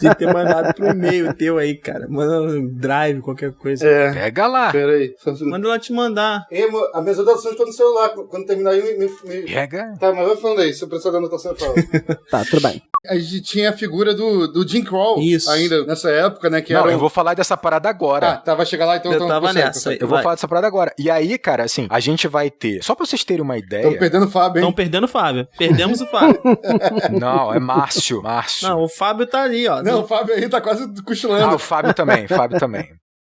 Tinha que ter mandado pro e-mail teu aí, cara. Manda um drive, qualquer coisa. Pega lá. Pera aí. Manda ela te mandar. As minhas anotações estão no celular. Quando terminar aí, me... Pega. Tá, mas vai falando aí. Se eu precisar da anotação, eu falo. Tá, tudo bem. A gente tinha a figura do Jim Kroll. Isso. Ainda nessa época, né? Que Não, era eu vou falar dessa parada agora. Tá, vai chegar lá, então... Eu tava nessa. Consegue. Eu vou falar dessa parada agora. E aí, cara, assim, a gente vai ter... Só pra vocês terem uma ideia... Estamos perdendo o Fábio, hein? Estão perdendo o Fábio. Perdemos o Fábio. Não, é Márcio. Não, o Fábio tá ali, ó. Não, o Fábio aí tá quase cochilando. O Fábio também.